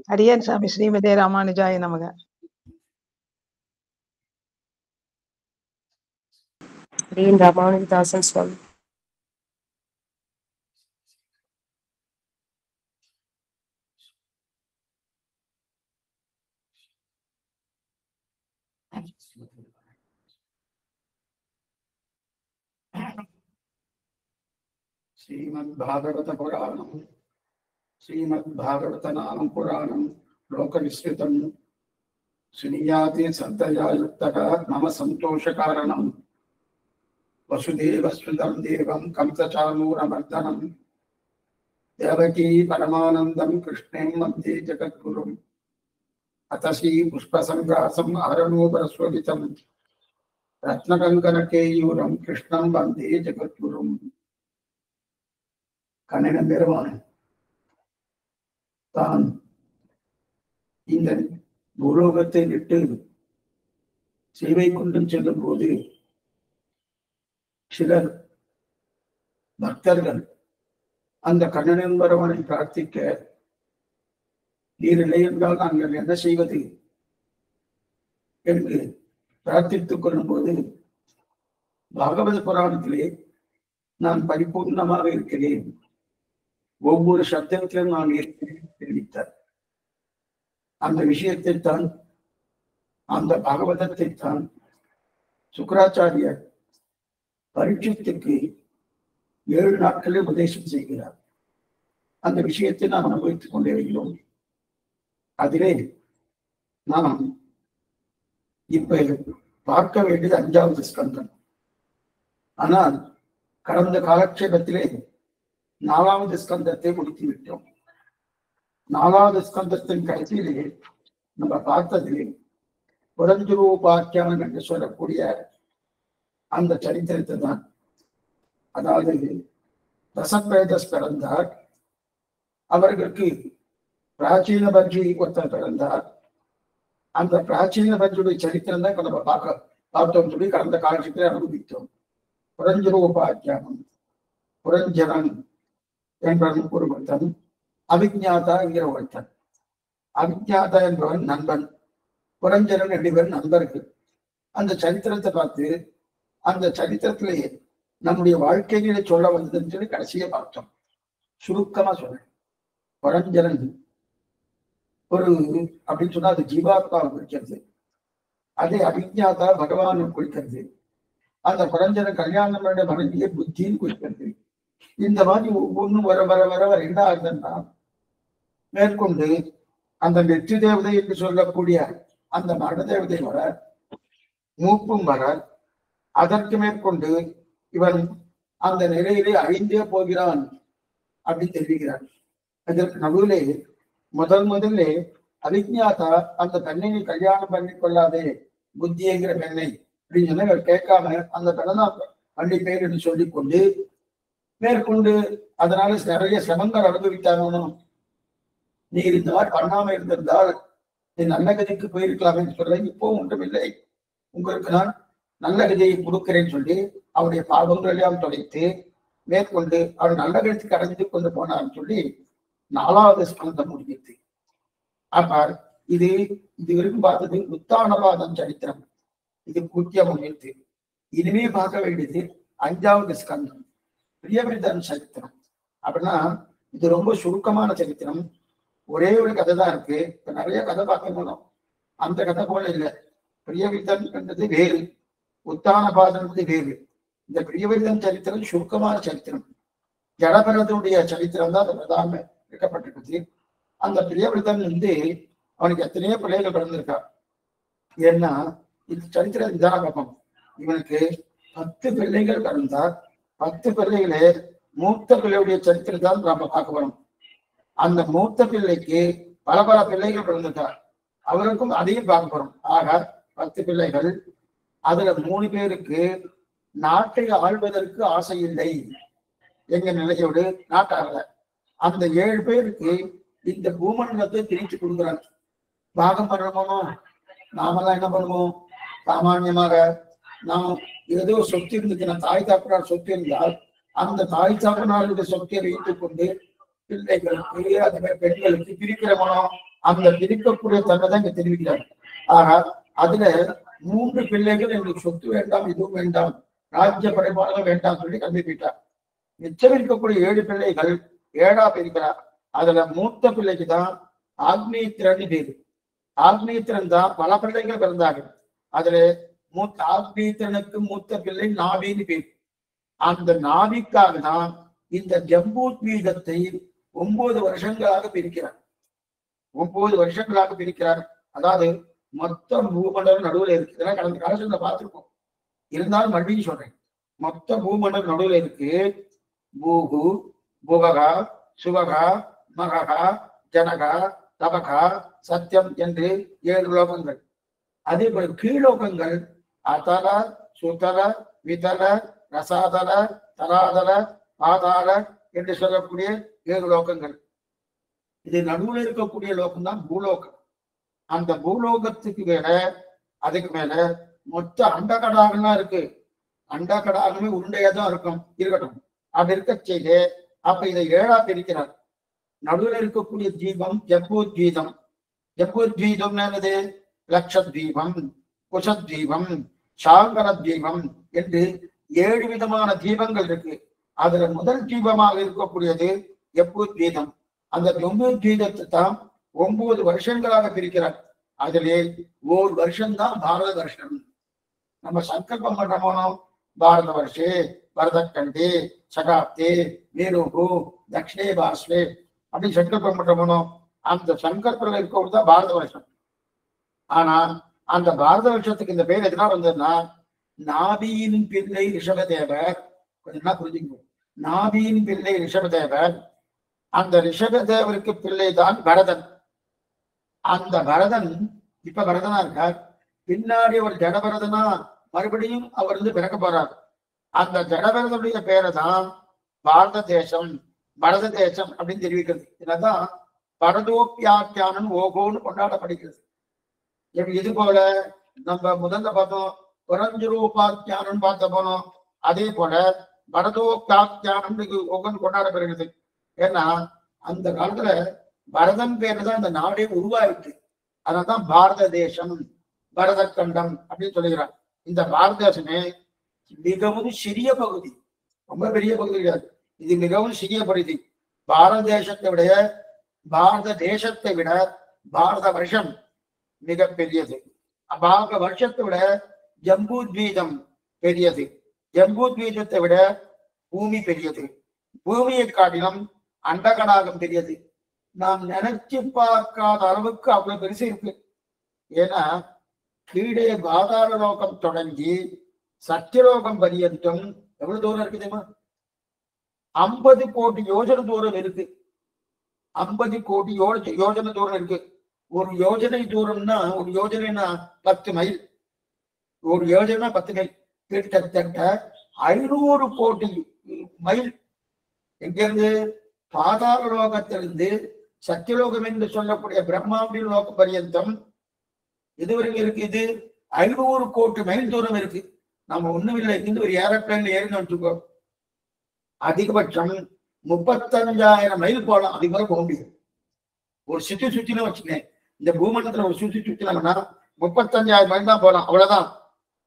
அடியேன் சாமி. ஸ்ரீமதே ராமானுஜாய நமக. அடியேன் ராமானுஜதாசன் சுவாமி. श्रीमद्भागवत पुराणं श्रीमद्भागवतनामं पुराणं लोकविस्तृतं श्रीयाति सन्तया युक्तः मम सन्तोषकारणं वसुदेवसुतं देवं कंसचाणूरमर्दनं देवकी परमानन्दं कृष्णं मध्ये जगद्गुरुम् अथ श्री पुष्पसङ्गासम् आरणोपरस्वरितं रत्नकङ्कणकेयूरं कृष्णं वन्दे जगद्गुरुम्. கண்ணன் பெருமான் தான் இந்த பூலோகத்தை விட்டு சேவை கொண்டு செல்லும் போது சிலர் பக்தர்கள் அந்த கண்ணன் பெருமானை பிரார்த்திக்க, நீர் இல்லை என்றால் நாங்கள் என்ன செய்வது என்று பிரார்த்தித்துக் கொள்ளும் போது பாகவத புராணத்திலே நான் பரிபூர்ணமாக இருக்கிறேன், ஒவ்வொரு சப்தத்திலும் நான் தெரிவித்தார். அந்த விஷயத்தை தான், அந்த பாகவதத்தை தான் சுக்கராச்சாரியர் பரீட்சைக்கு 7 நாட்களில் உபதேசம் செய்கிறார். அந்த விஷயத்தை நாம் அனுபவித்துக் கொண்டே வருகிறோம். அதிலே நாம் இப்ப பார்க்க வேண்டியது 5வது ஸ்கந்தம். ஆனால் கடந்த காலக்ஷேபத்திலே 4வது ஸ்கந்தத்தை முடித்து விட்டோம். 4வது ஸ்கந்தத்தின் கடைசியிலே நம்ம பார்த்ததிலே புரஞ்சுரூபாக்கியானம் என்று சொல்லக்கூடிய அந்த சரித்திரத்தை தான். அதாவது ரசபேதஸ் பிறந்தார், அவர்களுக்கு பிராச்சீன பஞ்சி ஒருத்தர் பிறந்தார். அந்த பிராச்சீன பஞ்சுடைய சரித்திரம் தான் நம்ம பார்த்தோம் சொல்லி கடந்த காலத்தில் அனுபவித்தோம். புரஞ்சுரூபாக்கியானம், புரஞ்சரன் என்பவன் ஒரு ஒருத்தன், அவிஜாதா என்கிற ஒருத்தன். அவிஜாதா என்பவன் நண்பன், புரஞ்சரன் 2 பேர் நண்பர்கள். அந்த சரித்திரத்தை பார்த்து அந்த சரித்திரத்திலேயே நம்முடைய வாழ்க்கையில சொல்ல வந்ததுன்னு சொல்லி கடைசியை பார்த்தோம். சுருக்கமா சொல்றேன். புரஞ்சரன் ஒரு அப்படின்னு சொன்னா அது ஜீவாத்மாவை குறிக்கிறது, அதே அவிஜாதா பகவானை குறிக்கிறது. அந்த புரஞ்சரன் கல்யாணம் மனைவியை புத்தின்னு குறிக்கிறது. இந்த மாதிரி ஒவ்வொன்றும் வர வர வர வர என்ன ஆகுதுன்னா, மேற்கொண்டு அந்த நெற்றி தேவதை என்று சொல்லக்கூடிய அந்த மரண தேவதை வர, மூப்பும் வர, அதற்கு மேற்கொண்டு இவன் அந்த நிலையிலே அழிந்தே போகிறான் அப்படின்னு தெரிவிக்கிறான். அதற்கு நடுவிலே முதல்ல அவிஜாதா அந்த பெண்ணை கல்யாணம் பண்ணி கொள்ளாதே புத்திங்கிற பெண்ணை அப்படின்னு சொன்னா இவர் கேட்காம அந்த பெண்ணை பண்ணி பேர் என்று சொல்லிக் கொண்டு மேற்கொண்டு அதனால நிறைய சிரமங்கள் அனுபவித்தாங்கன்னு, நீர் இந்த மாதிரி பண்ணாம இருந்திருந்தால் நீ நல்ல கதைக்கு போயிருக்கலாமே சொல்ல, இப்போ ஒன்றுமில்லை, உங்களுக்கு நான் நல்ல கதையை கொடுக்கிறேன்னு சொல்லி அவருடைய பாவங்கள் எல்லாம் தொலைத்து மேற்கொண்டு அவர் நல்ல கதைக்கு அடைந்து கொண்டு போனான்னு சொல்லி 4வது ஸ்கந்தம் முடிஞ்சிருது. அப்ப இது வரைக்கும் பார்த்தது உத்தானபாதம் சரித்திரம், இது முக்கியம் முடிஞ்சிருது. இனிமே பார்க்க வேண்டியது 5வது ஸ்கந்தம், பிரியவிரதன் சரித்திரம். அப்படின்னா இது ரொம்ப சுருக்கமான சரித்திரம், ஒரே ஒரு கதை தான் இருக்கு. இப்ப நிறைய கதை பார்க்கணும், அந்த கதை போல இல்லை. பிரியவிரதன் என்றது வேறு, உத்தானபாதன்றது வேறு. இந்த பிரியவிரதன் சரித்திரம் சுருக்கமான சரித்திரம், ஜடபரதனுடைய சரித்திரம் தான் அது பிரதான இருக்கப்பட்டிருக்கு. அந்த பிரியவிரதன் அவனுக்கு எத்தனையோ பிள்ளைகள் பிறந்திருக்கா. ஏன்னா இந்த சரித்திரம் இதான பார்ப்போம். இவனுக்கு 10 பிள்ளைகள் பிறந்தார். 10 பிள்ளைகளே மூத்த பிள்ளையுடைய சரித்திரம் தான் நாம பார்க்க வரோம். அந்த மூத்த பிள்ளைக்கு பல பிள்ளைகள் பிறந்திருக்கார், அவருக்கும் அதையும் பார்க்க போறோம். ஆக 10 பிள்ளைகள். அதுல 3 பேருக்கு நாட்டை ஆள்வதற்கு ஆசை இல்லை, எங்க நிலையோடு நாட்டாள. அந்த 7 பேருக்கு இந்த பூமண்டலத்தை திணிச்சு கொடுக்குறாங்க. பாகம் பண்ணணுமோ, நாமெல்லாம் என்ன பண்ணுவோம், சாமான்யமாக நாம் ஏதோ சொத்து இருந்துச்சுன்னா, தாய் தாப்பனார் சொத்து இருந்தால் அந்த தாய் தாப்பனாருடைய சொத்தை வைத்துக் கொண்டு பிள்ளைகளுக்கு அந்த பெண்களுக்கு பிரிக்கிற மனம் அந்த பிரிக்கக்கூடிய தன்மை தான் இங்க தெரிவிக்கிறார். ஆக அதுல 3 பிள்ளைகள் எங்களுக்கு சொத்து வேண்டாம், இதுவும் வேண்டாம், ராஜ்ய பரிபாலனம் வேண்டாம் சொல்லி கிளம்பி போயிட்டார். மிச்சம் இருக்கக்கூடிய 7 பிள்ளைகள் 7ஆ பிரிக்கிறார். அதுல மூத்த பிள்ளைக்கு தான் ஆக்னேயத்திரன் பேரு. ஆக்னேயத்திரன் தான் பல பிள்ளைகள் பிறந்தாங்க. அதுல மூத்த ஆக்னேயத்திரனுக்கு மூத்த பிள்ளை நாபின்னு பேர். அந்த நாபிக்காக தான் இந்த ஜம்பூத்வீதத்தை 9 வருஷங்களாக பிரிக்கிறார். 9 வருஷங்களாக பிரிக்கிறார். அதாவது மொத்தம் பூமண்டலம் நடுவில் இருக்கு. இதெல்லாம் கடந்த காலத்துல பார்த்திருக்கோம். இருந்தாலும் மறுபடியும் சொல்றேன். மொத்த பூமண்டலம் நடுவில் இருக்கு. பூகு, புககா, சுககா, மககா, ஜனகா, தபகா, சத்தியம் என்று 7 லோகங்கள். அதே போல கீழோகங்கள் அதல, சுதல, விதல, ரசாதல, தலாதல, பாதாள என்று சொல்லக்கூடிய 7 லோகங்கள். இது நடுவில் இருக்கக்கூடிய லோகம் தான் பூலோகம். அந்த பூலோகத்துக்கு மேல அதுக்கு மேல மொத்த அண்டகடாகம்லாம் இருக்கு. அண்டகடாகமே உருண்டையா தான் இருக்கட்டும். அப்படி இருக்க செய்து அப்ப இதை 7ஆ பிரிக்கிறார். நடுவில் இருக்கக்கூடிய தீபம் ஜம்பூத்வீதம். ஜம்பூத்வீதம் என்னது? லட்சத்வீபம், குஷத்வீபம், சாங்கர தீபம் என்று 7 விதமான தீபங்கள் இருக்கு. அதுல முதல் தீபமாக இருக்கக்கூடியது ஜம்பூத்வீதம். அந்த ஜம்பூத்வீதத்தை தான் 9 வருஷங்களாக பிரிக்கிறார். அதிலே 1 வருஷம்தான் பாரத வருஷம். நம்ம சங்கல்பம் பண்றோம், பாரத வருஷே பரதக்கண்டே சகாப்தே மேருகு தட்சிணே பாஸ்லே அப்படி சங்கல்பம் பண்றோமோ, அந்த சங்கல்பம் இருக்கதான் பாரத வருஷம். ஆனா அந்த பாரத வருஷத்துக்கு இந்த பேர் எதுனா வந்ததுன்னா, நாபியின் பிள்ளை ரிஷபதேவர். கொஞ்சம் புரிஞ்சுக்கணும். நாபியின் பிள்ளை ரிஷபதேவர். அந்த ரிஷபதேவருக்கு பிள்ளை தான் பரதன். அந்த பரதன் இப்ப பரதனா இருக்கார். பின்னாடி ஒரு ஜடபரதனா மறுபடியும் அவர் பிறக்க போறார். அந்த ஜடபரதனுடைய பேரை தான் பாரத தேசம், பரத தேசம் அப்படின்னு தெரிவிக்கிறது. இதுதான் பரதோப்பியாக்கியானன் ஓகோன்னு கொண்டாடப்படுகிறது. இது போல நம்ம முதல்ல பார்த்தோம் புரஞ்சரூபாக்கியானன் பார்த்த போனோம். அதே போல பரதோப்பியாக்கியானன் ஒவ்வொன்று கொண்டாடப்படுகிறது. ஏன்னா அந்த காலத்துல பரதன் பேரு தான் இந்த நாடே உருவாயிட்டு. அதனால்தான் பாரத தேசம், பரத கண்டம் அப்படின்னு சொல்லுகிறார். இந்த பாரத தேசமே மிகவும் சிறிய பகுதி, ரொம்ப பெரிய பகுதி கிடையாது. இது மிகவும் சிறிய பகுதி. பாரத தேசத்தை விட பாரத வருஷம் மிக பெரியது. பாரத வருஷத்தை விட ஜம்பூத்வீதம் பெரியது. ஜம்பூத்வீதத்தை விட பூமி பெரியது. பூமியை காட்டிலும் அண்டகடாகம் பெரியது. நாம் நினைச்சு பார்க்காத அளவுக்கு அவ்வளவு பெருசு இருக்கு. ஏன்னா கீழே பாதாள லோகம் தொடங்கி சத்தியலோகம் பரியந்தம் எவ்வளவு தூரம் இருக்கு தெரியுமா? 50 கோடி யோஜனை தூரம் இருக்கு. 50 கோடி யோஜனை தூரம் இருக்கு. ஒரு யோஜனை தூரம்னா, ஒரு யோஜனைனா 10 மைல். ஒரு யோஜனை 10 மைல். கிட்டத்தட்ட 500 கோடி மைல். எங்கிருந்து? பாதாள லோகத்திலிருந்து சத்தியலோகம் என்று சொல்லக்கூடிய பிரம்மாண்ட லோகம் பரியந்தம் இதுவரைக்கும் இருக்கு. இது 500 கோடி மைல் தூரம் இருக்கு. நம்ம ஒண்ணும் இல்லை. இருந்து ஒரு ஏரோப்ளேன்ல ஏறினு வச்சுக்கோ, அதிகபட்சம் 35,000 மைல் போகலாம். அதுக்கு மேல போக முடியும். ஒரு சுத்தினு வச்சுக்கேன், இந்த பூமண்டலத்துல ஒரு சுத்தினாங்கன்னா 35,000 மைல் தான் போகலாம். அவ்வளவுதான்.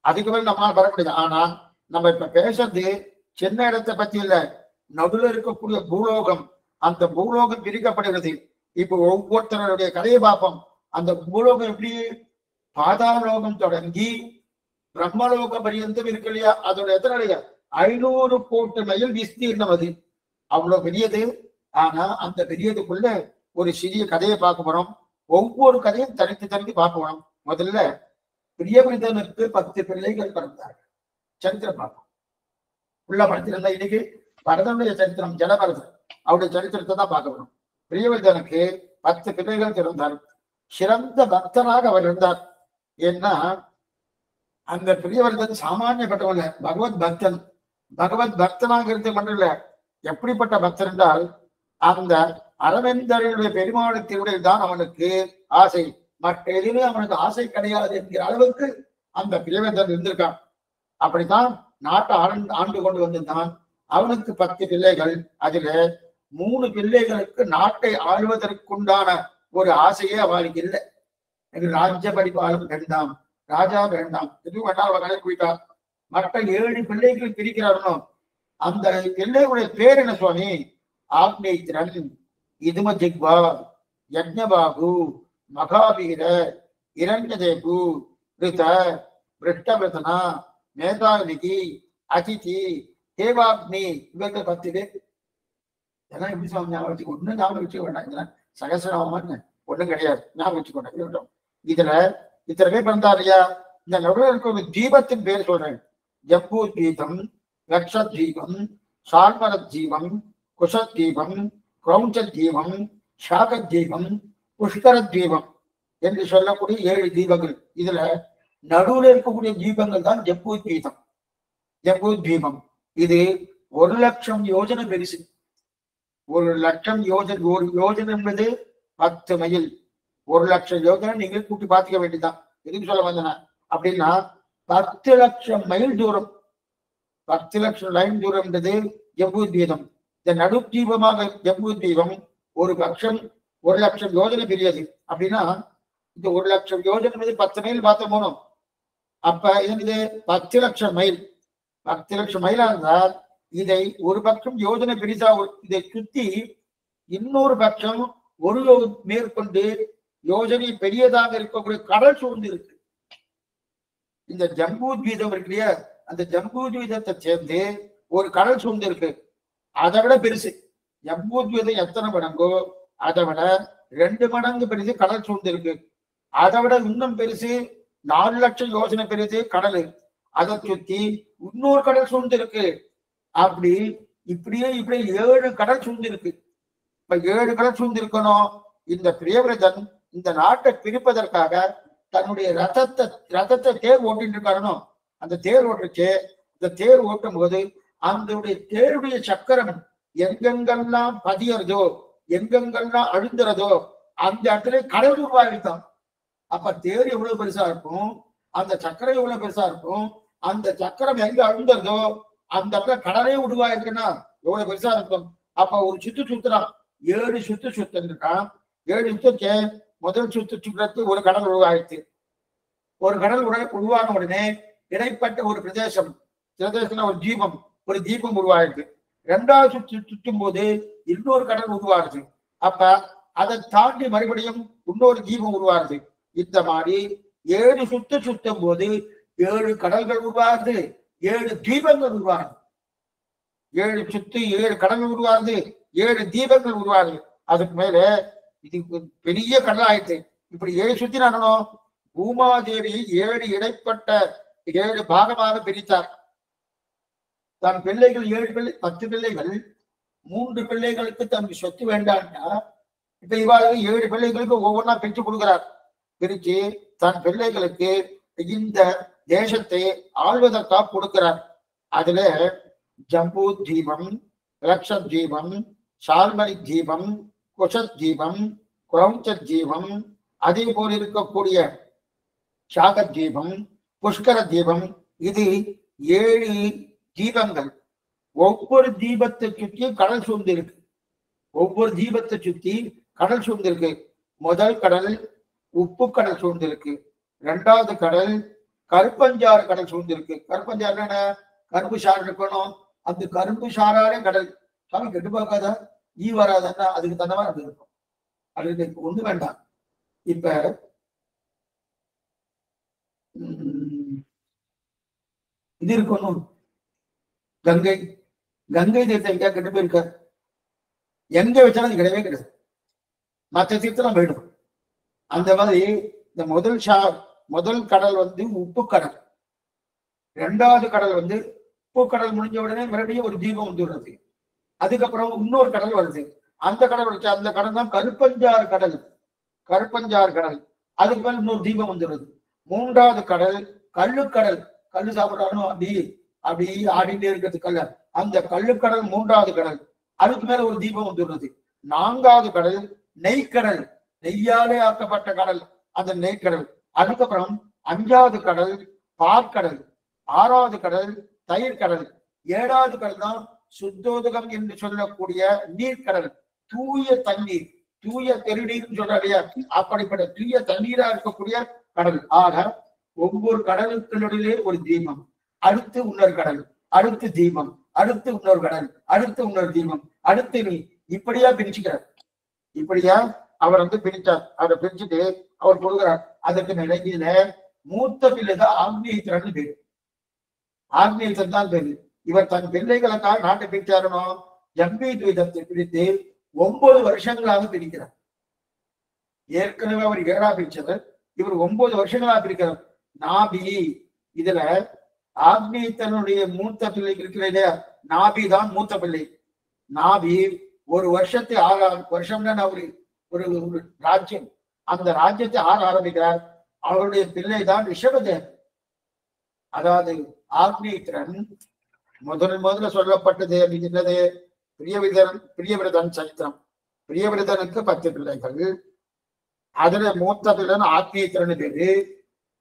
அதுக்கு மேல நம்மளால வர முடியாது. ஆனா நம்ம இப்ப பேசுறது சின்ன இடத்தை பத்தி இல்ல, நடுவில் இருக்கக்கூடிய பூலோகம். அந்த பூலோகம் பிரிக்கப்படுகிறது. இப்போ ஒவ்வொருத்தருடைய கதையை பார்ப்போம். அந்த பூலோகம் எப்படி? பாதாள லோகம் தொடங்கி பிரம்மலோக பரியந்தம் இருக்கு இல்லையா? அதோட எத்தனை 500 கோடி மைல் விஸ்தீர்ணம். அது அவ்வளவு பெரியது. ஆனா அந்த பெரியதுக்குள்ள ஒரு சிறிய கதையை பார்க்க போறோம். ஒவ்வொரு கதையும் தனித்து பார்க்க போறோம். முதல்ல பிரியவிரதனுக்கு 10 பிள்ளைகள் பிறந்தார்கள். சரித்திரம் பார்ப்போம். உள்ள படத்திலிருந்தா இன்னைக்கு பரதனுடைய சரித்திரம், ஜலபரதன் அவருடைய சரித்திரத்தை தான் பார்க்க போறோம். பிரியவிரதனுக்கு 10 பிள்ளைகள் பிறந்தார். சிறந்த பக்தனாக அவர் இருந்தார். ஏன்னா அந்த பிரியவர்தன் சாமானியப்பட்டவன், பகவத் பக்தன். பகவத் பக்தனாக இருந்து மட்டும் இல்ல, எப்படிப்பட்ட பக்தர் என்றால் அந்த அரவிந்தருடைய பெருமாளத்தினுடைய தான் அவனுக்கு ஆசை. மற்ற எதுவுமே அவனுக்கு ஆசை கிடையாது என்கிற அளவுக்கு அந்த பிரியவர்தன் இருந்திருக்கான். அப்படித்தான் நாட்டை ஆண்டு கொண்டு வந்திருந்தான். அவனுக்கு 10 பிள்ளைகள். அதுல 3 பிள்ளைகளுக்கு நாட்டை ஆள்வதற்குண்டான ஒரு ஆசையே அவளுக்கு இல்லை. எனக்கு ராஜ்ய பரிபாலம் வேண்டாம், ராஜா வேண்டாம், எதுவும் வேண்டாம். அவள் கணக்கு போயிட்டா. மற்ற 7 பிள்ளைகள் பிரிக்கிறாரோ அந்த பிள்ளைகளுடைய பேர் என்ன சுவாமி? ஆக்னேத்திரன், இதும ஜிக்வா, யஜ்ஞபாகு, மகாவீர, இரண்யதேகு, ரித, பிருஷ்டவதனா, மேதாவிகி, அதிதி, தேவாக்னி. இவர்கள் 10 பேர். இதெல்லாம் எப்படி சுவாமி ஞாபகம் வச்சுக்கோ? ஒன்னும் ஞாபகம் வச்சுக்க வேண்டாம். இதெல்லாம் சகசிரநாமம் ஒண்ணும் கிடையாது, ஞாபகம் வச்சுக்கோங்க. இதுல இத்தனை பேர் பிறந்தார் இல்லையா? இந்த நடுவில் இருக்க ஒரு தீபத்தின் பேர் சொல்றேன். ஜம்பூ தீபம், லக்ஷத் தீபம், சால்மரத் தீபம், குஷத் தீபம், கிரௌஞ்சத் தீபம், ஷாகத் தீபம், புஷ்கரத் தீபம் என்று சொல்லக்கூடிய 7 தீபங்கள். இதுல நடுவில் இருக்கக்கூடிய தீபங்கள் தான் ஜம்பூ தீபம். ஜம்பூ தீபம் இது 1,00,000 யோஜனை பெருசு. 1,00,000 யோஜனை. ஒரு யோஜனை என்பது 10 மைல். 1,00,000 யோஜனை நீங்க கூட்டி பார்த்துக்க வேண்டியதுதான். எதுக்கு சொல்ல வந்தேன்னா அப்படின்னா 10,00,000 மைல் தூரம், 10,00,000 லைன் தூரம் என்றது ஜம்பூ தீபம். இந்த நடு தீபமாக ஜம்பூ தீபம் ஒரு பட்சம் 1,00,000 யோஜனை பெரியது. அப்படின்னா இந்த 1,00,000 யோஜனை 10 மைல் பார்த்த போனோம். அப்ப இது 10,00,000 மைல். 10,00,000 மைலா இருந்தால் இதை ஒரு பட்சம் யோஜனை பெரிசா இதை சுத்தி இன்னொரு பட்சம் ஒரு மேற்கொண்டு யோஜனை பெரியதாக இருக்கக்கூடிய கடல் சூழ்ந்து இருக்கு. இந்த ஜம்பூ தீபம் இருக்கு இல்லையா? அந்த ஜம்பூ தீபத்தை சேர்ந்து ஒரு கடல் சூழ்ந்து இருக்கு. அதை விட பெருசு. ஜம்பூ தீபம் எத்தனை மடங்கோ அதை விட 2 மடங்கு பெருசு கடல் சூழ்ந்து இருக்கு. அதை விட இன்னும் பெருசு 4,00,000 யோஜனை பெருசு கடல். அதை சுத்தி இன்னொரு கடல் சூழ்ந்து இருக்கு. அப்படி இப்படியே 7 கடல் சூழ்ந்து இருக்கு. இப்ப 7 கடல் சூழ்ந்து இருக்கணும். இந்த பிரியவிரதன் இந்த நாட்டை பிரிப்பதற்காக தன்னுடைய ரதத்தை தேர் ஓட்டிட்டு இருக்காரனோ, அந்த தேர் ஓட்டுச்சு. இந்த தேர் ஓட்டும் போது அந்த தேருடைய சக்கரம் எங்கெங்கெல்லாம் பதியறதோ, எங்கெங்கெல்லாம் அழுந்துறதோ அந்த இடத்துல கடல் உருவாகிட்டான். அப்ப தேர் எவ்வளவு பெருசா இருக்கும், அந்த சக்கரம் எவ்வளவு பெருசா இருக்கும். அந்த சக்கரம் எங்க அழுந்துறதோ அந்த இடத்துல கடலே உருவாயிருக்குன்னா எவ்வளவு பெருசா இருக்கும். அப்ப ஒரு சுத்துறான். 7 சுத்திருக்கான். 7 சுத்துக்கு முதல் சுற்றுறது ஒரு கடல் உருவாயிடுச்சு. ஒரு கடல் உருவான உடனே இடைப்பட்ட ஒரு பிரதேசம் ஒரு தீபம் உருவாயிடுது. 2வது சுற்றும் போது இன்னொரு கடல் உருவாருது. அப்ப அதை தாண்டி மறுபடியும் இன்னொரு தீபம் உருவாருது. இந்த மாதிரி 7 சுத்தும் போது 7 கடல்கள் உருவாருது, 7 தீபங்கள் உருவாருது. 7 கடல்கள் உருவாருது, 7 தீபங்கள் உருவாருது. அதுக்கு மேல இது பெரிய கடல் ஆயிடுச்சு. இப்படி 7 சுத்தி நடணும். பூமாதேவியை 7 இடைப்பட்ட 7 பாகமாக பிரித்தார். தன் பிள்ளைகள் 7 பிள்ளை, 10 பிள்ளைகள், 3 பிள்ளைகளுக்கு தன் சொத்து வேண்டாம்னா இப்ப இவ்வாறு 7 பிள்ளைகளுக்கு ஒவ்வொன்றா பிரிச்சு கொடுக்கிறார். பிரிச்சு தன் பிள்ளைகளுக்கு இந்த தேசத்தை ஆள்வதற்காக கொடுக்கிறார். அதுல ஜம்பூ தீபம், லக்ஷத் தீபம், சால்மரி தீபம், குஷத் தீபம், கிரௌஞ்சத் தீபம், அதே போல் இருக்கக்கூடிய ஷாகத் தீபம், புஷ்கர தீபம், இது 7 தீபங்கள். ஒவ்வொரு தீபத்தை சுற்றி கடல் சூழ்ந்து இருக்கு. ஒவ்வொரு தீபத்தை சுற்றி கடல் சூழ்ந்து இருக்கு. முதல் கடல் உப்பு கடல் சூழ்ந்து இருக்கு. 2வது கடல் கருப்பஞ்சாறு கடல் சூழ்ந்து இருக்கு. கருப்பஞ்சாறு என்ன? கரும்பு சாறு இருக்கணும். அந்த கரும்பு சாராலே கடல். சாமி கெட்டு பார்க்காத ஈ வராதன்னா அதுக்கு தந்தவா அது இருக்கும். அதுக்கு ஒண்ணு வேண்டாம். இப்ப இது இருக்கணும். கங்கை தீர்த்தம் எங்க கெட்டு போயிருக்க? எங்க வச்சாலும் அது கிடையவே கிடையாது. மற்ற தீர்த்தம் போயிடும். அந்த மாதிரி இந்த முதல் கடல் உப்பு கடல். 2வது கடல் உப்பு கடல் முடிஞ்ச உடனே மறுபடியும் ஒரு தீபம் வந்துடுறது. அதுக்கப்புறம் இன்னொரு கடல் வருது. அந்த கடல் வச்சு அந்த கடல் தான் கருப்பஞ்சாறு கடல். அதுக்கு மேல இன்னொரு தீபம் வந்துடுறது. 3வது கடல் கல்லுக்கடல். கல்லு சாப்பிடறானோ அப்படி ஆடிட்டே இருக்கிறது கல்ல. அந்த கல்லுக்கடல் 3வது கடல். அதுக்கு மேல ஒரு தீபம் வந்துடுறது. 4வது கடல் நெய்க்கடல். நெய்யாலே ஆக்கப்பட்ட கடல், அந்த நெய்க்கடல். அதுக்கப்புறம் 5வது கடல் பார்க்கடல். 6வது கடல் தயிர் கடல். 7வது கடல் தான் சுத்தோதகம் என்று சொல்லக்கூடிய நீர்க்கடல், தூய தண்ணீர். தூய பெருநீர்னு சொல்றாங்க. அப்படிப்பட்ட தூய தண்ணீரா இருக்கக்கூடிய கடல். ஆக ஒவ்வொரு கடலுக்குள்ளிலே ஒரு தீபம், அடுத்து இன்னொரு கடல், அடுத்து தீபம், அடுத்து இன்னொரு கடல், அடுத்து இன்னொரு தீபம், அடுத்து நீ, இப்படியா பிரிச்சுக்கிறார். இப்படியா அவர் பிரிச்சார். அவரை பிரிச்சுட்டு அவர் கொடுக்கிறார். அதற்கு நிலையில மூத்த பிள்ளைதான் ஆக்னேயத்திரன்னு பேரு. ஆக்னேயத்திரன் தான் பேரு. இவர் தன் பிள்ளைகளுக்காக நாட்டை பிரிச்சாரனோ ஜம்பி துவைதத்தை பிரித்து 9 வருஷங்களாக பிரிக்கிறார். ஏற்கனவே அவர் 7ஆ பிரிச்சவர், இவர் 9 வருஷங்களாக பிரிக்கிறார். நாபி, இதுல ஆக்னேயத்தனுடைய மூத்த பிள்ளை இருக்கிற இல்லையா, நாபி தான் மூத்த பிள்ளை. நாபி ஒரு வருஷத்தை 6 வருஷம்னா ஒரு ராஜ்யம், அந்த ராஜ்யத்தை ஆரம்பிக்கிறார். அவருடைய பிள்ளை தான் ரிஷபதேவன். அதாவது ஆக்னேயத்திரன் முதல்ல சொல்லப்பட்டது என்னது, பிரியவிரதன் சரித்திரம். பிரியவிரதனுக்கு 10 பிள்ளைகள். அதுல மூத்த பிள்ளை ஆக்னேயத்திரன் பேரு.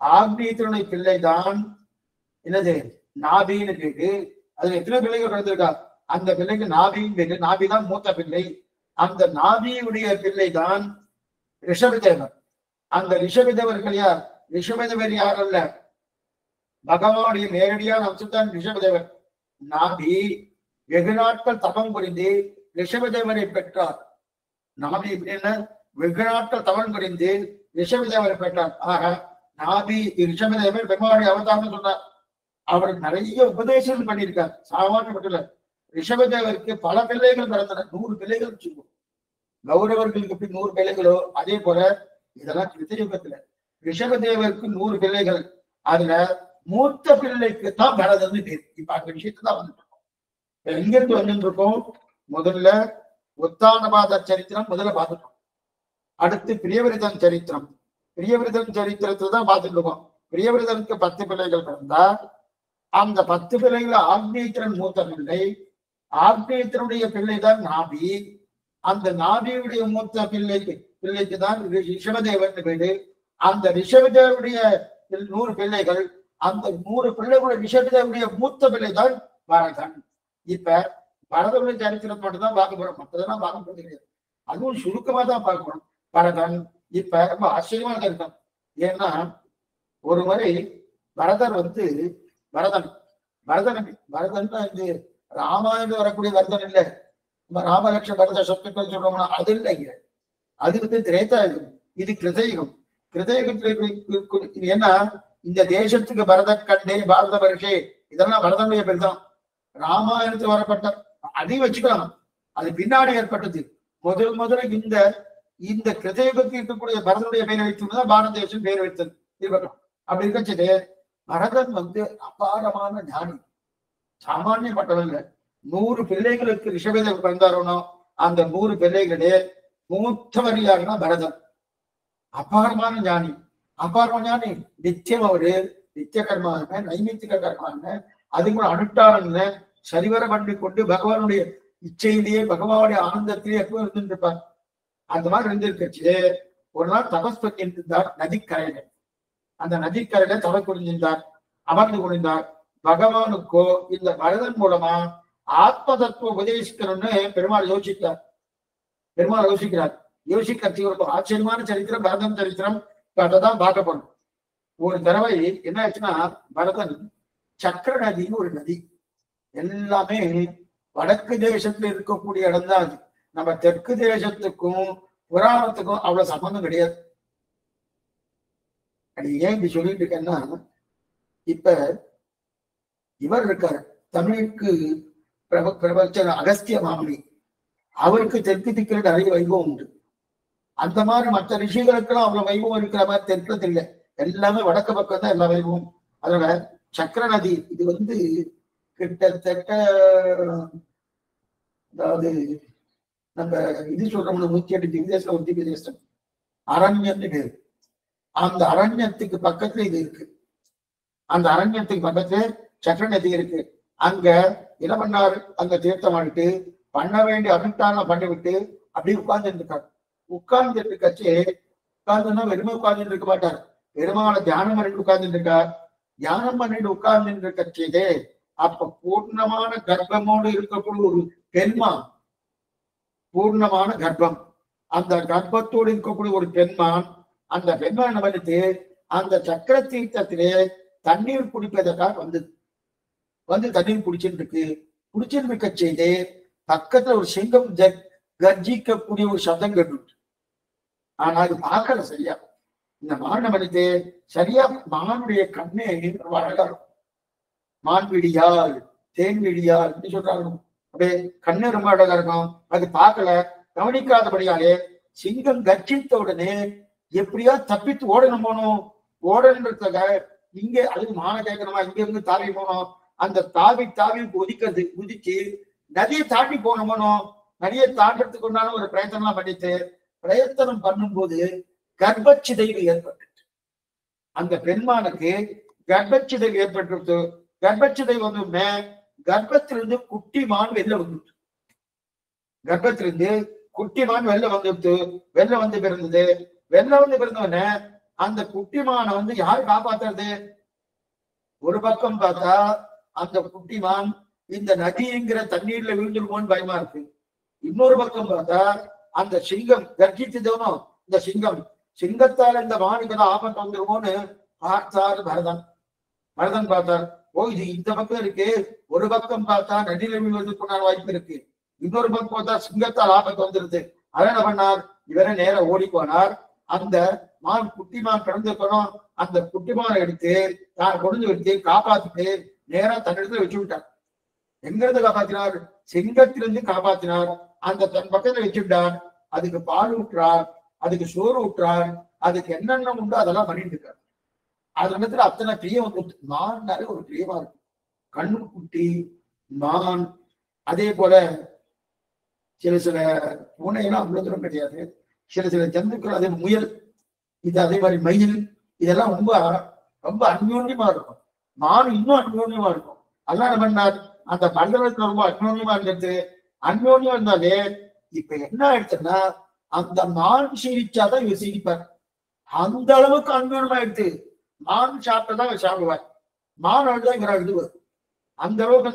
ஆக்னேயத்திரனுடைய பிள்ளைதான் என்னது, நாபின்னு பேரு. அதுல எத்தனை பிள்ளைகள் பிறந்திருக்கா, அந்த பிள்ளைக்கு நாபின்னு பேரு. நாபிதான் மூத்த பிள்ளை. அந்த நாபியுடைய பிள்ளைதான் ரிஷபதேவர். அந்த ரிஷபதேவர்கள் யார்? ரிஷபதேவர் யார் அல்ல, பகவானுடைய நேரடியான அம்சத்தான் ரிஷபதேவர். நாபி வெகு நாட்கள் தபம் புரிந்து ரிஷபதேவரை பெற்றார். நாபி என்ன, வெகு நாட்கள் தபம் புரிந்து ரிஷபதேவரை பெற்றார். ஆக நாபி ரிஷபதேவர் பெருமாளுடைய அவதாரம் சொன்னார். அவர் நிறைய உபதேசங்கள் பண்ணியிருக்கார். சாமானிய மட்டும் இல்ல, ரிஷபதேவருக்கு பல பிள்ளைகள் பிறந்தன. 100 பிள்ளைகள் வச்சுக்கோம். கௌரவர்களுக்கு எப்படி 100 பிள்ளைகளோ அதே போல இதெல்லாம் கிருத்தயுகத்துல ரிஷபதேவருக்கு 100 பிள்ளைகள். அதுல மூத்த பிள்ளைக்கு தான் பரதன் பேர். இப்ப அந்த விஷயத்தை தான் வந்துட்டு இருக்கோம். எங்கிருந்து வந்துட்டு இருக்கோம்? முதல்ல உத்தானபாத சரித்திரம் முதல்ல பார்த்துட்டோம். அடுத்து பிரியவிரதன் சரித்திரம். பிரியவிரதன் சரித்திரத்தை தான் பார்த்துட்டு இருக்கோம். பிரியவிரதனுக்கு 10 பிள்ளைகள் பிறந்தா அந்த 10 பிள்ளைகள் ஆக்னேயத்திரன் மூத்த பிள்ளை. ஆக்னேயத்தினுடைய பிள்ளைதான் நாபி. அந்த நாபியுடைய மூத்த பிள்ளைக்கு தான் ரிஷபதேவன் பேரு. அந்த ரிஷபதேவனுடைய 100 பிள்ளைகள். அந்த 100 பிள்ளைகளுடைய ரிஷபதேவனுடைய மூத்த பிள்ளை தான் பரதன். இப்ப பரதனுடைய சரித்திரத்தை மட்டும் தான் பார்க்க போறோம், மற்றதெல்லாம் பார்க்க போறது கிடையாது. அதுவும் சுருக்கமா தான் பார்க்கணும். பரதன் இப்ப ரொம்ப ஆச்சரியமா இருக்கும். ஏன்னா ஒரு முறை பரதன் ராமாயணம் வரக்கூடிய வரதன் இல்லை. நம்ம ராமலட்ச பரத சொத்துக்கள் சொல்றோம்னா அது இல்லைங்க. அது திரேதாயுகம், இது கிருதயுகம். கிருதயுகத்துல ஏன்னா இந்த தேசத்துக்கு பரத கண்டே பாரத வருஷே இதெல்லாம் பரதனுடைய பேர் தான். ராமாயணத்துக்கு வரப்பட்ட அதையும் வச்சுக்கலாம், அது பின்னாடி ஏற்பட்டது. முதல்ல இந்த கிருதயுகத்தில் இருக்கக்கூடிய பரதனுடைய பெயரை வைத்துதான் பாரத தேசம் பெயர் வைத்தது இருக்கட்டும். அப்படி இருக்கச்சது பரதன் அபாரமான ஞானி, சாமானியப்பட்டவங்க. 100 பிள்ளைகளுக்கு ரிஷபதேவர் பிறந்தாரோனோ அந்த 100 பிள்ளைகளே மூத்தவர் யாருன்னா பரதன். அபாரமான ஞானி, நித்தியம் அவரு நித்திய கர்மான நைமித்திக கர்மான அது கூட அனுஷ்டானம்னு சரிவர பண்ணி கொண்டு பகவானுடைய இச்சையிலேயே பகவானுடைய ஆனந்தத்திலேயே எப்போ இருந்துட்டு இருப்பார். அந்த மாதிரி இருந்திருக்கச்சு ஒரு நாள் தபஸ் பண்ணியிருந்தார் நதிக்கரையில. அந்த நதிக்கரையில தபஸ் புரிஞ்சிருந்தார், அமர்ந்து கொண்டிருந்தார். பகவானுக்கோ இந்த பரதன் மூலமா ஆத்ம தத்துவ உபதேசிக்கணும்னு பெருமாள் யோசிக்கிறார். ஒரு ஆச்சரியமான சரித்திரம் பரதன் சரித்திரம். அதைதான் பார்க்க போறோம். ஒரு தடவை என்ன ஆச்சுன்னா, பரதன் சக்கர நதின்னு ஒரு நதி, எல்லாமே வடக்கு தேசத்துல இருக்கக்கூடிய இடம் தான் அது. நம்ம தெற்கு தேசத்துக்கும் புராணத்துக்கும் அவ்வளவு சம்பந்தம் கிடையாது. அது ஏன் இப்படி சொல்லிட்டு இருக்கேன்னா, இப்ப இவர் இருக்காரு தமிழுக்கு பிரபஞ்ச அகஸ்திய மாமணி, அவருக்கு தெற்கு திக்கிற நிறைய வைபவம் உண்டு. அந்த மாதிரி மற்ற ரிஷிகளுக்கெல்லாம் அவ்வளவு வைபவம் இருக்கிற மாதிரி தெற்குல தெரியல, எல்லாமே வடக்கு பக்கம் தான் எல்லா வைபவம். அதோட சக்கர நதி இது கிட்டத்தட்ட அதாவது நம்ம இது சொல்றோம்ல 108 திவ்யதேசம் ஒரு திவ்யதேசம் அரண்யம்னு பேரு. அந்த அரண்யத்துக்கு பக்கத்துல இது இருக்கு. அந்த அரண்யத்துக்கு பக்கத்துல சக்கர நதி இருக்கு. அங்க என்ன பண்ணாரு, அங்க தீர்த்தம் ஆடிட்டு பண்ண வேண்டிய அனுஷ்டானம் பண்ணிவிட்டு அப்படியே உட்கார்ந்து இருக்காரு. உட்கார்ந்துட்டு இருக்கச்சு உட்கார்ந்துன்னா வெறுமை உட்கார்ந்துட்டு இருக்க மாட்டார், பெருமாளை தியானம் பண்ணிட்டு உட்கார்ந்துட்டு இருக்கார். தியானம் பண்ணிட்டு உட்கார்ந்துட்டு இருக்கச்சே அப்ப பூர்ணமான கர்ப்பமோடு இருக்கக்கூடிய ஒரு பெண்மா, பூர்ணமான கர்ப்பம், அந்த கர்ப்பத்தோடு இருக்கக்கூடிய ஒரு பெண்மான், அந்த பெண்மான் என்ன பண்ணிட்டு அந்த சக்கர தீர்த்தத்திலே தண்ணீர் குடிப்பதற்காக வந்து தண்ணீர் குடிச்சுட்டு இருக்கு. குடிச்சுட்டு இருக்க செய்து பக்கத்துல ஒரு சிங்கம் கர்ஜிக்கக்கூடிய ஒரு சத்தம் கேட்டு. ஆனா அது பார்க்கல சரியா. இந்த மான் பண்ணிட்டு சரியா மானுடைய கண்ணே அழகா இருக்கும். மான் விடியால் தேன் விடியால் எப்படி சொல்றாங்க, அப்படியே கண்ணு ரொம்ப அழகா இருக்கும். அது பார்க்கல, கவனிக்காதபடியாலே சிங்கம் கர்ஜித்த உடனே எப்படியா தப்பித்து ஓடணும் போனோம். ஓடணுன்றதுக்காக இங்க அதுக்கு மான கேட்கணுமா, இங்க இருந்து தாவி போனோம். அந்த தாவி குதிச்சு நதியை தாண்டி போனோம். நதியை தாண்டறதுக்கு உண்டான ஒரு பிரயத்தனம் பண்ணிட்டு பிரயத்தனம் பண்ணும்போது கர்ப்பச்சிதைவு ஏற்பட்டு அந்த பெண்மானுக்கு கர்ப்பச்சிதைவு ஏற்பட்டு கர்ப்பச்சிதைவு வந்து கர்ப்பத்திலிருந்து குட்டி மான் வெளில வந்துட்டு, கர்ப்பத்திலிருந்து குட்டி மான் வெளில வந்துட்டு வெளில வந்து பிறந்தது. வெளில வந்து பிறந்தவன அந்த குட்டி மானை வந்து யாரு காப்பாத்துறது? ஒரு பக்கம் பார்த்தா அந்த குட்டி மான் இந்த நதிங்கிற தண்ணீர்ல விழுந்துருமோன்னு பயமா இருக்கு. இன்னொரு பக்கம் பார்த்தா அந்த சிங்கம் கர்ஜித்ததோனோ, இந்த சிங்கத்தால இந்த மானுக்கு தான் ஆபத்து வந்துருமோன்னு பார்த்தார் பரதன் பார்த்தார். ஓ, இது இந்த பக்கம் இருக்கு. ஒரு பக்கம் பார்த்தா நதியில விழுவதற்குண்டான வாய்ப்பு இருக்கு, இன்னொரு பக்கம் பார்த்தா சிங்கத்தால் ஆபத்து வந்துருது. அதை என்ன பண்ணார், இவரை நேர ஓடி போனார். அந்த மான் குட்டி மான் பிறந்திருக்கணும், அந்த குட்டி மானை எடுத்து தான் கொண்டு வச்சு காப்பாத்திட்டு நேரா தன்னிடத்துல வச்சு விட்டார். எங்கிருந்து காப்பாத்தினார்? சிங்கத்திலிருந்து காப்பாத்தினார். அந்த தன் பக்கத்துல வச்சுட்டார். அதுக்கு பால் ஊற்றார், அதுக்கு சோறு ஊற்றார், அதுக்கு என்னென்ன உண்டோ அதெல்லாம் பண்ணிட்டு இருக்காரு. அது இடத்துல அத்தனை பிரியம் வந்து மான்னாலே ஒரு பிரியமா இருக்கும். கண்ணு குட்டி மான், அதே போல சில பூனையெல்லாம் அவ்வளவு தூரம் கிடையாது. சில ஜந்துக்கள், அதே முயல், இது அதே மாதிரி மயில், இதெல்லாம் ரொம்ப ரொம்ப அந்யோன்யமா இருக்கும். மான் இன்னும் அந்யோன்யமா இருக்கும். அதெல்லாம் என்ன பண்ணார், அந்த மண்டலத்துல ரொம்ப அந்யோன்யமா இருந்தது. அந்யோன்யம் இருந்தாலே இப்ப என்ன ஆயிடுச்சுன்னா அந்த மான் சிரிச்சாதான் இவர் சிரிப்பார். அந்த அளவுக்கு அந்யோன்யமா எடுத்து மான் சாப்பிட்டதான் இவர் சாப்பிடுவார். மான் அழுதான் இவர் அழுதுவார். அந்த அளவுக்கு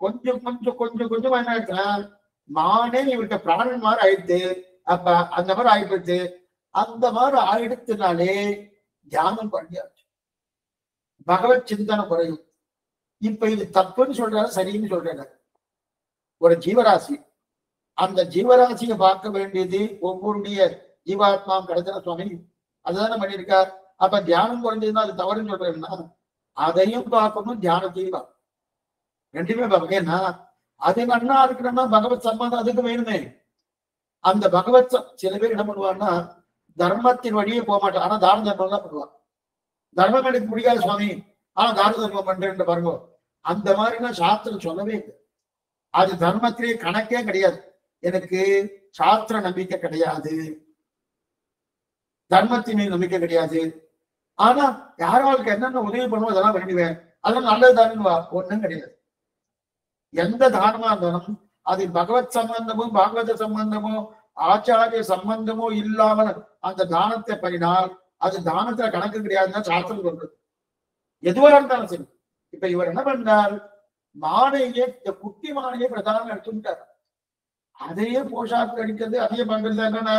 கொஞ்சமா என்ன ஆயிடுச்சுன்னா மானே இவர்கிட்ட பிராணன் மாதிரி ஆயிடுத்து. அப்ப அந்த மாதிரி ஆயிடுச்சு. அந்த மாதிரி ஆயிடுத்துனாலே தியானம் பண்ணியாச்சு, பகவத் சிந்தனை குறையும். இப்ப இது தப்புன்னு சொல்றாரு, சரின்னு சொல்றாரு. ஒரு ஜீவராசி, அந்த ஜீவராசியை பார்க்க வேண்டியது ஒவ்வொருடைய ஜீவாத்மா கிடைச்சன சுவாமி அதுதானே பண்ணியிருக்கார். அப்ப தியானம் குறைஞ்சதுன்னா அது தவறுன்னு சொல்றேன்னா அதையும் பார்க்கணும், தியானத்தையும் பார்க்கணும், ரெண்டுமே பார்க்கணும். ஏன்னா அது நன்னா இருக்கணும்னா பகவத் சம்பந்தம் அதுக்கு வேணுமே. அந்த பகவத் சில பேர் என்ன பண்ணுவான்னா தர்மத்தின் வழியே போக மாட்டான், ஆனா தான தர்மம் தான் பண்ணுவான். தர்மம் எனக்கு பிடிக்காது சுவாமி, ஆனா தான தர்மம் பண்றேன்னு பாருங்க. அந்த மாதிரினா சாஸ்திரம் சொல்லவே இல்லை. அது தர்மத்திலே கணக்கே கிடையாது. எனக்கு சாஸ்திர நம்பிக்கை கிடையாது, தர்மத்தின் மீது நம்பிக்கை கிடையாது. ஆனா யாராளுக்கு என்னென்ன உதவி பண்ணுவோம் அதெல்லாம் வேண்டுவேன், அதெல்லாம் நல்லதுதானு ஒண்ணும் கிடையாது. எந்த தானமா இருந்தாலும் அது பகவத் சம்பந்தமோ பாகவத சம்பந்தமோ ஆச்சாரிய சம்பந்தமோ இல்லாமல் அந்த தானத்தை பண்ணினால் அது தானத்துல கணக்கு கிடையாதுன்னா சாஸ்திரம் சொல்றது. எதுவா இருந்தாலும் சரி. இப்ப இவர் என்ன பண்ணார், மானையே, இந்த குட்டி மானையே பிரதானம் எடுத்துட்டார். அதையே போஷாக்கு அடிக்கிறது, அதையே பண்றது. என்னன்னா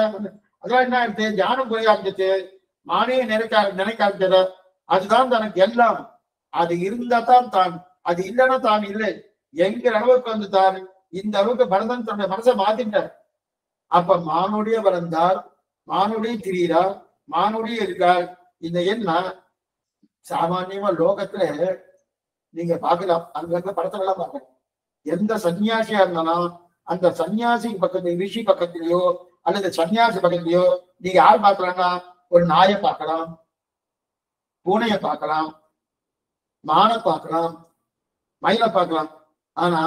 அதெல்லாம் என்ன ஆயிடுச்சு, தியானம் குறைய ஆரம்பிச்சு மானையே நினைக்க ஆரம்பிச்சது. அதுதான் தனக்கு எல்லாம். அது இருந்தா தான் அது இல்லைன்னா தான் இல்லை என்கிற அளவுக்கு வந்து தான் இந்த அளவுக்கு பரதன் தன்னுடைய மனசை மாத்திட்டார். அப்ப மானுடைய வளர்ந்தார், மானுடைய திரியிறார், மானுடைய இருக்கார். இந்த என்ன சாமான்யமா லோகத்துல நீங்க பாக்கலாம், அங்க படத்துலாம் பார்க்கலாம். எந்த சன்னியாசியா இருந்தாலும் அந்த சன்னியாசி பக்கத்துல ரிஷி பக்கத்திலேயோ அல்லது சன்னியாசி பக்கத்திலேயோ நீங்க யார் பார்க்கலாம்னா ஒரு நாயை பார்க்கலாம், பூனையை பார்க்கலாம், மானை பார்க்கலாம், மயிலை பார்க்கலாம். ஆனா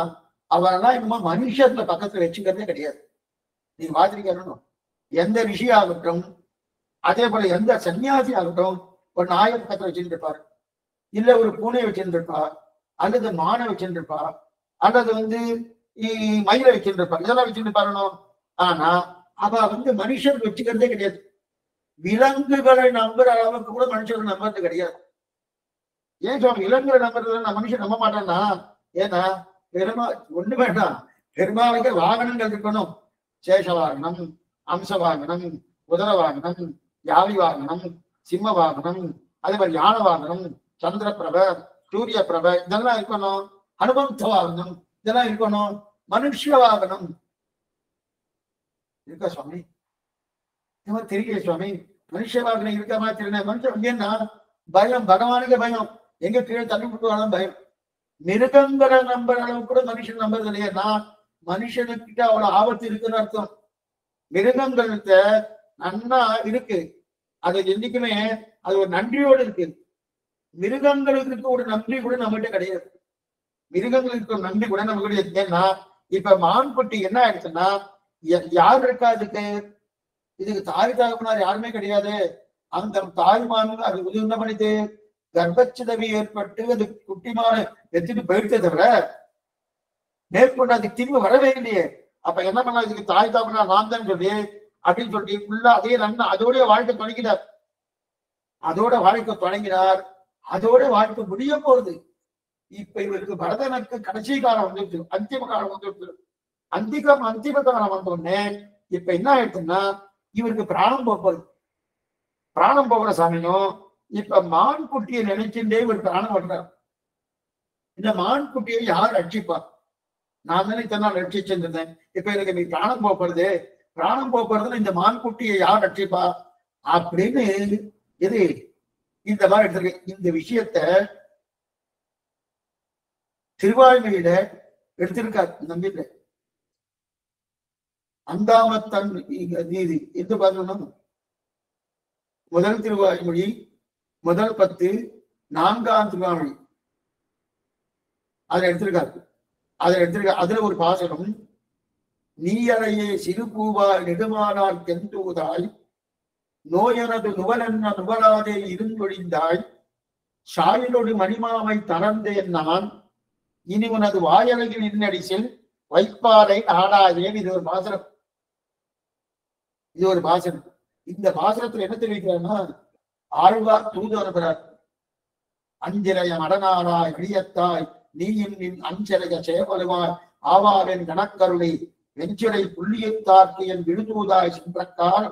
அவரெல்லாம் இன்னுமா மனுஷத்துல பக்கத்துல வச்சுக்கிறதே கிடையாது. நீங்க பார்த்திருக்கணும், எந்த ரிஷி ஆகட்டும் அதே போல எந்த சன்னியாசி ஆகட்டும் ஒரு நாயை பக்கத்துல வச்சுட்டு இருப்பார், இல்ல ஒரு பூனையை வச்சுட்டு இருப்பார், அல்லது மானை வச்சுட்டு இருப்பார், அல்லது வந்து மயிலை வச்சுட்டு இருப்பார், இதெல்லாம் வச்சுட்டு பாருணும். ஆனா அவ வந்து மனுஷன் வச்சுக்கிறதே கிடையாது. விலங்குகளை நம்புற அளவுக்கு கூட மனுஷர்கள் நம்புறது கிடையாது. ஏன் சொல்ல விலங்குகளை நம்புறது மனுஷன் நம்ப மாட்டான்னா, ஏன்னா பெருமா ஒண்ணு வேண்டாம், பெருமாளுக்கு வாகனங்கள் இருக்கணும், சேஷ வாகனம், அம்ச வாகனம், குதிரை வாகனம், யாவி வாகனம், சிம்ம வாகனம், அதே மாதிரி யான வாகனம், சந்திர பிரப, சூரிய பிரப, இதெல்லாம் இருக்கணும். அனுபவ வாகனம் இதெல்லாம் இருக்கணும். மனுஷ வாகனம் இருக்கா சுவாமி? தெரியல சுவாமி. மனுஷ வாகனம் இருக்க மாதிரி தெரியல. மனுஷன் ஏன்னா பயம், பகவானுக்கு பயம். எங்க கீழே தள்ளி விட்டுவாலும் பயம். மிருகங்களை நம்புற அளவு கூட மனுஷன் நம்புறது இல்லையா? நான் மனுஷனுக்கிட்ட அவ்வளவு ஆபத்து இருக்குன்னு அர்த்தம். மிருகங்கள்கிட்ட நன்னா இருக்கு, அது என்னைக்குமே அது ஒரு நன்றியோடு இருக்கு. மிருகங்களுக்கு ஒரு நன்றி கூட நம்மகிட்ட கிடையாது. மிருகங்களுக்கு ஒரு நன்றி கூட நம்ம கிட்ட ஏன்னா இப்ப மான்குட்டி என்ன ஆயிடுச்சுன்னா யார் இருக்கா இதுக்கு தாய் தகப்பனார் யாருமே கிடையாது. அந்த தாய்மான் அது என்ன பண்ணிது, கர்ப்பச்சிதவி ஏற்பட்டு அது குட்டிமான எடுத்துட்டு போயிடுச்சே தவிர மேற்கொண்டு அதுக்கு திரும்ப வரவே இல்லையே. அப்ப என்ன பண்ணா, இதுக்கு தாய் தகப்பனார் நான் தான் சொல்லி அப்படின்னு சொல்லி ஃபுல்லா அதே நன்மை அதோடைய வாழ்க்கை தொடங்கினார். அதோட வாழ்க்கை தொடங்கினார், அதோட வாழ்க்கை முடிய போறது. இப்ப இவருக்கு பரதனுக்கு கடைசி காலம் வந்துருச்சு, அந்திம காலம் வந்துருச்சு. அந்திம காலம் வந்த உடனே இப்ப என்ன ஆயிடுச்சுன்னா இவருக்கு பிராணம் போறது. பிராணம் போகிற சமயம் இப்ப மான்குட்டியை நினைச்சுட்டே இவர் பிராணம் பண்றார். இந்த மான்குட்டியை யார் ரட்சிப்பா? நான் தானே இத்தனை நாள் ரட்சிச்சிருந்தேன். இப்ப எனக்கு நீ பிராணம் போறது, பிராணம் போறதுன்னு இந்த மான்குட்டியை யார் ரட்சிப்பா அப்படின்னு இது இந்த மாதிரி எடுத்திருக்க. இந்த விஷயத்த திருவாய்மையில எடுத்திருக்கார். நம்பிக்கை அந்தாமத்தன் நீதி என்று பார்க்கணும். முதல் திருவாய்மொழி முதல் 10 4ஆம் திருவாய்மொழி அதை எடுத்திருக்காரு. அதுல ஒரு பாசனம், நீயலையே சிறு பூவாய் நெடுமானார் தென்தூதாய் நோயனது நுவலென்ன நுவலாதே இருந்தொழிந்தாய் சாயலோடு மணிமாவை தளர்ந்தேன் நான் இனி உனது வாயலகில் இன்னடிசில் வைப்பாரை ஆடாதேன். இது ஒரு பாசனம். இந்த பாசனத்துல என்ன தெரிவிக்கிறான்னா, ஆழ்வார் தூது அனுப்புறார். அஞ்சிரைய மடனாராய் அடியத்தாய் நீயும் நின் அஞ்சரைய சேவலுமாய் ஆவாரின் கணக்கருளை வெஞ்சிரை புள்ளியத்தார்க்கு என் விழுதூதாய் சென்றக்கால்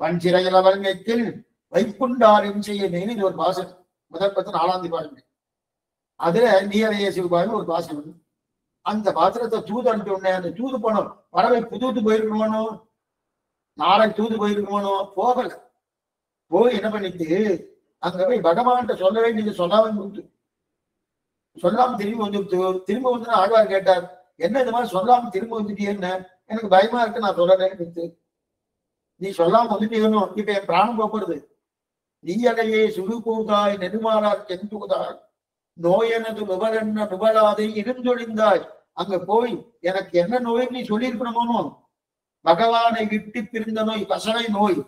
வஞ்சிரையில வல்மைக்கில் வைப்புண்டாரின் செய்ய நெய். இது ஒரு பாசனம். முதல் 10 4ஆம் திருவாய்மொழி. அதுல நீரைய சிறுபாய்னு ஒரு பாசனம். அந்த பாத்திரத்தை தூது அனுப்பி உடனே அந்த தூது போனோம். பறவை புதுத்து போயிருக்கணுமோ, நாளை தூது போயிருக்கணுமோ, போகல. போய் என்ன பண்ணிட்டு அங்க போய் பகவான்கிட்ட சொல்ல வேண்டியது சொல்லாம திரும்பி வந்துடுத்து. திரும்ப வந்து ஆழ்வார் கேட்டார், என்ன இந்த மாதிரி சொல்லாம திரும்ப வந்துட்டீன்னு? எனக்கு பயமா இருக்கு, நான் சொல்லலேன்னு. நீ சொல்லாம வந்துட்டீங்கணும், இப்ப என் பிராணம் போறது. நீயலையே சுடு பூதாய் நெடுமாறார் தென்தூதாய் நோயனது நுவலென்ன நுவலாதை இருந்தொழிந்தாய். அங்க போய் எனக்கு என்ன நோய் நீ சொல்லியிருக்கணுமோ, பகவானை விட்டு பிரிந்த நோய், பசலை நோய்,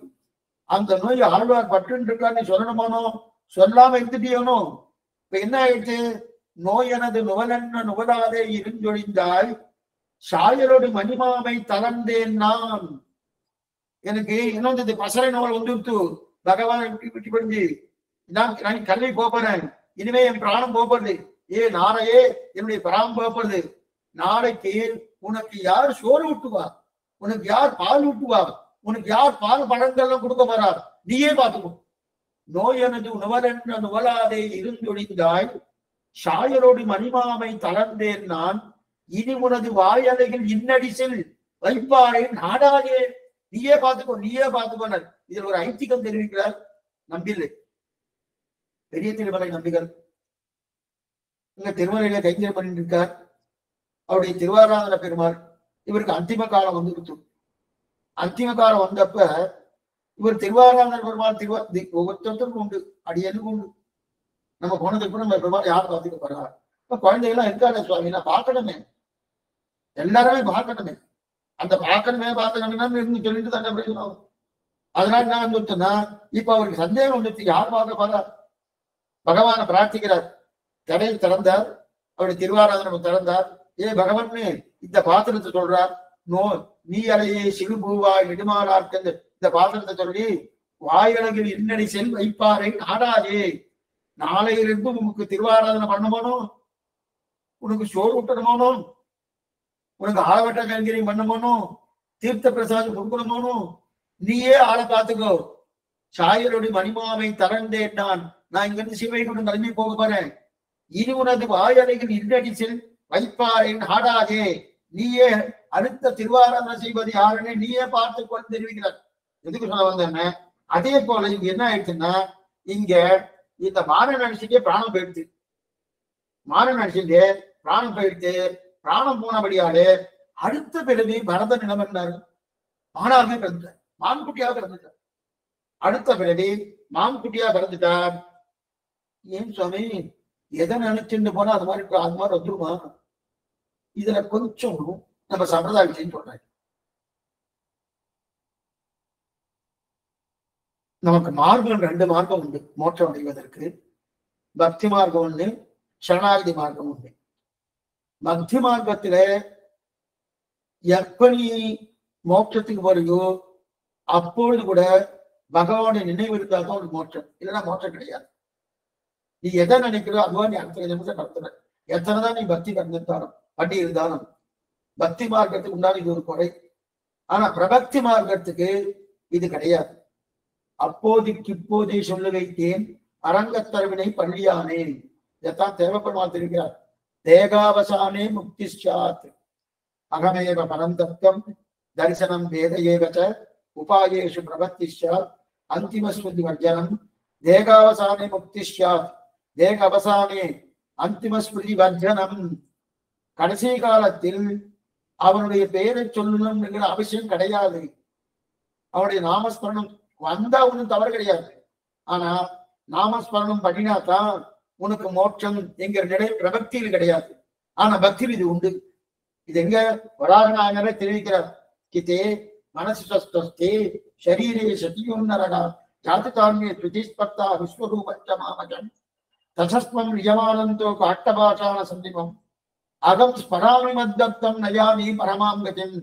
அந்த நோய் ஆழ்வார் பட்டு இருக்கான்னு சொல்லணுமானோ, சொல்லாம இருந்துட்டியனோ. இப்ப என்ன ஆயிடுச்சு, நோயனது நுவலென்ன நுவலாதே இருந்தொழிந்தாய் சாயலோடு மணிமாவை தளர்ந்தேன் நான். எனக்கு என்ன வந்தது, பசலை நோய் வந்துடுத்து. பகவானை விட்டு பிரிஞ்சு நான் கல்வி போறேன், இனிமே என் பிராணம் போறது. நாளையே என்னுடைய பிராணம் போறது. நாளைக்கு உனக்கு யார் சோறு ஊட்டுவா, உனக்கு யார் பால் ஊட்டுவா, உனக்கு யார் பால் பழங்கள்லாம் கொடுக்க போறார், நீயே பார்த்துக்கோ. நோயனது நுவலென்ன நுவலாதே இருந்தொழிந்தாய் சாயலோடு மணிமாமை தளர்ந்தேன் நான் இனி உனது வாயலையில் இன்னடிசில் வைப்பாரே நாடாதே. நீயே பார்த்துக்கோனர். இதில் ஒரு ஐத்திகம் தெரிவிக்கிறார் நம்பில்லை. பெரிய திருமலை நம்பிகள் இங்க திருமலையில கைங்கரியம் பண்ணிட்டு இருக்கார். அவருடைய திருவாராதன பெருமாள் இவருக்கு அந்திம காலம் வந்து கொடுத்து. அந்திம காலம் வந்தப்ப இவர் திருவாராதன பெருமாள் ஒவ்வொருத்தருக்கும் உண்டு, அடியனுக்கும் உண்டு. நம்ம போனதுக்கு நம்ம பெருமாள் யார் பார்த்துக்க போறா? குழந்தைகள்லாம் இருக்காங்க சுவாமி, நான் பார்க்கணுமே, எல்லாருமே பார்க்கணுமே. அந்த பார்க்கணுமே இருந்து சொல்லிட்டு தானே பிரயோஜனம். அதனால என்ன வந்துட்டுன்னா, இப்ப அவருக்கு சந்தேகம் வந்துட்டு, யார் பார்க்க போறா? பகவானை பிரார்த்திக்கிறார். கடையை திறந்தார், அவருடைய திருவாராதனம் திறந்தார். பகவான் இந்த பாத்திரத்தை சொல்றார், நீ அலையே சிறு பூவாய் நெடுமாறார்க்கு இந்த பாத்திரத்தை சொல்லி வாயழகில் இன்னடி செல் வைப்பாரை நாடாதே. நாளையிலிருந்து உனக்கு திருவாராதனை பண்ணமானோம், உனக்கு சோறு விட்டணுமானோ, உனக்கு ஆழவட்ட கைங்கரியம் பண்ணமானோ, தீர்த்த பிரசாதம் கொடுக்கணுமோனோ நீயே ஆளை காத்துக்கோ. சாயலுடைய மணிமாவை தரண்டேன் நான் இங்கிருந்து சிவைகுடன் கிளம்பி போக போறேன். இனி உனது வாயறைகள் இன்னடிசில் வைப்பாரின் ஆடாதே. நீயே அடுத்த திருவாராதனை செய்வது யாருன்னு நீயே பார்த்து கொண்டு தெரிவிக்கிறார். எதுக்கு சொல்ல வந்தேன்னு, அதே போல இங்க என்ன ஆயிடுச்சுன்னா, இங்க இந்த மான நடிச்சுட்டே பிராணம் போயிடுச்சு. மான நடிச்சுட்டே பிராணம் போயிடுச்சு. பிராணம் போனபடியாலே அடுத்த பிறவி பரத நிலமன்னாரு. மானாவே பிறந்தார், மான்குட்டியாக பிறந்துட்டார். அடுத்த பிறவி மான்குட்டியா பிறந்துட்டார். ஏன் சுவாமி எதை நினைச்சுட்டு போனா அது மாதிரி வந்துருமா? இதுல கொஞ்சம் நம்ம சம்பிரதாய விஷயம் சொல்றேன். நமக்கு மார்க்கம் 2 மார்க்கம் உண்டு மோட்சம் அடைவதற்கு. பக்தி மார்க்கம் ஒண்ணு, சரணாகதி மார்க்கம் உண்டு. பக்தி மார்க்கத்துல எப்படி மோட்சத்துக்கு வருதோ அப்பொழுது கூட பகவானை நினைவு இருந்தால்தான் ஒரு மோட்சம், இல்லைன்னா மோட்சம் கிடையாது. நீ எதை நினைக்கிறோ அதுவா நீ அடுத்த நிமிஷம் நடத்துற. எத்தனைதான் நீ பக்தி பண்ணி இருந்தாலும் பக்தி மார்க்கத்துக்கு உண்டான இது ஒரு குறை. ஆனா பிரபக்தி மார்க்கத்துக்கு இது கிடையாது. அப்போதைக்கு இப்போதே சொல்ல வைத்தேன் அரங்கத்தரவினை பள்ளியானே. இதைத்தான் தேவப்பெருமாள் தெரிவிக்கிறார். தேகாவசானே முக்தி சாத் அகமேவ பரந்தத்வம் தரிசனம் வேத ஏவச்ச உபாயேஷு பிரபத்தி சாத் அந்திமஸ்மிருதி வர்ஜனம். தேகாவசானே முக்தி சாத், தேக அவசானே அந்திமஸ்மிருதி வர்ஜனம். கடைசி காலத்தில் அவனுடைய பெயரை சொல்லணும் என்கிற அவசியம் கிடையாது. அவனுடைய நாமஸ்மரணம் வந்தா ஒன்றும் தவறு கிடையாது. ஆனா நாமஸ்மரணம் பண்ணினாதான் உனக்கு மோட்சம் என்கிற நிலை பிரபக்தியில் கிடையாது. ஆனா பக்தியில் இது உண்டு. இது எங்க வராகநாயகரே தெரிவிக்கிறார். கிதே மனசு ஸ்வஸ்தே ஷரீரே சதியோன்னரகா ஜாதகான்யே துதிஸ்பர்த்தா விஸ்வரூபஞ்சமாமஜம் தசஸ்மம் நிஜமானந்தோ காட்டபாஷான சந்திமம் அகம் ஸ்மராமி மத்தம் நயாமி பரமாங்கதின்.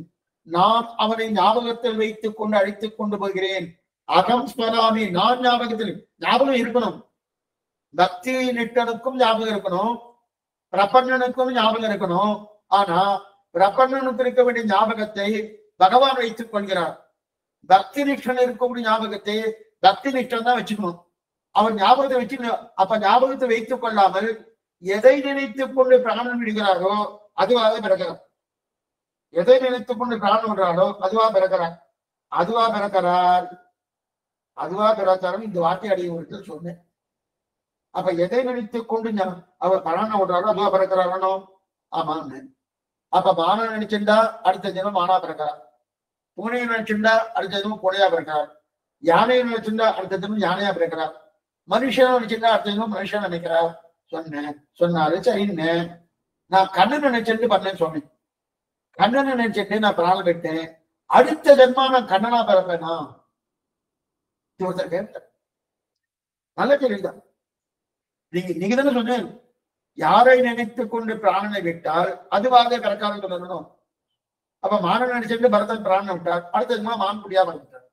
நான் அவனை ஞாபகத்தில் வைத்துக் கொண்டு அழைத்துக் கொண்டு போகிறேன். அகம் ஸ்மராமி, நான் ஞாபகத்தில். ஞாபகம் இருக்கணும். பக்தி நிட்டனுக்கும் ஞாபகம் இருக்கணும், பிரபன்னனுக்கும் ஞாபகம் இருக்கணும். ஆனா பிரபன்னனுக்கு இருக்க வேண்டிய ஞாபகத்தை பகவான் வைத்துக் கொள்கிறார். பக்தி நிஷ்டன் இருக்கக்கூடிய ஞாபகத்தை பக்தி நிஷ்டன் தான் வச்சுக்கணும். அவர் ஞாபகத்தை வச்சு, அப்ப ஞாபகத்தை வைத்துக் கொள்ளாமல் எதை நினைத்துக் கொண்டு பிராணம் விடுகிறாரோ அதுவாக பிறக்கிறார். எதை நினைத்துக் கொண்டு பிராணம் விடுறாரோ அதுவா பிறக்கிறார். அதுவா பிறக்கிறார் இந்த வார்த்தை அடிய சொன்னேன். அப்ப எதை நினைத்துக் கொண்டு அவர் பிராணம் விடுறாரோ அதுவா பிறக்கிறாரோ. ஆமாங்க. அப்ப மானா நினைச்சிருந்தா அடுத்த தினம் மானா பிறக்கிறார். பூனையை நினைச்சிருந்தா அடுத்த தினம் பூனையா பிறக்கிறார். யானையை நினைச்சிருந்தா அடுத்த தினம் யானையா பிறக்கிறார். மனுஷனை நினைச்சிருந்தா அடுத்த தினம் மனுஷன் நினைக்கிறார். சொன்னாரு சரின்னு. நான் கண்ணன் நினைச்சிட்டு பண்ணேன்னு சொன்னேன். கண்ணனை நினைச்சிட்டு நான் பிராணம் விட்டேன். அடுத்த ஜென்மா நான் கண்ணனா பிறப்பேனா? கேட்டேன். நல்ல கேள்விதான். நீங்க தானே சொன்னேன், யாரை நினைத்துக் கொண்டு பிராணனை விட்டால் அதுவாக பிறக்காமல் சொல்லணும். அப்ப மானன் நினைச்சிட்டு பரதன் பிராணம் விட்டார், அடுத்த ஜென்மா மான்குடியா பிறந்தார்.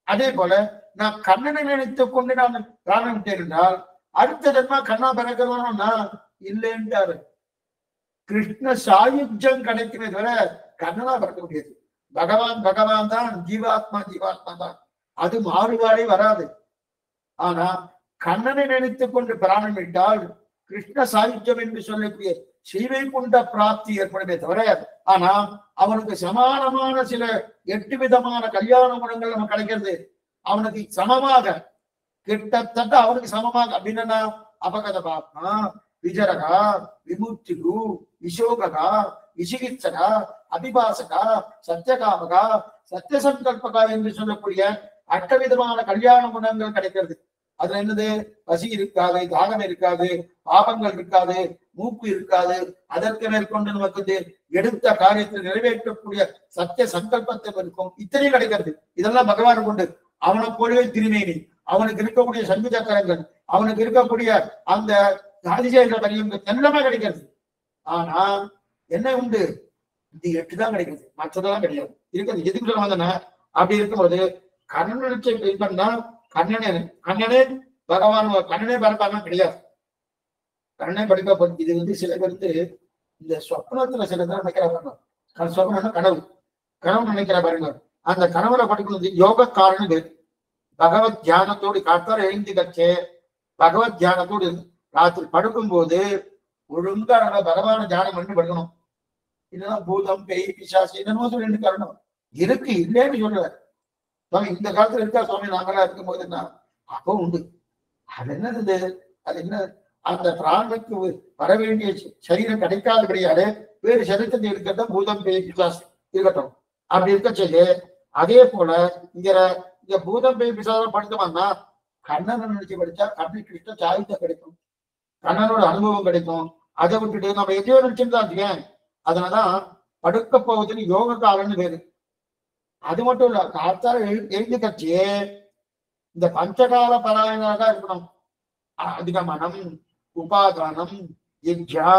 அதே போல நான் கண்ணனை நினைத்துக் கொண்டு நான் பிராணம் விட்டேன் என்றால் அடுத்த ஜென்மா கண்ணா பிறக்கிறோம்னா இல்லைன்றாரு. கிருஷ்ண சாயுஜம் கிடைக்குமே தவிர கண்ணனா பிறக்க முடியாது. பகவான் தான், ஜீவாத்மா தான். அது மாறுபாடே வராது. ஆனா கண்ணனை நினைத்துக் கொண்டு பிராணம் விட்டால் கிருஷ்ண சாயுஜம் என்று சொல்லக்கூடிய சீவை கொண்ட பிராப்தி ஏற்படுமே தவிர, ஆனா அவனுக்கு சமானமான சில 8 விதமான கல்யாண குணங்கள் நமக்கு கிடைக்கிறது. அவனுக்கு சமமாக, கிட்டத்தட்ட அவனுக்கு சமமாக அப்படின்னா அபகத பாப்மா, விஜரகா, விமுக்திகு, விசோகா, விசிகிச்சகா, அபிபாசகா, சத்தியகாமகா, சத்தியசங்கல்பகா என்று சொல்லக்கூடிய 8 விதமான கல்யாண குணங்கள் கிடைக்கிறது. அதுல என்னது? பசி இருக்காது, தாகம் இருக்காது, பாபங்கள் இருக்காது, மூப்பு இருக்காது. அதற்கு மேற்கொண்டு நமக்கு எடுத்த காரியத்தை நிறைவேற்றக்கூடிய சத்திய சங்கல்பத்தை இருக்கும். இத்தனையும் கிடைக்கிறது. இதெல்லாம் பகவான் கொண்டு. அவனை போலவே திருமேனி, அவனுக்கு இருக்கக்கூடிய சங்கு சக்கரங்கள், அவனுக்கு இருக்கக்கூடிய அந்த அதிசய பரியங்கள் எல்லாமே கிடைக்கிறது. ஆனா என்ன உண்டு? இந்த 8 தான் கிடைக்கிறது, மற்றதெல்லாம் கிடையாது. இருக்கிறது எதுக்கு சொல்ல வந்தேன்னா, அப்படி இருக்கும்போது கண்ணனை பண்ணா கண்ணனே பகவான் கண்ணனே பரப்பாங்க கிடையாது. கண்ணனை படிக்க இது சில பேருக்கு இந்த சொப்னத்துல சில தான் நினைக்கிறாங்க. சொப்னம் கனவு. கனவு நினைக்கிற பாருங்க, அந்த கனவுல படுக்கிறது யோக காரணம் பேர். பகவத் தியானத்தோடு காத்தால எழுந்து கச்சே பகவத் தியானத்தோடு ராத்திரி படுக்கும் போது ஒழுங்கா நம்ம பகவான தியானம் பண்ணி படுக்கணும். இதெல்லாம் பூதம் பேய் பிசாசு என்னமோ சொல்லி காரணம் இருக்கு, இல்லைன்னு சொல்லுவார் சுவாமி. இந்த காலத்துல இருக்கா சுவாமி? நாங்களா இருக்கும் போது என்ன அப்போ உண்டு. அது என்னது? அது என்ன? அந்த பிராணுக்கு வர வேண்டிய சரீரம் கிடைக்காத கிடையாது, வேறு சரீரத்தை இருக்கிறத பூதம் பேய் பிசாசு இருக்கட்டும். அப்படி இருக்க செய்ய அதே போல இங்க பூதம் பேய் பிசாசம் படுத்தோம்னா கண்ணனை நினைச்சு படிச்சா கண்ணு கிருஷ்ண சாயுத்த கிடைக்கும், கண்ணனோட அனுபவம் கிடைக்கும். அதை விட்டுட்டு நம்ம எதையோ நினைச்சிருந்தா இருக்கேன். அதனாலதான் படுக்க போவதுன்னு யோக காலம்னு பேரு. அது மட்டும் இல்ல, காத்தால எழுந்து கட்சியே இந்த பஞ்சகால பராயணாக இருக்கணும். அதிகமனம், உபாதானம், யஜ்யா,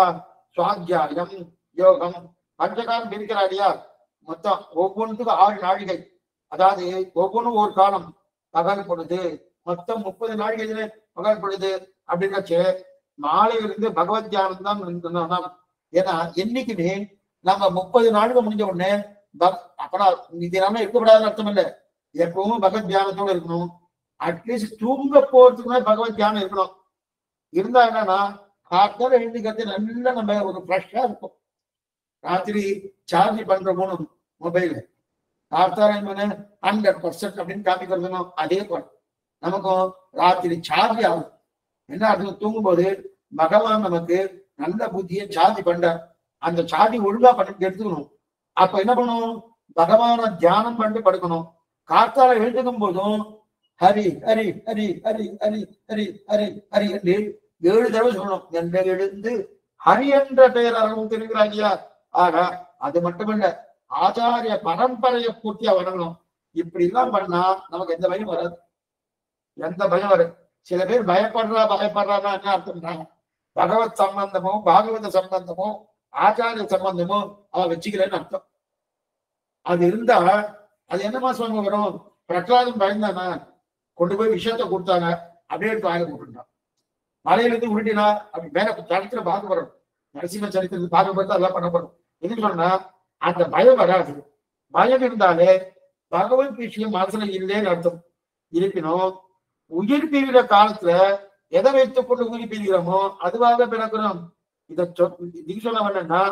சுவாத்தியாயம், யோகம், பஞ்சகாலம் பிரிக்கிறாரியா மொத்தம் ஒவ்வொன்றுக்கும் 6 நாழிகை. அதாவது ஒவ்வொன்றும் ஒரு காலம். பகல் பொழுது மொத்தம் 30 நாழிகை பகல் பொழுது அப்படின்னாச்சு. மாலையிலிருந்து பகவத் தியானம் தான். ஏன்னா என்னைக்குமே நம்ம 30 நாளுக்கு முடிஞ்ச உடனே அப்பதான் இது இருக்கக்கூடாதுன்னு அர்த்தம் இல்லை. எப்பவும் பகவத் தியானத்தோடு இருக்கணும். அட்லீஸ்ட் தூங்க போறதுக்குமே பகவத் தியானம் இருக்கணும். இருந்தா என்னன்னா காத்தால எழுந்திக்கிறது நல்லா நம்ம ஒரு ஃப்ரெஷ்ஷா இருக்கும். ராத்திரி சார்ஜ் பண்றோமோ மொபைல், காத்தால 100% அப்படின்னு காமிக்கிறதுனும் அதே போல நமக்கும் ராத்திரி சார்ஜ் ஆகும். என்ன அர்த்தம்? தூங்கும்போது பகவான் நமக்கு நல்ல புத்தியை சார்ஜ் பண்றார். அந்த சார்ஜ் ஒழுங்கா பண்ணி எடுத்துக்கணும். அப்ப என்ன பண்ணணும்? பகவான தியானம் பண்ணிட்டு படுக்கணும். காத்தால எழுதுக்கும் போதும் ஹரி ஹரி ஹரி ஹரி ஹரி ஹரி ஹரி ஹரி என்று 7 தடவை சொல்லணும். என்ற எழுந்து ஹரி என்ற பெயர் அளவுக்கு இருக்கிறாங்க. ஆக அது மட்டுமல்ல, ஆச்சாரிய பரம்பரையை பூர்த்தியா வணங்கணும். இப்படி எல்லாம் பண்ணா நமக்கு எந்த பயம் வராது, எந்த பயம் வராது. சில பேர் பயப்படுறாதான் என்ன அர்த்தம்ன்றாங்க? பகவத் சம்பந்தமோ பாகவத சம்பந்தமோ ஆச்சாரிய சம்பந்தமோ அவ வச்சுக்கலன்னு அர்த்தம். அது இருந்தா அது என்னமா சொல்லுங்க வரும்? பிரகலாதம் பயந்தானா, கொண்டு போய் விஷயத்த கொடுத்தாங்க, அப்படியே எடுத்து வாங்க போட்டுட்டான். மலையிலிருந்து உருட்டினா அப்படி மேல சரித்திரம் பார்க்க போறோம். நரசிம்ம சரித்திரத்துக்கு பார்க்க போறது அதெல்லாம் பண்ணப்படும். எதுக்கு சொன்னா அந்த பயம் வராது. பயம் இருந்தாலே பகவத் விஷயம் மனசுல இல்லைன்னு அர்த்தம். இருப்பினும் உயிர் பிரிகிற காலத்துல எதை வைத்துக் கொண்டு உயிர் பிரிகிறோமோ அதுவாக பிறக்கிறோம். இதை சொன்ன வேணும்னா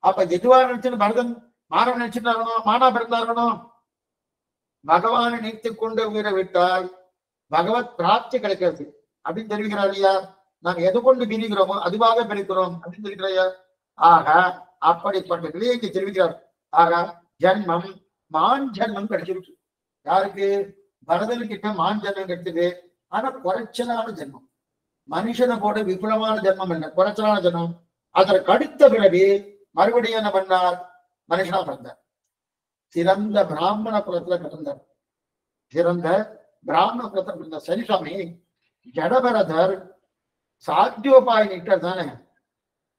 அப்ப எதுவாக நினைச்சுன்னு பரதன் மாணவன் நினைச்சுட்டு மானா பிறந்தாகணும். பகவானை நினைத்துக் கொண்டு உயிரை விட்டால் பகவத் பிராப்தி கிடைக்கிறது அப்படின்னு தெரிவிக்கிறார் இல்லையா? நாம் எது கொண்டு பிரிக்கிறோமோ அதுவாக பிரிக்கிறோம் அப்படின்னு தெரிவிக்கிறாயா? ஆக அப்படிப்பட்ட நிலையை தெரிவிக்கிறார். ஆக ஜன்மம் மான் ஜன்மம் கிடைச்சிருக்கு. யாருக்கு? பரதனுக்கிட்ட மான் ஜன்மம் கிடைச்சது. ஆனா குறைச்சலான ஜென்மம். மனுஷனை போட விபுலமான ஜென்மம் இல்லை, குறைச்சலான ஜென்மம். அதற்கு அடுத்த பிறகு மறுபடியும் என்ன பண்ணார்? மனுஷனா பிறந்தார். சிறந்த பிராமண குலத்துல பிறந்தார். சிறந்த பிராமண குலத்துல பிறந்தார். சரி சுவாமி, ஜடபரதர் சாத்தியோபாயினிட்டர் தானே,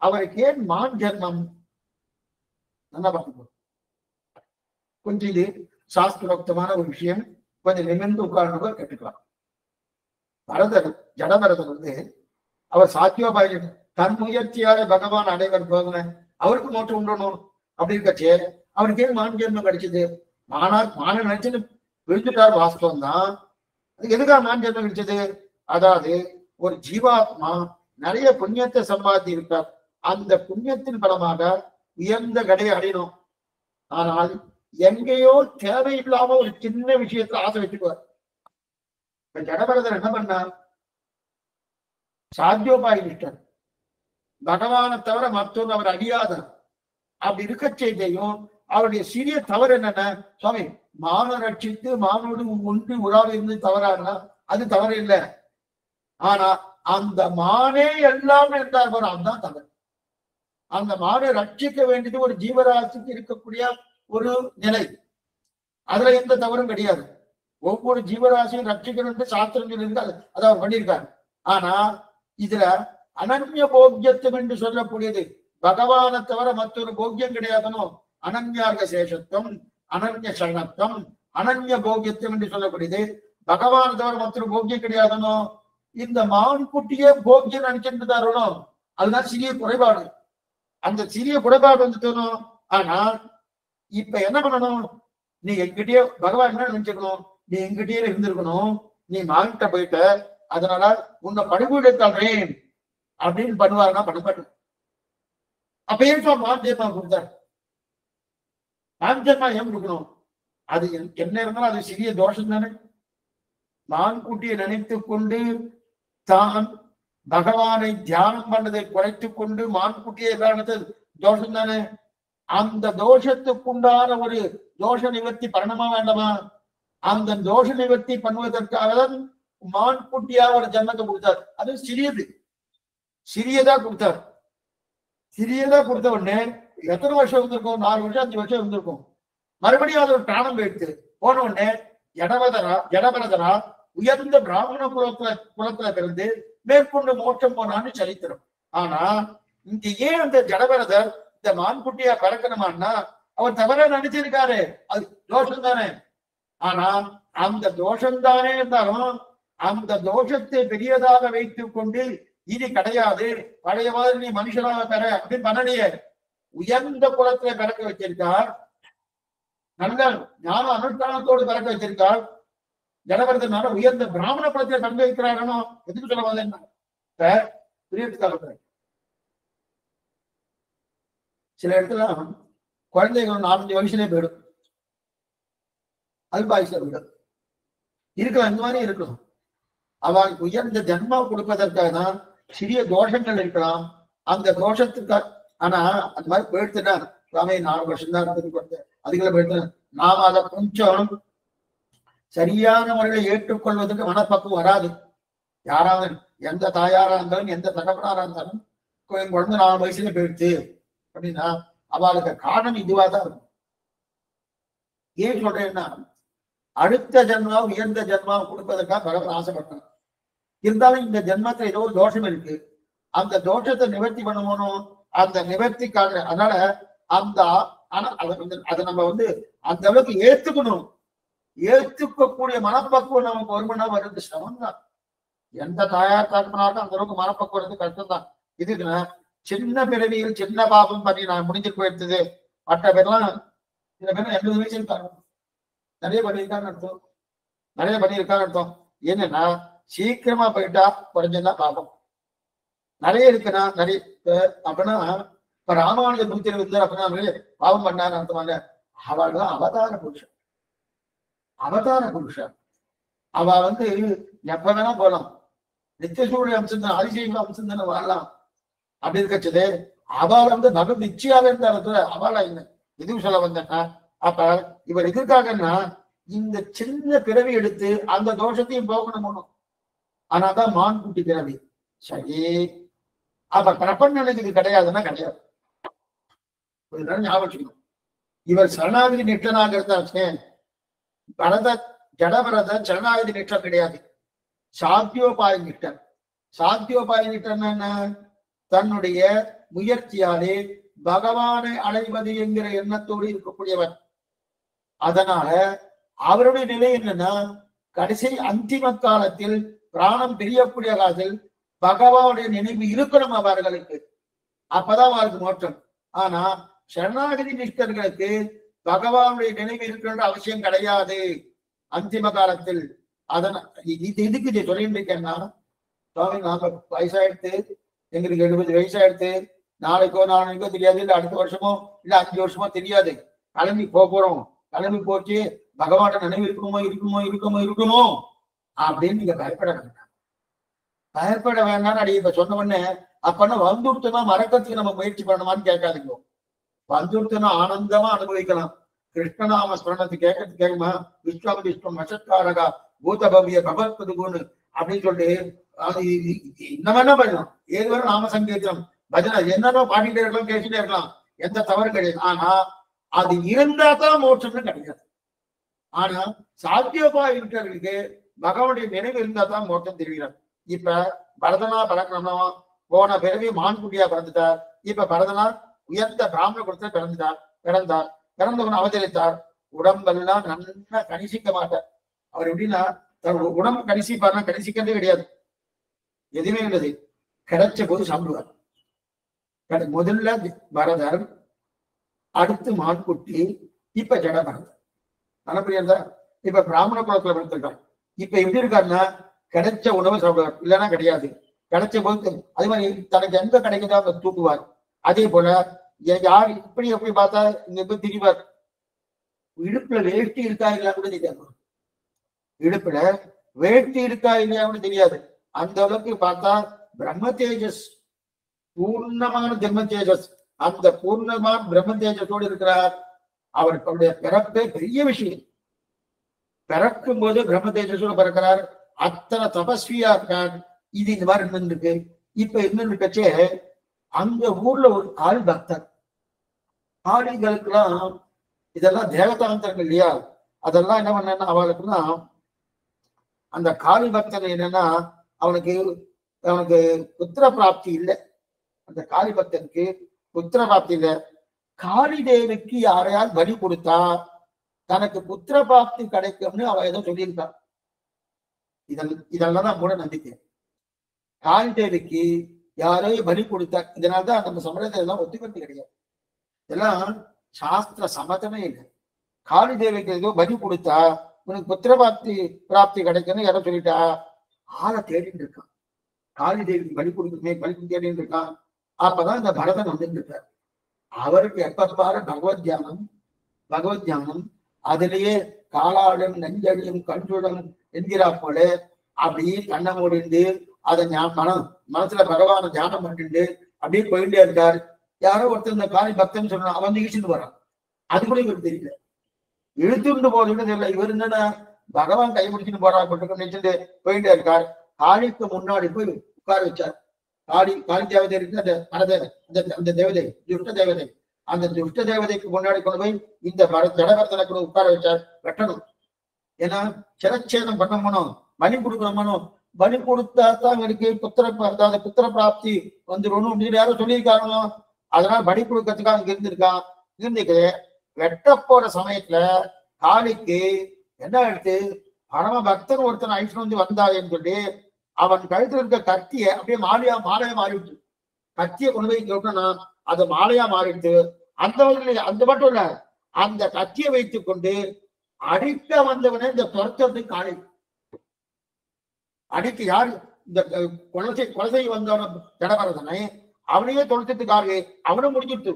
அவருக்கு ஏன் மான் ஜென்மம்? நல்லா பார்க்க கொஞ்சம் இது சாஸ்திரோக்தமான ஒரு விஷயம். கொஞ்சம் நிமிர்ந்து உட்கார்ந்து கேட்டுக்கலாம். பரதர் ஜடபரதர் அவர் சாத்தியோபாய தன் முயற்சியால பகவான் அனைவர் போகல, அவருக்கு மோட்டம் உண்டணும் அப்படி இருக்கச்சே அவருக்கு ஏன் மான் ஜென்மம் கிடைச்சது? மான நினைச்சுன்னு விழுந்துட்டார். வாஸ்தவம் தான். எதுக்காக மான் ஜென்மம் கிடைச்சது? அதாவது ஒரு ஜீவாத்மா நிறைய புண்ணியத்தை சம்பாதி இருக்கார். அந்த புண்ணியத்தின் பலமாக உயர்ந்த கடையை அடையணும். ஆனால் எங்கேயோ தேவையில்லாம ஒரு சின்ன விஷயத்துல ஆசை வச்சுக்குவார். ஜடபரதர் என்ன பண்ணார்? சாத்தியோபாயினிட்டார். பகவானை தவிர மற்றொன்று அவர் அறியாதார். அப்படி இருக்க செய்தையும் அவருடைய சிறிய தவறு என்னன்னா, சுவாமி மான ரட்சித்து மானோடு ஒன்று உறாவு இருந்து தவறானா அது தவறு இல்லை. ஆனா அந்த மானே எல்லாம் இருந்தார் போற அதுதான் தவறு. அந்த மானை ரட்சிக்க வேண்டியது ஒரு ஜீவராசிக்கு இருக்கக்கூடிய ஒரு நிலை. அதுல எந்த தவறும் கிடையாது. ஒவ்வொரு ஜீவராசியும் ரட்சிக்கணும் சாஸ்திரம் இருந்து அதை அவர் பண்ணியிருக்காரு. ஆனா இதுல அனன்ய போக்கியத்துவம் என்று சொல்லக்கூடியது பகவானை தவிர மற்றொரு போக்கியம் கிடையாதனோ. அனன்யாக சேஷத்துவம், அனன்ய சரணத்துவம், அனன்ய போக்கியத்துவம் என்று சொல்லக்கூடியது பகவானை தவிர மற்றொரு போக்கியம் கிடையாதனோ. இந்த மான்குட்டியே போக்கியம் நினைச்சிட்டு தரணும். அதுதான் சிறிய குறைபாடு. அந்த சிறிய குறைபாடு வந்துட்டணும். ஆனா இப்ப என்ன பண்ணணும்? நீ எங்கிட்டயே பகவான் என்ன நினைச்சுக்கணும்? நீ எங்கிட்டயே இருந்திருக்கணும், நீ மான்கிட்ட போயிட்ட, அதனால உன்னை படுகொலை தள்ளுறேன் அப்படின்னு பண்ணுவாருன்னா பண்ண மாட்டேன். அப்ப ஏன் மான் ஜென்மா கொடுத்தார்? மான் ஜென்மா ஏன் கொடுக்கணும்? அது என்ன இருந்தாலும் அது சிறிய தோஷம் தானே. மான்குட்டியை நினைத்து கொண்டு தான் பகவானை தியானம் பண்ணதை குறைத்துக் கொண்டு மான்குட்டியை எல்லாம் தோஷம் தானே. அந்த தோஷத்துக்குண்டான ஒரு தோஷ நிவர்த்தி பண்ணணுமா வேண்டாமா? அந்த தோஷ நிவர்த்தி பண்ணுவதற்காக தான் மான்குட்டியா ஒரு ஜன்மத்தை கொடுத்தார். அது சிறியதா கொடுத்தார். சிறியதா கொடுத்த உடனே எத்தனை வருஷம் இருந்திருக்கும்? 4 வருஷம் 5 வருஷம் இருந்திருக்கும். மறுபடியும் அது ஒரு பிராணம் போயிடுச்சு. போன உடனே ஜடபரதரா உயர்ந்த பிராமண குலத்துல பிறந்து மேற்கொண்டு மோட்சம் போனான்னு சரித்திரம். ஆனா இங்க ஏன் அந்த ஜடபரதர் இந்த மான்குட்டியா பறக்கணுமான்னா அவர் தவற நினைச்சிருக்காரு, அது தோஷம் தானே. ஆனா அந்த தோஷம்தானே இருந்தாலும் அந்த தோஷத்தை பெரியதாக வைத்துக் கொண்டு இது கிடையாது, பழைய மாதிரி நீ மனுஷனாக பெற அப்படின்னு பண்ணலையே. உயர்ந்த குலத்துல பிறக்க வச்சிருக்கார், நல்ல ஞான அனுஷ்டானத்தோடு பிறக்க வச்சிருக்கார். ஜடபரதனால உயர்ந்த பிராமண குலத்துல பிறக்க வைக்கிறாரோ எதுக்கு சொல்ல வந்தேன்னா புரியறதுக்காக. சில இடத்துல குழந்தைகள் 4-5 வயசுலேயே போயிடும், அல்பாயுச போயிடும். இருக்கலாம், இந்த மாதிரி இருக்கலாம். அவளுக்கு உயர்ந்த ஜன்மா கொடுப்பதற்காக தான் சிறிய தோஷங்கள் இருக்கலாம். அந்த தோஷத்துக்காக ஆனா அந்த மாதிரி போயிடுச்சுன்னா சுவாமி 4 வருஷம் தான் இருந்தது, அதுக்குள்ள போயிட்டு நாம அதை கொஞ்சம் சரியான முறையில ஏற்றுக்கொள்வதற்கு மனப்பக்குவம் வராது. யாராவது எந்த தாயாரா இருந்தாலும் எந்த தகவலாரா இருந்தாலும் குழந்தை 4 வயசுல போயிடுச்சு அப்படின்னா அவளுக்கு காரணம் இதுவா தான் இருக்கும். ஏன் சொல்றேன்னா அடுத்த ஜென்மா உயர்ந்த ஜென்மா கொடுப்பதற்காக பகவான் ஆசைப்பட்டான். இருந்தாலும் இந்த ஜென்மத்துல ஏதோ ஒரு தோஷம் இருக்கு, அந்த தோஷத்தை நிவர்த்தி பண்ணணும். அந்த நிவர்த்திக்காக அதனால அந்த அதை நம்ம அந்த அளவுக்கு ஏத்துக்கணும். ஏத்துக்கக்கூடிய மனப்பக்குவம் நமக்கு வருமானா வருது சிரமம் தான். எந்த தாயார் தாக்குனாலும் அந்த அளவுக்கு மனப்பக்குவம் வருது கஷ்டம் தான். இதுக்குன்னா சின்ன பிறவியில் சின்ன பாபம் பண்ணி நான் முடிஞ்சு போயிருந்தது. மற்ற பேர்லாம் சில பேர் 80 வயசு இருக்காங்க, நிறைய பண்ணியிருக்கான்னு அர்த்தம், நிறைய பண்ணியிருக்கான்னு அர்த்தம். என்னன்னா சீக்கிரமா போயிட்டா குறைஞ்சதான் பாபம், நிறைய இருக்குன்னா நிறைய அப்படின்னா இப்ப ராமானுஜ 120 அப்படின்னா பாவம் பண்ணான்னு அர்த்தமாங்க. அவள் தான் அவதார புருஷன், அவதார புருஷன். அவ எப்ப வேணா போலாம், நித்தியசூரிய அம்சம் தான், ஆதிசேஷ அம்சம் தானே வாழலாம். அப்படி இருக்கச்சது அவள் பகவத் நிச்சயாவே இருந்த அவளா இல்லை. எதுவும் சொல்ல வந்தேன்னா அப்ப இவர் எதிர்க்காகன்னா இந்த சின்ன பிறவி எடுத்து அந்த தோஷத்தையும் போகணும். ஆனாதான் மான்குட்டி பிறவி சரி. அப்ப பிரபஞ்சனுக்கு இது கிடையாதுன்னா கிடையாது. ஞாபகம் இவர் சரணாகதி நிஷ்டனாக இருந்தாச்சு. ஜடபரத சரணாகதி நிஷ்டம் கிடையாது, சாத்தியோபாய நிஷ்டன். சாத்தியோபாய நிஷ்டன் என்ன? தன்னுடைய முயற்சியாலே பகவானை அடைவது என்கிற எண்ணத்தோடு இருக்கக்கூடியவர். அதனால அவருடைய நிலை என்னன்னா கடைசி அந்திம காலத்தில் பிராணம் பிரியக்கூடிய காலத்தில் பகவானுடைய நினைவு இருக்கணும் அவர்களுக்கு, அப்பதான் அவருக்கு மோட்சம். ஆனா சரணாகதி நிஷ்டர்களுக்கு பகவானுடைய நினைவு இருக்கின்ற அவசியம் கிடையாது அந்திம காலத்தில். அதனால இதுக்கு இதை சொல்லிட்டு இருக்கேன்னா சுவாமி நாங்க வயசாயிடுத்து, எங்களுக்கு 70 வயசாயிடுத்து, நாளைக்கோ நாளைக்கோ தெரியாது, இல்ல அடுத்த வருஷமோ இல்ல 5 வருஷமோ தெரியாது, கிளம்பி போறோம், கிளம்பி போச்சு பகவான நினைவு இருக்குமோ அப்படின்னு நீங்க பயப்பட வேண்டாம். பயப்பட வேண்டாம்னு அடி இப்ப சொன்ன உடனே அப்பன்னா வந்துடுத்துனா மறக்கிறதுக்கு நம்ம முயற்சி பண்ணணுமான்னு கேட்காதீங்க. வந்துடுத்துனா ஆனந்தமா அனுபவிக்கலாம். கிருஷ்ணநாம ஸ்மரணத்தை கேட்குமா, விஸ்வம் விஸ்வம் வசத்காரகா பூதபவிய பகவத்பதுகுன்னு அப்படின்னு சொல்லிட்டு இன்னும் என்ன பண்ணலாம். ஏது வரை நாம சங்கீதம் பஜனை என்னென்ன பாடிட்டே இருக்கலாம், கேட்டுட்டே இருக்கலாம், எந்த தவறும் கிடையாது. ஆனா அது இருந்தா தான் மோட்சம்னு கிடையாது. ஆனா சாத்தியோபாய இருக்கிறவர்களுக்கு பகவானுடைய நினைவு இருந்தா தான் மோட்சம் தெரிவிக்கிறார். இப்ப பரதனா பழக்கணும்னா போன பிறவி மான்குட்டியா பிறந்துட்டார். இப்ப பரதனா உயர்ந்த பிராமண குலத்துல பிறந்தவன் அவதரித்தார். உடம்பெல்லாம் நல்லா கணிசிக்க மாட்டார். அவர் எப்படின்னா உடம்பு கணிசிப்பார்னா கணிசிக்கிறதே கிடையாது, எதுவுமே இல்லது, கிடைச்ச போது சாப்பிடுவார். முதல்ல பரதர், அடுத்து மான்குட்டி, இப்ப ஜடபரதன் மனப்பிரியர் தான் இப்ப பிராமண குலத்துல வளர்த்திருக்கான். இப்ப எப்படி இருக்காருன்னா கிடைச்ச உணவு சாப்பிடுவார், இல்லைன்னா கிடையாது. கிடைச்ச போது அதே மாதிரி தனக்கு எங்க கிடைக்குதோ அவங்க தூக்குவார். அதே போல யார் இப்படி எப்படி பார்த்தா இங்க போய் திரிவார். இடுப்புல வேஷ்டி இருக்கா இல்லையா கூட தெரியாது. இடுப்புல வேஷ்டி இருக்கா இல்லையா கூட தெரியாது. அந்த அளவுக்கு பார்த்தா பிரம்ம தேஜஸ், பூர்ணமான பிரம்ம தேஜஸ். அந்த பூர்ணமான பிரம்ம தேஜஸோடு இருக்கிறார். அவருடைய பிறப்பே பெரிய விஷயம். பிறக்கும் போது பிரம்ம தேஜஸோடு பிறக்கிறார். அத்தனை தபஸ்வியா இருக்கார். இது இந்த மாதிரி இருந்துருக்கு. இப்ப இன்னொன்று கட்சே அங்க ஊர்ல ஒரு காளி பக்தர். காளிகளுக்கெல்லாம் இதெல்லாம் தேவதாந்திரங்கள் இல்லையா, அதெல்லாம் என்ன பண்ணா அவளுக்குன்னா அந்த காளி பக்தன் என்னன்னா அவனுக்கு புத்திர பிராப்தி இல்லை. அந்த காளி பக்தனுக்கு புத்திர பிராப்தி இல்லை. காளி தேவிக்கு யாரையாவது பலி கொடுத்தா தனக்கு புத்திர பிராப்தி கிடைக்கும்னு அவ ஏதோ சொல்லியிருக்கான். இதெல்லாம் தான் மூட நம்பிக்கை. காளி தேவிக்கு யாரோ பலி கொடுத்தா, இதனால்தான் நம்ம சம்பிரதாயம் எல்லாம் ஒத்துக்கிறது கிடையாது. இதெல்லாம் சாஸ்திர சம்மதமே இல்லை. காளி தேவிக்கு ஏதோ பலி கொடுத்தா உனக்கு புத்திர பிராப்தி கிடைக்குன்னு யாரோ சொல்லிட்டா ஆளை தேடிட்டு இருக்கான். காளி தேவிக்கு பலி கொடுக்குமே பலி தேடிட்டு இருக்கான். அப்பதான் இந்த பரதன் வந்துட்டு இருக்கார். அவருக்கு எப்ப பாரு பகவத் தியானம் அதிலேயே காலாடும் நெஞ்சடியும் கண்சுடம் என்கிறா போல அப்படியே கண்ணை மூடிண்டு அதை மனசுல பகவான தியானம் பண்ணிட்டு அப்படியே போயிட்டே இருக்காரு. யாரோ ஒருத்தர் இந்த காளி பக்தன் சொன்னா அவன் நிகழ்ச்சிட்டு வரான். அது கூட இவருக்கு தெரியல. இழுத்துட்டு போறது தெரியல. இவர் என்னன்னா பகவான் கைப்பிடிச்சுட்டு போறா நினைச்சுட்டு போயிட்டே இருக்கார். காளிக்கு முன்னாடி போய் உட்கார வச்சார். காளி தேவதை இருக்கு, அந்த தேவதை துஷ்ட தேவதை. அந்த துஷ்ட தேவதைக்கு முன்னாடி கொண்டு போய் இந்த ஜடபரதனை கூட உட்கார வச்சார். வெட்டணும். ஏன்னா சிரச்சேதம் பண்ணணும், பலி கொடுக்கணும். பலி கொடுத்தா தான் இவருக்கு புத்திர பிராப்தி வந்துடும் அப்படின்னு யாரும் சொல்லியிருக்காங்க. அதனால பலி கொடுக்கறதுக்காக இங்க இருந்திருக்கு. வெட்ட போற சமயத்துல காளிக்கு என்ன ஆயிடுச்சு, பரம பக்தன் ஒருத்தன் ஐஸ்வரம் வந்து வந்தாருன்னு சொல்லி அவன் கழுத்துல இருக்க கத்திய அப்படியே மாலையா மாறிடுச்சு. கத்திய கொண்டு போய் இங்க அது மாலையா மாறிடுச்சு. அந்த மட்டும் இல்ல, அந்த கத்தியை வைத்துக் கொண்டு அடிக்க வந்தவனே இந்த துரத்துறதுக்கு காளி அடிக்க யாரு இந்த கொலை வந்தவன ஜடபரதனை அவனையே தொலைச்சதுக்காக அவனும் முடிஞ்சிட்டு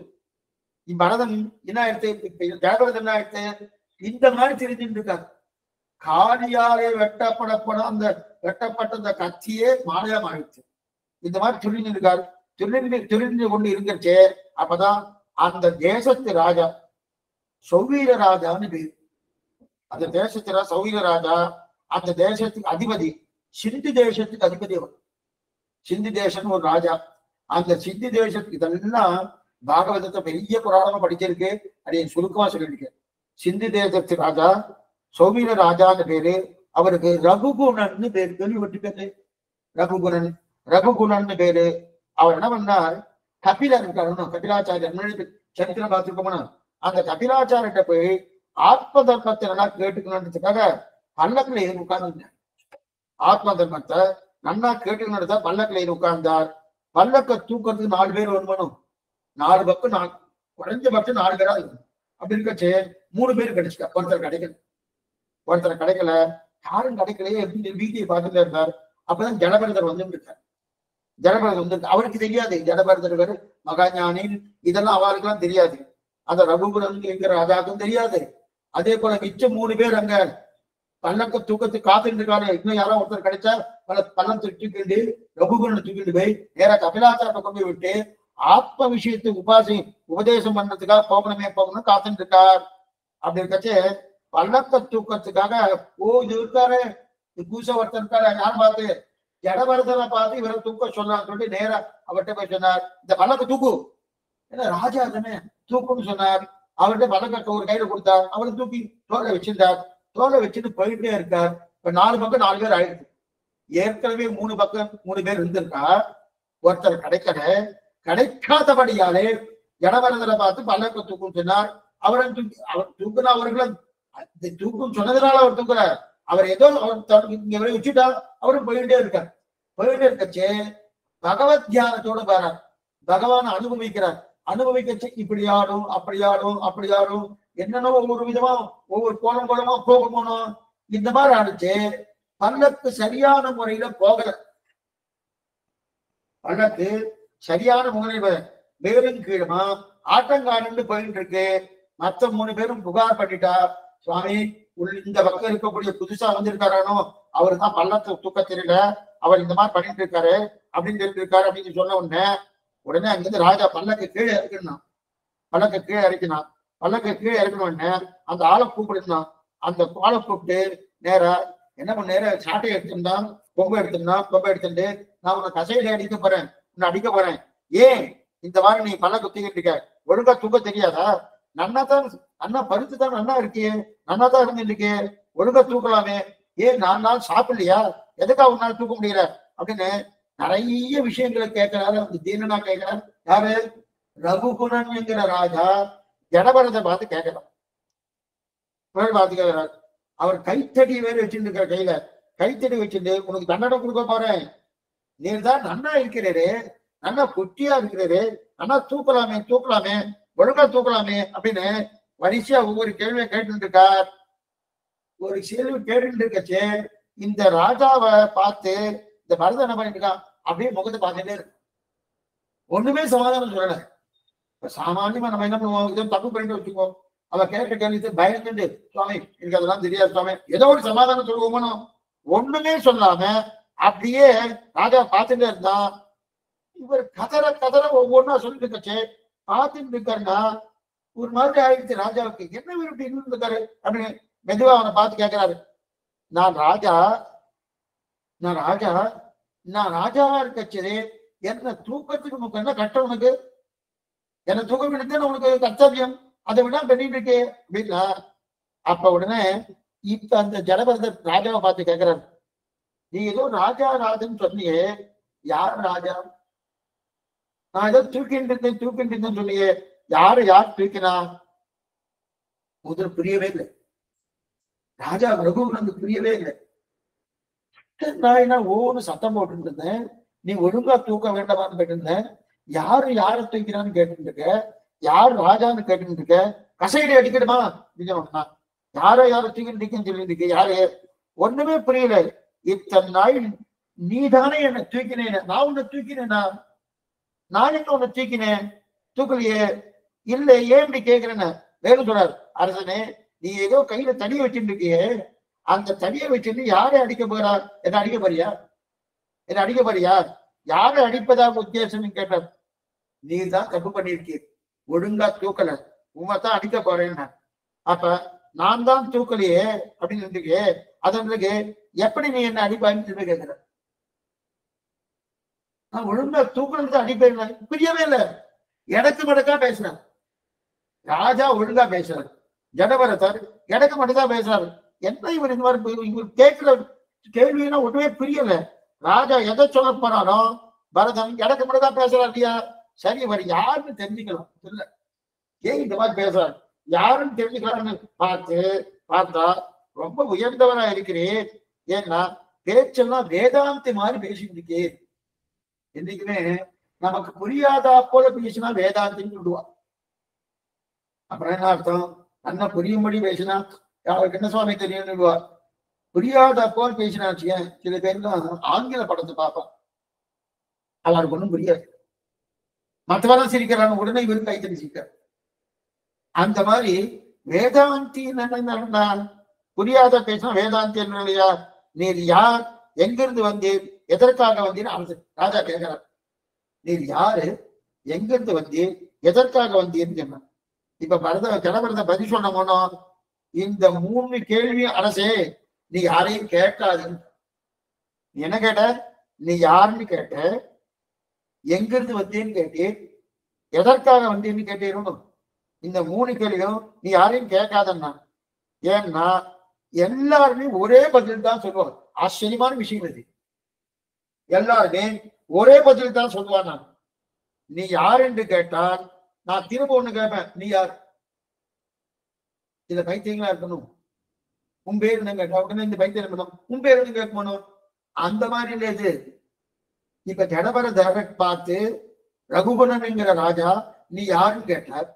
பரதன் என்ன ஆயிடுச்சு, ஜடபரதன் என்ன ஆயிடுச்சு, இந்த மாதிரி தெரிஞ்சுட்டு இருக்காரு. காளியாலே வெட்டப்பட்ட அந்த கத்தியே மாலையா மாறிடுச்சு. இந்த மாதிரி சொல்லிட்டு இருக்காரு. சொல்லிட்டு கொண்டு இருந்துச்சே. அப்பதான் அந்த தேசத்து ராஜா சௌவீர ராஜான்னு பேரு. அந்த தேசத்துல சௌவீர ராஜா, அந்த தேசத்துக்கு அதிபதி, சிந்து தேசத்துக்கு அதிபதி அவர். சிந்து தேசம் ஒரு ராஜா. அந்த சிந்து தேசத்துக்கு இதெல்லாம் பாகவதத்தை பெரிய புராணமா படிச்சிருக்கு. அதை சுருக்கமா சொல்லியிருக்கேன். சிந்து தேசத்து ராஜா சௌவீர ராஜான்னு பேரு. அவருக்கு ரகுகுணன்னு பேரு. கேள்விப்பட்டிருக்காரு? ரகுகுணன்னு பேரு. அவர் என்ன பண்ணார், கபிலர் இருக்காரு, கபிலாச்சாரியர் சரித்திரம் பார்த்துருக்கோம்னா அந்த கபிலாச்சாரிட்ட போய் ஆத்ம தர்மத்தை நல்லா கேட்டுக்கணுன்றதுக்காக பல்லக்கில் ஏறி உட்கார்ந்து ஆத்ம தர்மத்தை நல்லா கேட்டுக்கணுன்றத பல்லக்கில் ஏறி உட்கார்ந்தார். பல்லக்க தூக்கிறதுக்கு 4 பேர் வருமானம். 4 பக்கம் குறைஞ்சபட்சம் 4 பேரா இருக்கும். அப்படி இருக்கச்சு 3 பேர் கிடைச்சிட்டா. ஒருத்தர் கிடைக்கல. யாரும் கிடைக்கலையே எப்படி வீட்டையை பார்த்துட்டு இருந்தார். அப்பதான் ஜடபரதர் வந்துட்டு இருக்கார். ஜடபரதர் வந்து அவருக்கு தெரியாது ஜடபரதர் மகாஞானி இதெல்லாம் அவருக்கெல்லாம் தெரியாது. அந்த ரகுகுணன் என்கிற ராஜாவுக்கும் தெரியாது. அதே போல மிச்சம் 3 பேர் அங்க பல்லக்க தூக்கத்துக்கு காத்துட்டு இருக்காரு. இன்னும் யாரோ ஒருத்தர் கிடைச்சா பள்ளம் தூக்கிட்டு ரகுகுணனை தூக்கிட்டு போய் நேர கபிலாச்சாரத்தை கொண்டு போய் விட்டு ஆத்ம விஷயத்துக்கு உபதேசம் பண்றதுக்காக போகணும் காத்துட்டு இருக்கார். அப்படி இருக்கச்சே பல்லக்க தூக்கத்துக்காக இது இருக்காரு, பூச ஒருத்தர் இருக்காரு. யார் பார்த்து ஜடபரதனை பார்த்து இவரை தூக்க சொன்னான்னு சொல்லிட்டு நேரா அவர்கிட்ட போய் சொன்னார், இந்த பல்லக்க தூக்கு. ஏன்னா ராஜா தானே தூக்குன்னு சொன்னார். அவர்கிட்ட பல்லக்க ஒரு கையில கொடுத்தார். அவரை தூக்கி தோலை வச்சிருந்தார். தோலை வச்சுட்டு போயிட்டே இருக்கார். இப்ப 4 பக்கம் 4 பேர் ஆயிடுச்சு. ஏற்கனவே 3 பக்கம் 3 பேர் இருந்திருக்கா. ஒருத்தர் கிடைக்காதபடியாலே ஜடபரதனை பார்த்து பல்லக்க தூக்குன்னு சொன்னார். அவர் தூக்குனா அவர்களும் தூக்கும் சொன்னதுனால அவர் தூக்குற. அவர் ஏதோ இங்க வச்சுட்டா அவரும் போயிட்டே இருக்கார். போயிட்டே இருக்கச்சே பகவத் தியானத்தோட வரார். பகவான அனுபவிக்கிறார். அனுபவிக்கச்சு இப்படி ஆடும் அப்படி ஆடும் என்னென்ன ஒவ்வொரு விதமா ஒவ்வொரு கோலம் கோலமா போகணும். இந்த மாதிரி ஆடிச்சு பல்லக்கு சரியான முறையில போகல. பல்லக்கு சரியான முறையில மேலும் கீழமா ஆட்டங்காரன்னு போயிட்டு இருக்கு. மத்த 3 பேரும் புகார் பண்ணிட்டா, சுவாமி இந்த பக்கம் இருக்கக்கூடிய புதுசா வந்திருக்காரானோ அவரு தான் பள்ளத்தை தூக்க தெரியல, அவர் இந்த மாதிரி பண்ணிட்டு இருக்காரு அப்படின்னு சொல்லிருக்காரு அப்படின்னு சொன்ன உடனே அங்கிருந்து ராஜா பல்லக்கு கீழே இறக்கணும். பல்லக்கு கீழே இறக்கினான். பல்லக்கு கீழே இறக்கணும்னு அந்த ஆளை கூப்பிடுனான். அந்த ஆளை கூப்பிட்டு நேரா என்ன பண்ண, நேர சாட்டை எடுத்திருந்தான், கொம்பை எடுத்துட்டு நான் உன்னை கசையில அடிக்க போறேன், உன்னை அடிக்க போறேன். ஏன் இந்த மாதிரி நீ பல்லக்கு தூக்கிட்டு இருக்க? ஒழுங்கா தூக்க தெரியாதா? அண்ணா பருத்து தான் நன்னா இருக்கியே, நன்னா தான் இருந்துருக்கு, ஒழுங்கா தூக்கலாமே, ஏன் நான் சாப்பிடலையா, எதுக்கா உன்னால தூக்க முடியல அப்படின்னு நிறைய விஷயங்களை கேட்கிறாரு. அந்த தீனனா கேட்கிறார். யாரு? ரகுகுணன் என்கிற ராஜா ஜடபரத்தை பார்த்து கேட்கிறார். பார்த்து கேட்கிறார். அவர் கைத்தடி வேற வச்சுட்டு இருக்கிற, கையில கைத்தடி வச்சுட்டு உனக்கு தண்டனை கொடுக்க போறேன், நீர் தான் நன்னா இருக்கிறாரு, நன்னா குட்டியா இருக்கிறாரு, நன்னா தூக்கலாமே ஒழுங்கா தூக்கலாமே அப்படின்னு வரிசையா ஒவ்வொரு கேள்வியை கேட்டு இருக்கார். ஒரு கேள்வி கேட்டு இருக்கச்சு இந்த ராஜாவை பார்த்து இந்த பரதன் என்ன பண்ணிட்டு இருக்கான், அப்படியே முகத்தை பார்த்துட்டே இருக்கு. ஒண்ணுமே சமாதானம் சொல்லல. சாமானியமா நம்ம என்ன பண்ணுவோம், தப்பு பண்ணிட்டு வச்சுக்கோ, அவ கேட்ட கேள்வி பயந்துட்டு, சுவாமி எனக்கு அதெல்லாம் தெரியாது சுவாமி, ஏதோ ஒரு சமாதானம் சொல்லுவோமோ, ஒண்ணுமே சொல்லாம அப்படியே ராஜா பார்த்துட்டே இருந்தா. இவர் கதற ஒவ்வொன்னா சொல்லிட்டு இருக்கச்சு பார்த்துட்டு இருக்காருன்னா ஒரு மாதிரி ஆயிடுச்சு ராஜாவுக்கு. என்ன விரும்பி இருக்காரு அப்படின்னு மெதுவா அவனை பார்த்து கேட்கிறாரு. நான் ராஜாவா இருக்கச்சது என்ன தூக்கத்துக்கு உனக்கு என்ன கஷ்டம்? உனக்கு என்ன தூக்கம் விடுத்து உனக்கு கர்த்தவியம், அதை விட பண்ணிட்டு இருக்கே அப்படின்னா. அப்ப உடனே இப்ப அந்த ஜடபரதர் ராஜாவை பார்த்து கேட்கிறாரு, நீ ஏதோ ராஜான்னு சொன்னியே, யார் ராஜா? நான் ஏதோ தூக்கிட்டு இருந்தேன் சொன்னியே, யார் தூக்கினா? முதல் புரியவே இல்லை. ராஜா ரகுவனுக்கு புரியவே இல்லை. நான் ஒவ்வொரு சத்தம் போட்டு இருந்தேன், நீ ஒழுங்கா தூக்க வேண்டாமான்னு கேட்டு இருந்தேன், யாரை தூக்கிறான்னு கேட்டு இருக்க, யார் ராஜான்னு கேட்டு இருக்க, கசையில அடிக்கணுமா யாரை தூக்கிட்டு இருக்கேன்னு சொல்லிட்டு இருக்க, யாரு? ஒண்ணுமே புரியல. இத்தனை நாள் நீ தானே என்ன தூக்கினேன், நான் உன்னை தூக்கினேனா? நான் என்ன உன்னை தூக்கினேன்? தூக்கலையே. இல்ல, ஏன் இப்படி கேட்கிறேன்னு வேணும் சொல்றாரு. அரசனே, நீ ஏதோ கையில தடியை வச்சுட்டு இருக்கியே, அந்த தடியை வச்சுட்டு யாரை அடிக்க போறா? என்ன அடிக்க போறியா? யாரை அடிப்பதாக உத்தேசம் கேட்டார். நீ தான் தப்பு பண்ணிருக்கீர், ஒழுங்கா தூக்கல, உங்கத்தான் அடிக்க போறேன்னு. அப்ப நான் தான் தூக்கலையே அப்படின்னு இருக்கு, அதற்கு எப்படி நீ என்ன அடிப்பான்னு சொல்லி கேட்கிற? நான் ஒழுங்கா தூக்கல அடிப்பேன். புரியவே இல்லை. எனக்கு மடக்கா பேசுறேன். ராஜா ஒழுங்கா பேசுறாரு, ஜடபரதர் எனக்கு மட்டும்தான் பேசுறாரு. என்ன இவர் இந்த மாதிரி இவர் கேட்கிற கேள்வினா ஒண்ணுமே புரியல. ராஜா எதை சொல்ல போறாரோ பரதன் எனக்கு மட்டும்தான் பேசுறாரு இல்லையா? சரி, இவர் யாருன்னு தெரிஞ்சுக்கலாம் இல்ல, ஏன் இந்த மாதிரி பேசுறாரு, யாருன்னு தெரிஞ்சுக்கலாம்னு பார்த்தா ரொம்ப உயர்ந்தவரா இருக்கிறேன். ஏன்னா பேச்செல்லாம் வேதாந்தி மாதிரி பேசிட்டு இருக்கேன். என்னைக்குமே நமக்கு புரியாதா போல பேசினா வேதாந்தின்னு சொல்லுவான். அப்புறம் என்ன அர்த்தம்? அண்ணா புரியும்படி பேசினா அவருக்கு என்ன சுவாமி தெரியும் சொல்லுவா. புரியாத போல் பேசினாச்சு. சில பேர்லாம் ஆங்கில படத்தை பார்ப்பான், அவருக்கு ஒண்ணும் புரியாது, மற்றவெல்லாம் சிரிக்கிறாங்க, உடனே இவருக்கு கைத்தறி சிரிக்கிறார். அந்த மாதிரி வேதாந்தி என்ன புரியாத பேசினா வேதாந்தி இல்லையா? நீர் யார், எங்கிருந்து வந்தீர், எதற்காக வந்தீர் ராஜா கேட்கிறார். நீர் யாரு, எங்கிருந்து வந்தீர், எதற்காக வந்தீர்னு சொன்ன. இப்ப ஜடபரத பதில் சொன்ன போனோம். இந்த 3 கேள்வி அரசே நீ யாரையும் கேட்காதுன்னு. நீ என்ன கேட்ட? நீ யாருன்னு கேட்ட, எங்கிருந்து வந்தேன்னு கேட்டீர், எதற்காக வந்தேன்னு கேட்டீரும். இந்த 3 கேள்வியும் நீ யாரையும் கேட்காதன்னா. ஏன்னா எல்லாருமே ஒரே பதில் தான் சொல்லுவாங்க. ஆச்சரியமான விஷயம் இது. எல்லாருமே ஒரே பதில் தான் சொல்லுவான். நான் நீ யார் என்று கேட்டால் நான் திரும்ப ஒண்ணு கேட்பேன், நீ யார்? இத பைத்தியங்களா இருக்கணும். உன் பேர் என்ன கேட்டா உடனே இந்த பைத்தியம் இருக்கணும், உன் பேர் என்ன கேட்கணும். அந்த மாதிரி இல்லை இது. இப்ப ஜடபரதரை பார்த்து ரகுகுணன்ங்கிற ராஜா நீ யாருன்னு கேட்டார்.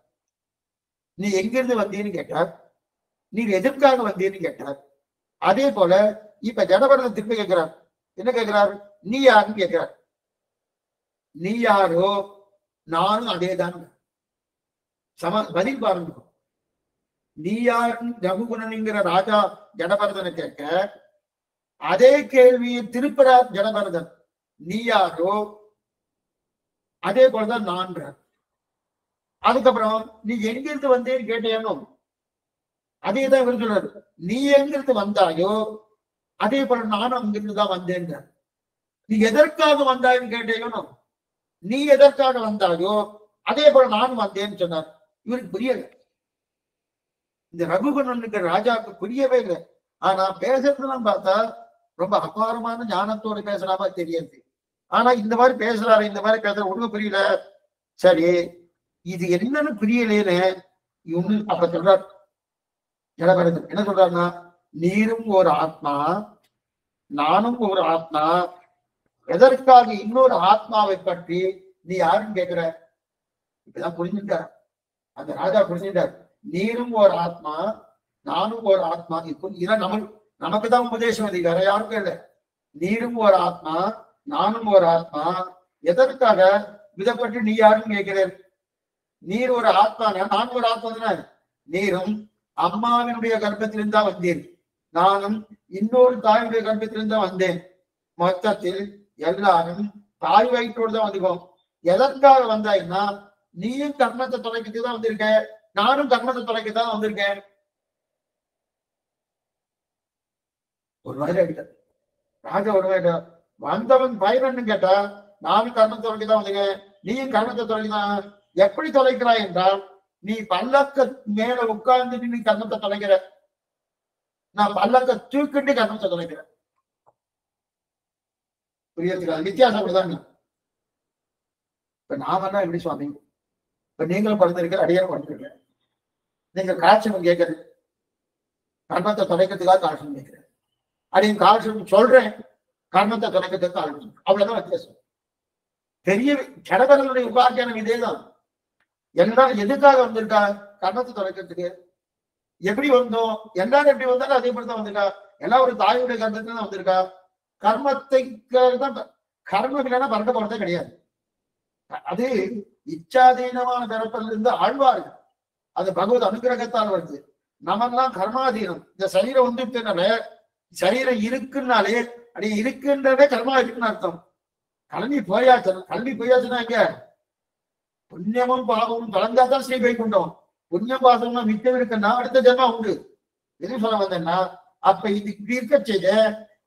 நீ எங்கிருந்து வந்தீன்னு கேட்டார். நீ எதற்காக வந்தீன்னு கேட்டார். அதே போல இப்ப ஜடபரதன் திருப்பி கேட்கிறார். என்ன கேட்கிறார்? நீ யாருன்னு கேட்கிறார். நீ யாரோ நானும் அதேதான். பதில் பாருங்க. நீ யாருன்னு ரகுகுணனுங்கிற ராஜா ஜடபரதனை கேட்க, அதே கேள்வியை திருப்புறார் ஜடபரதன். நீ யாரோ அதே போலதான் நான். அதுக்கப்புறம் நீ எங்கிருந்து வந்தேன்னு கேட்டேனோ அதேதான் இவர் சொல்றாரு. நீ எங்கிருந்து வந்தாயோ அதே போல நானும் அங்கிருந்து தான் வந்தேன். நீ எதற்காக வந்தாயின்னு கேட்டேனோ நீ எதற்காக வந்தாயோ அதே போல நானும் வந்தேன்னு சொன்னார். இவருக்கு புரியல. இந்த ரகுகுணனுக்கு ராஜாவுக்கு புரியவே இல்லை. ஆனா பேசுறதுலாம் பார்த்தா ரொம்ப அபாரமான ஞானத்தோடு பேசுறாமா தெரியாது. ஆனா இந்த மாதிரி பேசுறாரு, இந்த மாதிரி பேசுற ஒண்ணும் புரியல. சரி, இது என்னன்னு புரியலேன்னு இவனு அப்ப சொல்றார் ஜடபரதன். என்ன சொல்றாருன்னா, நீரும் ஒரு ஆத்மா, நானும் ஒரு ஆத்மா, எதற்காக இன்னொரு ஆத்மாவை பற்றி நீ யாருன்னு கேட்கிற? இப்பதான் புரிஞ்சுட்டார் அந்த ராஜா, புரிஞ்சுட்டார். நீரும் ஒரு ஆத்மா, நானும் ஒரு ஆத்மா. இதான் நமக்கு தான் உபதேசம். அது வேற யாருக்கும் இல்லை. நீரும் ஒரு ஆத்மா, நானும் ஒரு ஆத்மா, எதற்காக இதை பற்றி நீ யாருன்னு கேட்கிறேன்? நீர் ஒரு ஆத்மா, நான் ஒரு ஆத்மா தானே. நீரும் அம்மாவினுடைய கர்ப்பத்திலிருந்து தான் வந்தேன், நானும் இன்னொரு தாயுடைய கர்ப்பத்திலிருந்து தான் வந்தேன். மொத்தத்தில் எல்லாரும் தாய் வயிற்றோடு தான் வந்துக்கோம். எதற்காக வந்தாய்னா, நீயும் கர்மத்தை தொலைக்கிறதுக்கு தான் வந்திருக்க, நானும் கர்மத்தை தொலைக்கத்தான் வந்திருக்கேன். ஒரு மாதிரி ஆகிட்டார் ராஜா. ஒரு மாதிரி வந்தவன் பயனன்னு கேட்டா, நானும் கர்மத்தை தொலைக்கத்தான் வந்திருக்கேன், நீயும் கர்மத்தை தொலைக்கதான். எப்படி தொலைக்கிறாய் என்றால், நீ பல்லக்க மேல உட்கார்ந்து நீ கர்மத்தை தொலைக்கிற, நான் பல்லக்க தூக்கிட்டு கர்மத்தை தொலைக்கிறேன். புரியுது? வித்தியாசம் தான். இப்ப நாம என்ன எப்படி சுவாமி, இப்ப நீங்களும் படுத்திருக்க, அடியாரும் படுத்திருக்க, நீங்க காட்சம் கேட்கறது கர்மத்தை தொலைக்கிறதுக்காக காட்சம் கேட்கிறேன், அப்படின்னு காட்சம் சொல்றேன், கர்மத்தை தொலைக்கிறதுக்கு காட்சம். அவ்வளவுதான் வித்தியாசம். பெரிய ஜடபரதனுடைய உபாக்கியானம் இதேதான். எல்லாரும் எதுக்காக வந்திருக்கா? கர்மத்தை தொலைக்கிறதுக்கு. எப்படி வந்தோம்? எல்லாரும் எப்படி வந்தாலும் அதே போல தான் வந்திருக்கா. எல்லாம் ஒரு தாயுடைய கர்மத்துல தான் வந்திருக்கா. கர்மத்தை தான், கர்மம் இல்லைன்னா பறக்க போறதே கிடையாது. அது இச்சாதீனமான பிறப்பில் இருந்து ஆழ்வார்கள். அது பகவத் அனுகிரகத்தால் வருது. நமக்கெல்லாம் கர்மாதீனம். இந்த சரீரம் வந்துட்டனால, சரீரம் இருக்குன்னாலே அப்படி இருக்குன்றதே கர்மா இருக்குன்னு அர்த்தம். கல்வி போயாச்சுன்னா இங்க புண்ணியமும் பாவமும் கலந்தாதான் ஸ்ரீ வைகுண்டம். புண்ணியம் பாசம்னா மிச்சம் இருக்குன்னா அடுத்த ஜென்மா உண்டு. எது சொல்ல வந்தேன்னா, அப்ப இது இப்படி இருக்க செய்த,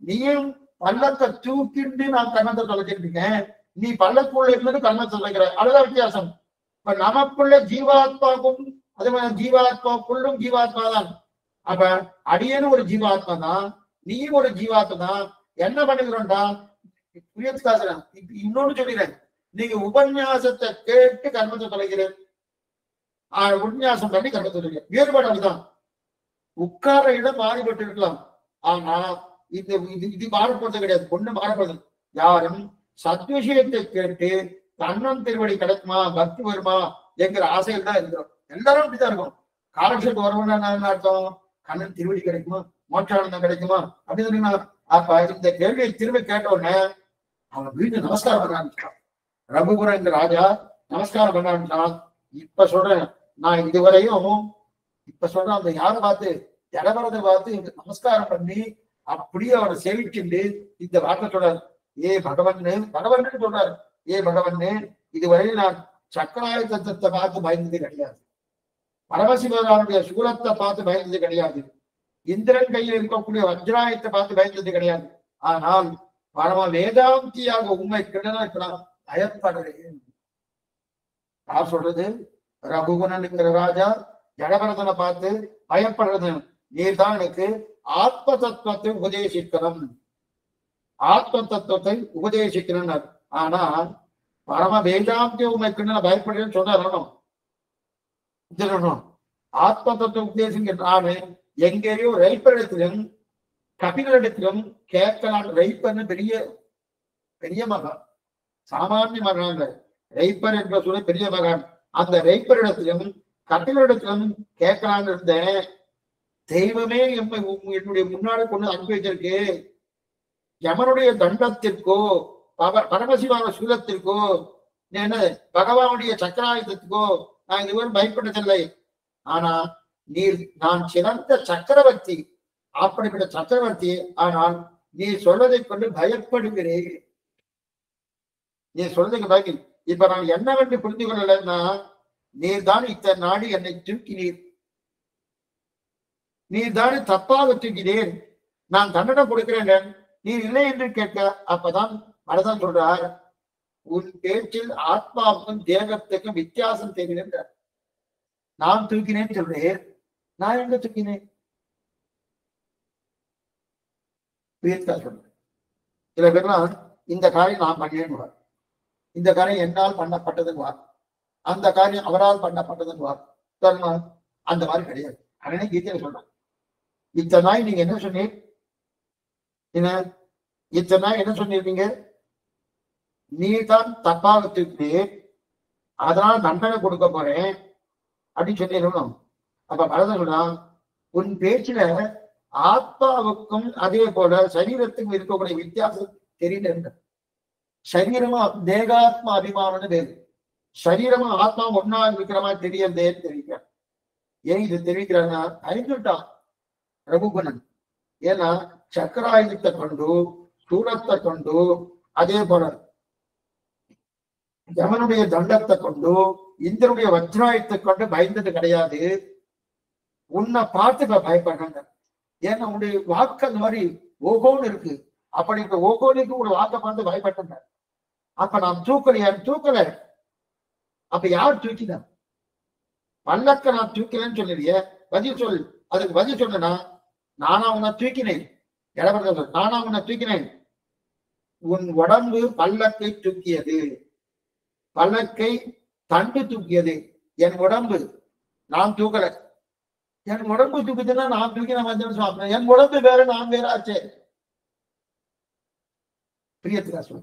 நீயும் பள்ளத்தை தூக்கிட்டு நான் கர்மத்தை தொலைச்சிருக்கேன், நீ பள்ளக்குள்ள இருந்து கர்மத்தை தொலைக்கிற. அதுதான் வித்தியாசம். இப்ப நமக்குள்ள ஜீவாத்மாவுக்கும் அதே மாதிரி ஜீவாத்மாவுக்குள்ளும் ஜீவாத்மா தான். அப்ப அடியேன்னு ஒரு ஜீவாத்மா தான், நீயும் ஒரு ஜீவாத்மா தான். என்ன பண்ணுகிறோம்டா, புரியத்துக்காக இன்னொன்னு சொல்லிடுறேன். நீங்க உபன்யாசத்தை கேட்டு கர்மத்தை தொலைக்கிறேன், உபன்யாசம் பண்ணி கர்மத்தை தொலைக்கிறேன். வேறுபாடு அதுதான். உட்கார இடம் மாறுபட்டு இருக்கலாம், ஆனா இது மாறப்படுறது கிடையாது. ஒண்ணு மாறப்படுது. யாரும் சத்விஷயத்தை கேட்டு கண்ணன் திருவடி கிடைக்குமா, பக்தி வருமா என்கிற ஆசையில் தான் இருக்கிறோம். எல்லாரும் அப்படித்தான் இருக்கும். காலக்ஷேபம் வருவோம்னா என்ன அர்த்தம்? கண்ணன் திருவடி கிடைக்குமா, மோட்சானந்தம் கிடைக்குமா அப்படின்னு. அப்ப இந்த கேள்வியை திரும்ப கேட்ட உடனே அவன் வீட்டு நமஸ்காரம் பண்ண ஆரம்பிச்சான். ரகுபுரம் இந்த ராஜா நமஸ்காரம் பண்ண ஆரம்பிச்சான். இப்ப சொல்றேன், நான் இதுவரையும் இப்ப சொல்றேன், அந்த யாரை பார்த்து, ஜடபரதை பார்த்து நமஸ்காரம் பண்ணி அப்படியே அவரை சேவிச்சுட்டு இந்த வார்த்தை சொல்றாரு. ஏ பகவன்னு சொல்றாரு. ஏ பகவன்னு, இதுவரையில் நான் சக்கராயுதத்தை பார்த்து பயந்தது கிடையாது, பரமசிவனுடைய சூலத்தை பார்த்து பயந்தது கிடையாது, இந்திரன் கையில் இருக்கக்கூடிய வஜ்ராயத்தை பார்த்து பயந்தது கிடையாது. ஆனால் பரம வேதாந்தியாக உண்மை கிடனா பயப்படுறேன். யார் சொல்றது? ரகுகுணனுங்கிற ராஜா ஜடபரதனை பார்த்து பயப்படுறது. நீர் தான் எனக்கு ஆத்ம தத்துவத்தை உபதேசிக்கணும், ஆத்ம தத்துவத்தை உபதேசிக்கணும். ஆனா பரம வேதாந்திய உண்மை கிடனா பயப்படுறேன்னு சொல்லணும். ஆத்ம தத்துவ உபதேசிங்க. நானு எங்கேயோ ரைப்பரிடத்திலும் கபிலரிடத்திலும் கேட்கலாம். ரைப்பர்னு பெரிய பெரிய மகான், சாமானிய மகான். ரைப்பர் என்ற சொல்ல பெரிய மகான். அந்த ரைப்பரிடத்திலும் கட்டிலிடத்திலும் கேட்கலான்னு இருந்தேன். தெய்வமே என்னுடைய முன்னாடி கொண்டு அனுப்பி வச்சிருக்கு. யமனுடைய தண்டத்திற்கோ பரமசிவான சூலத்திற்கோ என்ன பகவானுடைய சக்கராயுதத்துக்கோ நான் இதுவரை பயப்பட்டதில்லை. ஆனா நான் சிறந்த சக்கரவர்த்தி, அப்படிப்பட்ட சக்கரவர்த்தி. ஆனால் நீ சொல்வதை கொண்டு பயப்படுகிறேன். நீ சொல்றதுக்கு பயன். இப்ப நான் என்னவென்று புரிந்து கொள்ளலைன்னா, நீர் தான் இத்தனை நாடு என்னை தூக்கினீர், நீர் தானே தப்பாக தூக்கினீர், நான் தண்டனை கொடுக்கிறேன், நீர் இல்லை என்று கேட்க. அப்பதான் மனதான் சொல்றார், உன் பேச்சில் ஆத்மாவுக்கும் தேகத்துக்கும் வித்தியாசம் தெரிகின்ற. நான் தூக்கினேன்னு சொல்றேன், நான் எங்க தூக்கினேன்? சொல்றேன். சில பேர்லாம் இந்த காரியம் நான் பண்ணேன்னு, இந்த காரியம் என்னால் பண்ணப்பட்டதுன்னு, அந்த காரியம் அவரால் பண்ணப்பட்டதுன்னு. அந்த மாதிரி கிடையாது. அவனே கீதையில சொல்றான், இத்தனை நாய் நீங்க என்ன சொன்னீங்க? இத்தனை நாய் என்ன சொன்னீங்க? நீ தான் தப்பாக தூக்கினீர், அதனால தண்டனை கொடுக்க போறேன் அப்படின்னு சொல்லிடணும். அப்ப பரதன் சொல்றான், உன் பேச்சுல ஆத்மாவுக்கும் அதே போல சரீரத்துக்கும் இருக்கக்கூடிய வித்தியாசம் தெரியல. சரீரமா தேகாத்மா அபிமானம்னு வேறு, சரீரமா ஆத்மா ஒன்னா இருக்கிற மாதிரி தெரியறதேன்னு தெரிவிக்க. ஏன் இது தெரிவிக்கிறான்னா, அறிந்துட்டான் ரகுகுணன். ஏன்னா சக்கராயுதத்தை கொண்டு சூரத்தை கொண்டு அதே போல யமனுடைய தண்டத்தை கொண்டு இந்திரனுடைய வஜ்ராயத்தை கொண்டு பயந்தது கிடையாது. உன்னை பார்த்து இப்ப பயப்படுறாங்க. ஏன்னா உன்னுடைய வாக்கு அந்த மாதிரி ஓகோன்னு இருக்கு. அப்படி இருக்க ஓகோனுக்கு ஒரு வாக்கை பார்த்து பயப்பட்டாங்க. அப்ப நான் தூக்கல. அப்ப யார் தூக்கினா? பல்லக்க நான் தூக்கலன்னு சொல்லிடுறிய, பதில் சொல். அதுக்கு பதில் சொன்னா, நானா உன்னை தூக்கினேன், நானா உன்னை தூக்கினேன். உன் உடம்பு பல்லக்கை தூக்கியது, பல்லக்கை தண்டு தூக்கியது. என் உடம்பு நான் தூக்கல. என் உடம்பு தூக்குதுன்னா நான் தூக்கின வந்து என் உடம்பு வேற, நான் வேற ஆச்சே. பிரியத்துக்கா சொல்ல,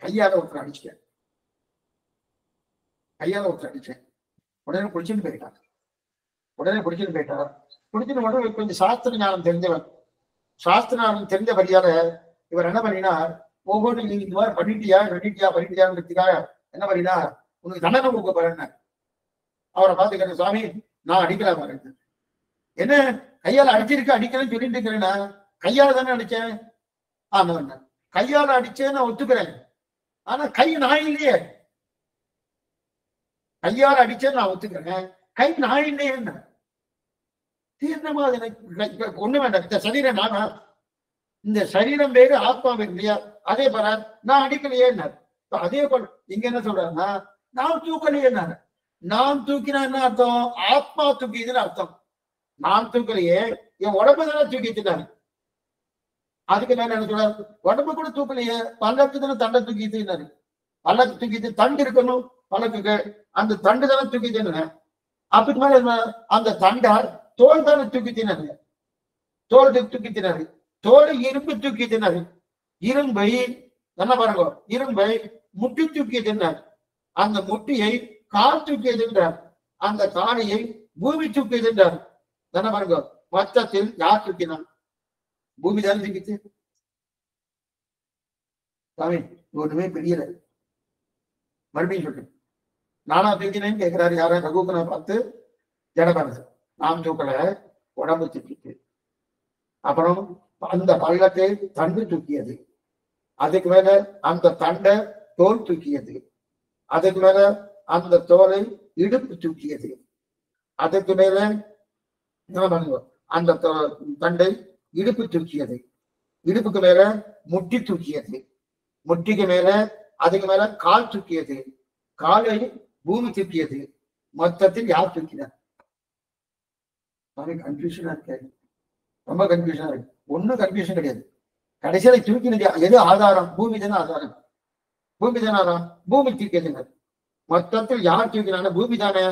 கையால ஒருத்தர் அடிச்சிட்டேன், உடனே பிடிச்சுன்னு போயிட்டார். பிடிச்சுன்னு உடனே கொஞ்சம் சாஸ்திர ஞானம் தெரிஞ்சவன், சாஸ்திர ஞானம் தெரிஞ்சபடியால இவர் என்ன பண்ணினார், ஒவ்வொரு நீங்க இந்த மாதிரி பண்ணிட்டியாங்கிறதுக்காக என்ன பண்ணினார், உனக்கு தண்டனை கொடுக்க போறேன்னு அவரை பார்த்து கேட்ட, சுவாமி நான் அடிக்கலாம் பாருங்க. என்ன கையால அடிக்கலன்னு சொல்லிட்டு இருக்கிறேன்னா, கையால தானே அடிச்சேன். ஆமா, கையால அடிச்சேன்னு நான் ஒத்துக்கிறேன். ஆனா கை நான் இல்லையே. கையால அடிச்சேன்னு நான் ஒத்துக்கிறேன், கை நான் இல்லையே. தீர்ணமா ஒண்ணு வேண்டாம். இந்த சரீரம் நானா? இந்த சரீரம் வேறு, ஆத்மா வேறு இல்லையா? அதே போல நான் அடிக்கலையே. அதே போல இங்க என்ன சொல்றாருன்னா, நான் தூக்கலையே. நான் தூக்கினா என்ன அர்த்தம்? ஆத்மா தூக்கிதுன்னு அர்த்தம். நான் தூக்கலையே, என் உடம்பு தானே தூக்கிட்டுனாரு. அதுக்கு மேல என்ன சொல்றாரு, உடம்பு கூட தூக்கலையே, பல்லக்கு தானே தண்டை தூக்கிட்டுனாரு. பல்லக்கு தூக்கிட்டு தண்டு இருக்கணும் பல்லக்குக்கு, அந்த தண்டு தானே தூக்கிட்டுன்னு. அப்படி மேல அந்த தண்டார் தோல் தானே தூக்கிட்டினாரு, தோல் தூக்கிட்டினாரு. தோல் இரும்பு தூக்கிட்டினாரு. இரும்பை என்ன பாருங்க, இரும்பை முட்டி தூக்கிட்டினார். அந்த முட்டியை கால் தூக்கியதுன்றார், அந்த காலையை பூமி தூக்கியதுன்றார். என்ன பாருங்க, மொத்தத்தில் யார் தூக்கினார்? பூமி தானே தூக்கிச்சு. சாமி ஒண்ணுமே தெரியல. மறுபடியும் சொல்றேன், நானா தூக்கினேன்னு கேட்கிறாரு. யார? ரகுகுணை பார்த்து ஜடபரது. நாம் தூக்கல, உடம்பு தூக்கிட்டு. அப்புறம் அந்த பள்ளத்தை தண்டு தூக்கியது. அதுக்கு மேல அந்த தண்டை தோல் தூக்கியது. அதுக்கு மேல அந்த தோலை இடுப்பு தூக்கியது. அதுக்கு மேல அந்த தண்டை இடுப்பு தூக்கியது. இடுப்புக்கு மேல முட்டி தூக்கியது. முட்டிக்கு மேல அதுக்கு மேல கால் தூக்கியது. காலை பூமி தூக்கியது. மொத்தத்தில் யார் தூக்கினார்? கன்ஃபியூஷனா இருக்கு, ரொம்ப கன்ஃபியூஷனா இருக்கு. ஒன்னும் கன்ஃபியூஷன் கிடையாது. கடைசியில தூக்கினது எது ஆதாரம்? பூமி தானே ஆதாரம். பூமி தானே ஆதாரம், பூமி தூக்கியதுங்க. மொத்தத்தில் யார் தூக்கினாங்க? பூமி தானே.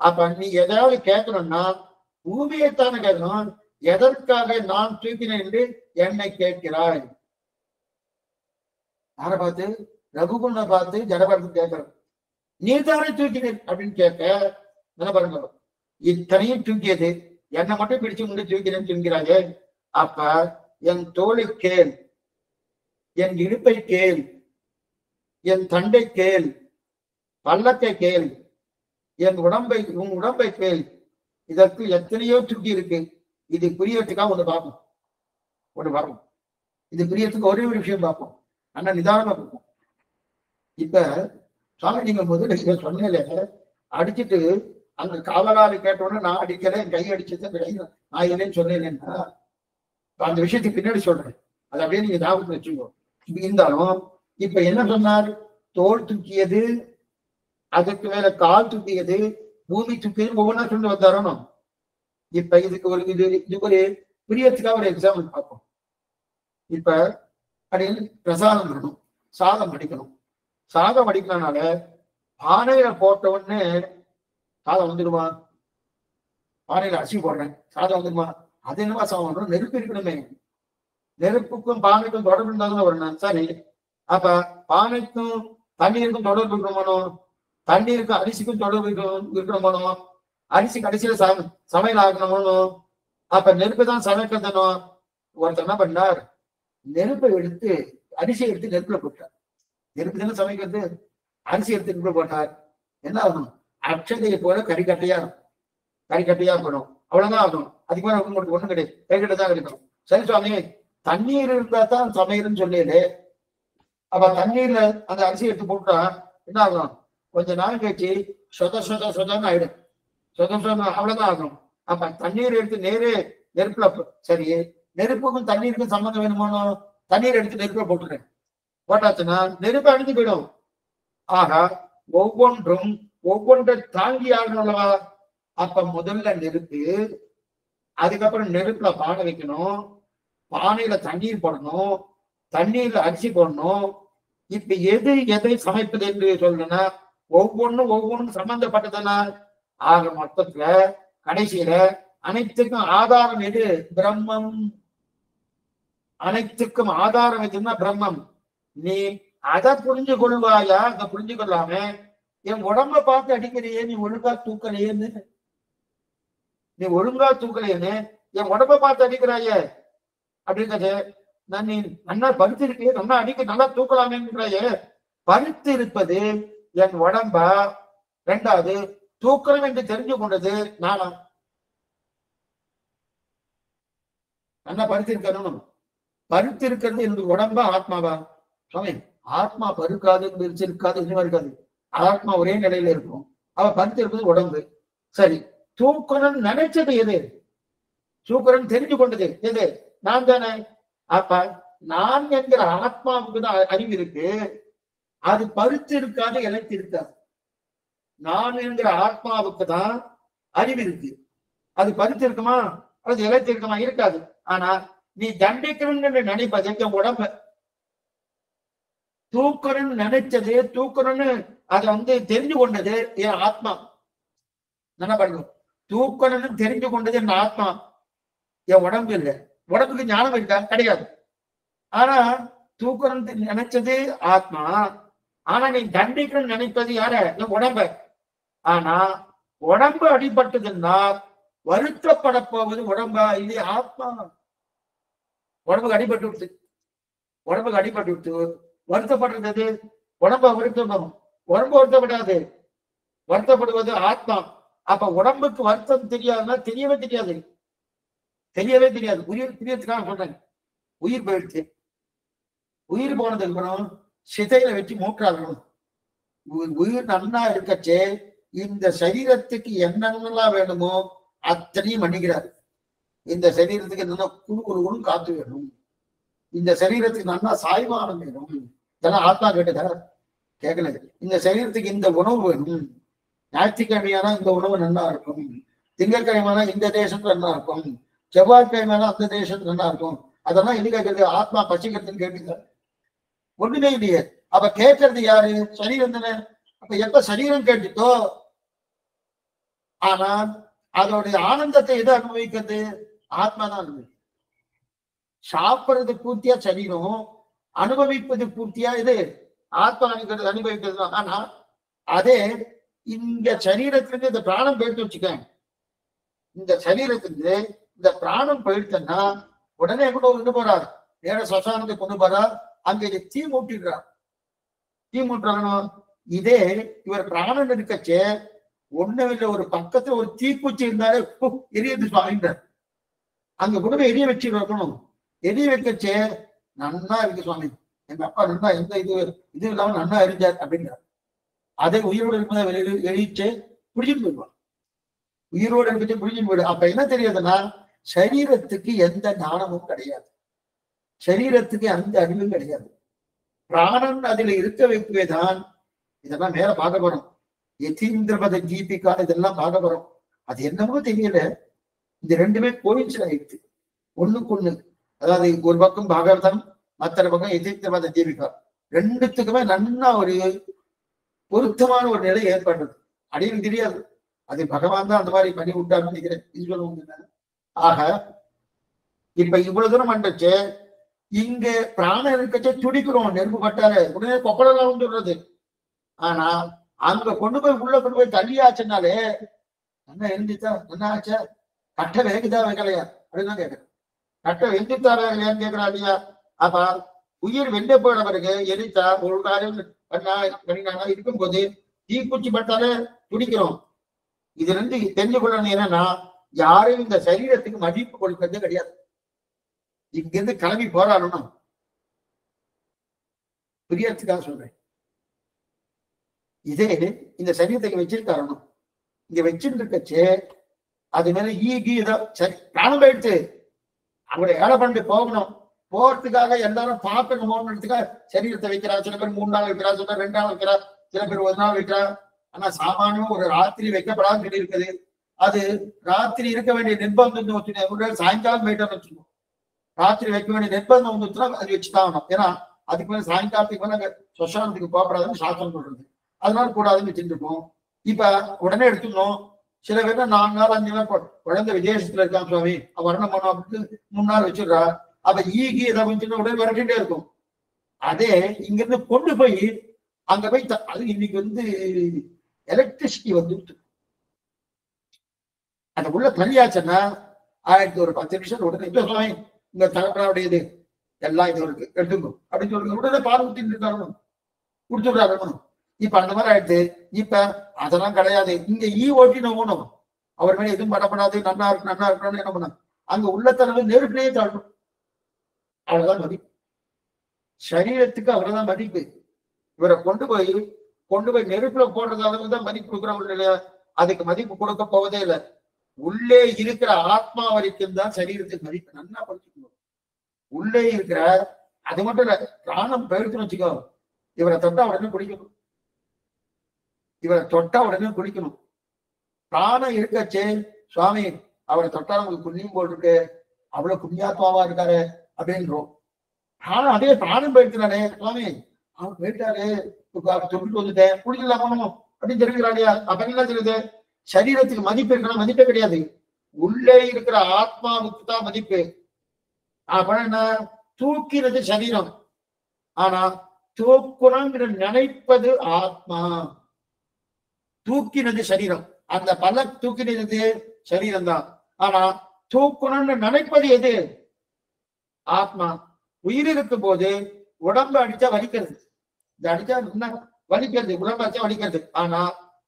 அப்ப நீ எதாவது கேட்கணும்னா பூமியைத்தானே கேட்கணும். எதற்காக நான் தூக்கினேன் என்று என்னை கேட்கிறாய்? யாரை பார்த்து? ரகுகுணை பார்த்து ஜடபரத்து கேட்கிறோம். நீ தானே தூக்கினேன் அப்படின்னு கேட்க, என்ன பாருங்க, இத்தனையும் தூக்கியது என்னை மட்டும் பிடிச்சு முடி தூக்கிறேன்னு தூங்கிறாங்க. அப்ப என் தோளை கேள், என் இடுப்பை கேள், என் தண்டை கேள், பள்ளத்தை கேள், என் உடம்பை உன் உடம்பை கேள். இதற்கு எத்தனையோ தூக்கி இருக்கு. இது புரியறதுக்காக ஒண்ணு பார்ப்போம், ஒண்ணு வரும். இது புரியறதுக்கு ஒரே ஒரு விஷயம் பார்ப்போம், ஆனா நிதானமா பார்ப்போம். இப்ப சாமி நீங்க முதல்ல இதை சொன்னல அடிச்சுட்டு அங்க காவலாளி கேட்டோன்னு நான் அடிக்கல, என் கை அடிச்சது கை நான் இல்லைன்னு சொன்னேன்னா அந்த விஷயத்துக்கு பின்னாடி சொல்றேன். அதை அப்படியே நீங்க ஞாபகத்துல வச்சுக்கோ. இருந்தாலும் இப்ப என்ன சொன்னார்? தோல் தூக்கியது, அதுக்கு மேல கால் தூக்கியது, பூமி தூக்கியது, ஒவ்வொன்றா சொல்லி வந்தாரணும். இப்ப இதுக்கு ஒரு இது ஒரு பிரியத்துக்காக ஒரு எக்ஸாம்பிள் பார்ப்போம். இப்ப அப்படின்னு பிரசாதம் பண்ணணும், சாதம் அடிக்கணும். சாதம் அடிக்கனால பானையில போட்ட உடனே சாதம் வந்துடுமா? பானையில அரிசி போடுறேன், சாதம் வந்துடுமா? அது என்னவா சாதம்? நெருப்பு இருக்கணுமே. நெருப்புக்கும் பானைக்கும் தொடர்பு இருந்தாலும் வரணும். சரி, அப்ப பானைக்கும் தண்ணீருக்கும் தொடர்பு இருக்கணும், தண்ணீருக்கும் அரிசிக்கும் தொடர்பு இருக்கணும், அரிசி கடைசியில சமையல் ஆகணும். அப்ப நெருப்பு தான் சமைக்கணும். ஒருத்தர் என்ன பண்ணார்? நெருப்பை எடுத்து அரிசியை எடுத்து நெருப்புல போட்டார். நெருப்பு தானே சமைக்கிறது. அரிசி எடுத்து நெருப்புல போட்டார். என்ன ஆகணும்? அக்ஷதையை போல கறிக்கட்டையா இருக்கும், கறிக்கட்டையா இருக்கணும். அவ்வளவுதான் ஆகணும். அதுக்கு மேல உங்களுக்கு ஒண்ணும் கிடையாது, கறிக்கட்டை தான் கிடைக்கும். சரி சுவாமி, தண்ணீர் இருந்தா தான் சமையல்னு சொல்லிடு. அப்ப தண்ணீர்ல அந்த அரிசி எடுத்து போட்டா என்ன ஆகும்? கொஞ்ச நாள் கழிச்சு சொதன்னு ஆயிடும். அவ்வளவுதான் ஆகும். அப்ப தண்ணீர் எடுத்து நேரே நெருப்புல, சரி நெருப்புக்கும் தண்ணீருக்கும் சம்பந்தம் வேணுமானோ? தண்ணீர் எடுத்து நெருப்புல போட்டுறேன். போட்டாச்சுன்னா நெருப்பு அழிஞ்சு போயிடும். ஆக ஒவ்வொன்றும் ஒவ்வொன்றை தாங்கி ஆகணும்லவா? அப்ப முதல்ல நெருப்பு, அதுக்கப்புறம் நெருப்புல பானை வைக்கணும், பானையில தண்ணீர் போடணும், தண்ணீர்ல அரிசி போடணும். இப்ப எது எதை சமைப்பது என்று சொல்லணும்னா ஒவ்வொன்றும் சம்பந்தப்பட்டதுன்னா ஆக மொத்தத்துல கடைசியில அனைத்துக்கும் ஆதாரம் எது? பிரம்மம். அனைத்துக்கும் ஆதாரம் எதுன்னா பிரம்மம். நீ அதை புரிஞ்சு கொள்வாயா? அதை புரிஞ்சு கொள்ளாம என் உடம்ப பார்த்து அடிக்கிறையே, நீ ஒழுங்கா தூக்கலையேன்னு, நீ ஒழுங்கா தூக்கலையேன்னு என் உடம்ப பார்த்து அடிக்கிறாய அப்படிங்கிறது. நான் நீ நல்லா பருத்து இருக்கே, நல்லா அடிக்க நல்லா தூக்கலாமேங்கிறாய. பருத்து இருப்பது என் உடம்பா? ரெண்டாவது தூக்கணும் என்று தெரிஞ்சு கொண்டது நானா? நல்லா பருத்து இருக்கணும். பருத்து இருக்கிறது என்னுடைய உடம்பா ஆத்மாவா? சுவாமி, ஆத்மா பருக்காது, இருக்காது, இன்னும் இருக்காது. ஆத்மா ஒரே நிலையில இருக்கும். அவ பருத்து இருப்பது உடம்பு. சரி, தூக்கணும் நினைச்சது எது? தூக்கணும் தெரிஞ்சு கொண்டது எது? நான் தானே. அப்ப நான் என்கிற ஆத்மாவுக்கு தான் அறிவு இருக்கு. அது பருத்து இருக்காது, இழைத்து இருக்காது. நான் என்கிற ஆத்மாவுக்கு தான் அறிவு இருக்கு. அது பருத்து இருக்குமா அல்லது இழைத்து இருக்குமா? இருக்காது. ஆனா நீ தண்டிக்கணும்னு நினைப்பது எங்க உடம்ப. தூக்கணும்னு நினைச்சது, தூக்கணும்னு அதை தெரிஞ்சு கொண்டது என் ஆத்மா. என்ன பண்ணும்? தூக்கணும்னு தெரிஞ்சு கொண்டது என் ஆத்மா, என் உடம்பு இல்லை. உடம்புக்கு ஞானம் இருக்கா? கிடையாது. ஆனா தூக்கணும்னு நினைச்சது ஆத்மா. ஆனா நீ தண்டிக்கணும்னு நினைப்பது யார? என் உடம்ப. ஆனா உடம்பு அடிபட்டதுன்னா வருத்தப்பட போவது உடம்பா இல்லையே ஆத்மா. உடம்புக்கு அடிபட்டு விட்டு, உடம்புக்கு அடிபட்டு விட்டு வருத்தப்படுறது உடம்ப வருத்தப்படும். உடம்பு வருத்தப்படாது, வருத்தப்படுவது ஆத்மா. அப்ப உடம்புக்கு வருத்தம் தெரியாதுன்னா தெரியவே தெரியாது, தெரியவே தெரியாது. உயிர் தெரியறதுக்காக சொல்றேன். உயிர் போயிடுச்சு. உயிர் போனதுக்கு அப்புறம் சிதையில வச்சு மூக்காகணும். உயிர் நன்னா இருக்கச்சே இந்த சரீரத்துக்கு என்னென்னலாம் வேணுமோ அத்தனையும் பண்ணிக்கிறார். இந்த சரீரத்துக்கு நல்லா குழு காத்து வேணும், இந்த சரீரத்துக்கு நல்லா சாய்வானம் வேணும். இதெல்லாம் ஆத்மா கேட்டுதா? கேட்கல. இந்த சரீரத்துக்கு இந்த உணவு வேணும், ஞாயிற்றுக்கிழமையானா இந்த உணவு நல்லா இருக்கும், திங்கட்கிழமையானா இந்த தேசம் நல்லா இருக்கும், செவ்வாய்க்கிழமையானா அந்த தேசம் நல்லா இருக்கும். அதெல்லாம் எது கேட்கறது? ஆத்மா பசிக்கிறதுன்னு கேட்டுக்க ஒண்ணுமே இல்லையே. அப்ப கேட்கறது யாரு? சரீரம் தானே. அப்ப எப்ப சரீரம் கேட்டுட்டோ, ஆனா அதோடைய ஆனந்தத்தை எது அனுபவிக்கிறது? ஆத்மா தான் அனுபவிக்கும். சாப்பிடுறது பூர்த்தியா சரீரம், அனுபவிப்பது பூர்த்தியா இது ஆத்மா அனுபவிக்கிறது. ஆனா அதே இங்க சரீரத்திலிருந்து இந்த பிராணம் போயிட்டு வச்சுக்க, இந்த சரீரத்திலிருந்து இந்த பிராணம் போயிடுச்சுன்னா உடனே கூட கொண்டு போறார், வேற ஸ்மசானத்தை கொண்டு போறார். அங்க இதை தீ மூட்டிடுறார். தீ மூட்டுறாங்கன்னு இதே இவர் பிராணம் இருக்கச்சே ஒண்ணும் இல்லை, ஒரு பக்கத்துல ஒரு தீக்குச்சி இருந்தாலே எரியது சுவாமின்றார். அங்க கூட போய் எரிய வச்சு வைக்கணும். எரிய வைக்கச்சே நன்னா இருக்கு சுவாமி, எங்க அப்பா நன்னா எந்த இது இல்லாம நன்னா எரிஞ்சார் அப்படின்றார். அதை உயிரோடு இருக்கும்போது எரிச்சு புடிச்சிட்டு போயிடுவான். உயிரோடு இருக்கிறது புடிச்சிட்டு போயிடும். அப்ப என்ன தெரியாதுன்னா சரீரத்துக்கு எந்த ஞானமும் கிடையாது, சரீரத்துக்கு எந்த அறிவும் கிடையாது. பிராணன் அதுல இருக்க வைக்கவேதான் இதெல்லாம் மேல பார்க்க போறோம். யதீந்திரபத தீபிகா இதெல்லாம் பார்க்க போறோம். அது என்னமோ தெரியல, இந்த ரெண்டுமே கோயின்சிட் ஆயிடுச்சு ஒண்ணுக்கு ஒண்ணு. அதாவது ஒரு பக்கம் பாகவதம், மற்ற பக்கம் யதீந்திரபத தீபிகா, ரெண்டுத்துக்குமே நன்னா ஒரு பொருத்தமான ஒரு நிலை ஏற்படுறது. அப்படின்னு தெரியாது, அது பகவான் தான் அந்த மாதிரி பண்ணி விட்டான்னு நினைக்கிறேன். இது சொல்லுவாங்க. ஆக இப்ப இவ்வளவு தூரம் வந்துச்சு, இங்க பிராணம் இருக்கச்சே துடிக்கிறோம், நெருப்பு பட்டாரு உடனே கொப்பளெல்லாம் வந்துடுறது. ஆனா அங்க கொண்டு போய் உள்ள கொண்டு போய் தள்ளியாச்சுனாலே என்ன எழுந்துச்சா என்ன ஆச்சா, கட்டை வேகுதா வைக்கலையா அப்படின்னு கேட்கிறேன். கட்டை வெந்துட்டா வேகலையான்னு கேட்கிறா இல்லையா? அப்ப உயிர் வெந்த போயிட பிறகு எரித்தா ஒரு காரியம் பண்ணினாங்க இருக்கும்போது தீக்குச்சி பட்டாலே துடிக்கிறோம். இதுல இருந்து தெரிஞ்சு கொள்ளணும் என்னன்னா, யாரும் இந்த சரீரத்துக்கு மதிப்பு கொடுக்கறதே கிடையாது. இங்கிருந்து கிளம்பி போராடணும், புரியறதுக்காக சொல்றேன். இதே இந்த சரீரத்தை வச்சிருக்காரணும், இங்க வச்சுட்டு இருக்கச்சே அது மேல ஈகி சரி பிராணம் போயிடுச்சு, அவங்களை ஏழை பண்ணிட்டு போகணும். போறதுக்காக எல்லாரும் பார்க்கணுமோன்றதுக்காக சரீரத்தை வைக்கிறா. சில பேர் 3 நாள் வைக்கிறா, சில பேர் 2 நாள் வைக்கிறா, சில பேர் 1 நாள் வைக்கிறா. ஆனா சாமானியம் ஒரு ராத்திரி வைக்கப்படாதுன்னு சொல்லி இருக்குது. அது ராத்திரி இருக்க வேண்டிய நிர்பந்தம் வச்சுக்கோங்க. சாயங்காலம் போயிட்டோம்னு வச்சுக்கோங்க, ராத்திரி வைக்க வேண்டிய நிர்பந்தம் வந்துச்சுன்னா அது வச்சுதான் ஆகணும். ஏன்னா அதுக்கு மேல சாயங்காலத்துக்கு மேல ஸ்மசானத்துக்கு போகப்படாதுன்னு சாஸ்திரம் சொல்றது. அதனால கூடாதுன்னு வச்சுட்டு இருக்கோம். இப்ப உடனே எடுத்துக்கணும். சில பேர் 4 நாள் 5 நாள் குழந்தை விஜயத்துல இருக்கான் சுவாமி, வரணும் பண்ணோம் அப்படின்னு 3 நாள் வச்சிடுறா. அப்ப ஈகி ஏதாவது உடனே விரட்டிட்டே இருக்கும். அதே இங்க இருந்து கொண்டு போய் அங்க போய் அது இன்னைக்கு எலக்ட்ரிசிட்டி வந்துட்டு அந்த உள்ள தனியாச்சுன்னா ஆயிரத்தி ஒரு 10 நிமிஷம் உடனே சுவாமி இந்த தலைப்படாவுடையது எல்லாம் இது இருக்கு எடுத்துக்கணும் அப்படின்னு சொல்லுங்க. உடனே பால் ஊத்திட்டு இருக்காரு, கொடுத்துடுறாரு. இப்ப அந்த மாதிரி ஆயிடுச்சு. இப்ப அதெல்லாம் கிடையாது. இங்க ஓட்டின்னு போகணும், அவர் மேல எதுவும் படப்படாது, நன்னா இருக்கணும்னு என்ன பண்ண அங்க உள்ள தலைவர் நெருப்பிலேயே தாழணும். அவ்வளவுதான் மதிப்பு. சரீரத்துக்கு அவ்வளவுதான் மதிப்பு. இவரை கொண்டு போய் நெருப்புல போடுறது அளவுக்கு தான் மதிப்பு கொடுக்குறவங்க இல்லையா? அதுக்கு மதிப்பு கொடுக்க போவதே இல்லை. உள்ளே இருக்கிற ஆத்மா வரைக்கும் தான் சரீரத்துக்கு மதிப்பு. நல்லா படிச்சுக்கணும். உள்ளே இருக்கிற அது மட்டும் இல்ல, பிராணம் போயிடுச்சுன்னு வச்சுக்கோ, இவரை தொட்டா உடனே குடிக்கணும், இவரை தொட்டா உடனே குடிக்கணும். பிராணம் இருக்கச்சே சுவாமி அவரை தொட்டா நமக்கு புண்ணியம் போட்டுருக்கு, அவ்வளவு புண்ணியாத்மாவா இருக்காரு அப்படின்றோம். ஆனா அதே பிராணம் போயிடுச்சுனாலே சுவாமி அவர் போயிட்டாரு, தொட்டு வந்துட்டேன் குடிக்கலாம் பண்ணணும் அப்படின்னு தெரிவிக்கிறாங்க. அப்ப என்ன தெரியுது? சரீரத்துக்கு மதிப்பு இருக்கணும், மதிப்பே கிடையாது. உள்ளே இருக்கிற ஆத்மாவுக்கு தான் மதிப்பு. அப்ப என்ன தூக்கிறது சரீரம், ஆனா தூக்குறங்கிற நினைப்பது ஆத்மா. தூக்கினது சரீரம், அந்த பல தூக்கினது சரீரம் தான். ஆனா தூக்கணும்னு நினைப்பது எது? ஆத்மா. உயிர் இருக்கும் போது உடம்பு அடிச்சா வலிக்கிறது, இந்த அடிச்சா வலிக்கிறது, உடம்பு அடிச்சா வலிக்கிறது. ஆனா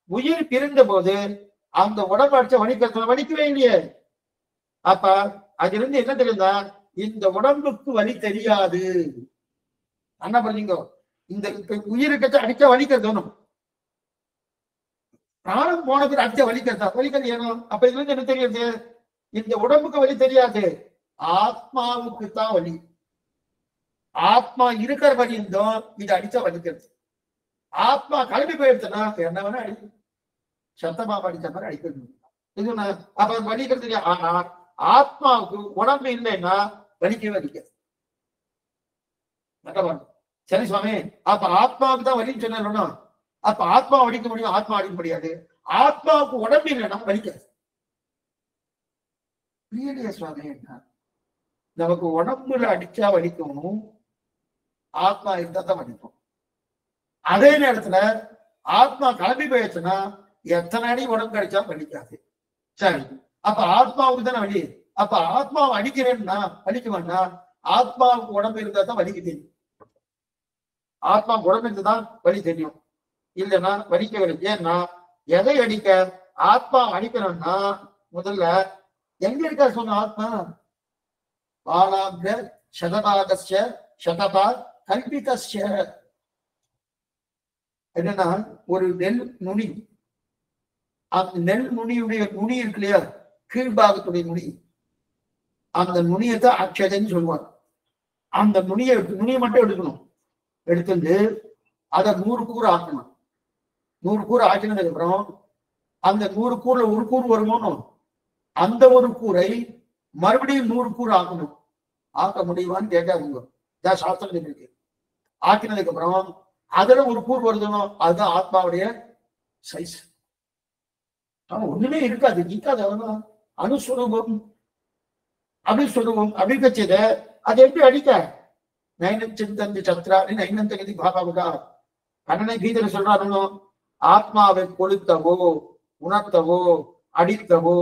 உயிர் பிரிந்த போது அந்த உடம்பு அடிச்சா வலிக்கிறது, வலிக்கவே இல்லையே. அப்ப அதுல இருந்து என்ன தெரியுதா? இந்த உடம்புக்கு வலி தெரியாது. என்ன பண்ணீங்க? இந்த உயிருக்கு அடிச்சா வலிக்கிறது ஒண்ணும், பிராணம் போனதுக்கு அடிச்சா வலிக்கிறதா? வலிக்கிறது ஏனும். அப்ப இதுல இருந்து என்ன தெரியுது? இந்த உடம்புக்கு வலி தெரியாது, ஆத்மாவுக்கு தான் வலி. ஆத்மா இருக்கிற வலி இருந்தோம், இது அடிச்சா வலிக்கிறது. ஆத்மா கிளம்பி போயிடுச்சுன்னா என்ன வேணா அடிக்கும், சத்தமா அடிச்ச மாதிரி அடிக்கிறது. இது அப்ப வலிக்கிறது. ஆனா ஆத்மாவுக்கு உடம்பு இல்லைன்னா வலிக்கவே வலிக்காது. சரி சுவாமி, அப்ப ஆத்மாவுக்கு தான் வலின்னு சொன்னா அப்ப ஆத்மா அடிக்க முடியும், ஆத்மா அடிக்க முடியாது. ஆத்மாவுக்கு உடம்பு இல்லைன்னா வலிக்காது. புரியலையே சுவாமி? நமக்கு உடம்புல அடிச்சா வலிக்கும், ஆத்மா இருந்தா தான் வலிக்கும். அதே நேரத்துல ஆத்மா கிளம்பி போயிடுச்சுன்னா எத்தனை அடி உடம்பு கிடைச்சா வலிக்காது. சரி, அப்ப ஆத்மாவுக்கு தானே வலி. அப்ப ஆத்மாவை அடிக்கிறேன்னா வலிக்குவான்னா ஆத்மாவுக்கு உடம்பு இருந்தா தான் வலிக்கு தெரியும். ஆத்மா உடம்பு இருந்துதான் வலி தெரியும், இல்லைன்னா வலிக்கவில்லை. ஏன்னா எதை அடிக்க? ஆத்மா அடிக்கணும்னா முதல்ல எங்க இருக்கா சொன்ன ஆத்மா? பாலாங்க சதபாகஸ்ய சதபா கல்பிதஸ்ய. என்னன்னா ஒரு நெல் நுனி, அந்த நெல் நுனியுடைய நுனி இருக்கு இல்லையா, கீழ்பாகத்துடைய நுனி, அந்த நுனியத்தான் அக்ஷதைன்னு சொல்லுவாங்க. அந்த நுனியை மட்டும் எடுக்கணும். எடுத்துட்டு அதை 100 கூறு ஆக்கணும். 100 கூறு ஆக்கினதுக்கு அப்புறம் அந்த 100 கூறுல ஒரு கூறு வருமோ, அந்த ஒரு கூரை மறுபடியும் 100 கூறு ஆக்கணும். ஆக்க முடியுமான்னு கேட்காதுங்க, இதான் சாஸ்திரம் இருக்கு. ஆக்கினதுக்கு அப்புறம் அதுல ஒரு கூறு வருதணும், அதுதான் ஆத்மாவுடைய சைஸ். ஒண்ணுமே இருக்காது, இருக்காது. அவனும் அணுஸ்வரூபம் அபிஸ்வரூபம் அபிகச்சத. அது எப்படி அடிக்க? நைனச்சிந்தந்தி சத்ராணி நைனந்தகதி பாபாவுடா. கண்ணனை கீதையில சொல்றாருன்னு, ஆத்மாவை கொளுத்தவோ உணர்த்தவோ அடித்தவோ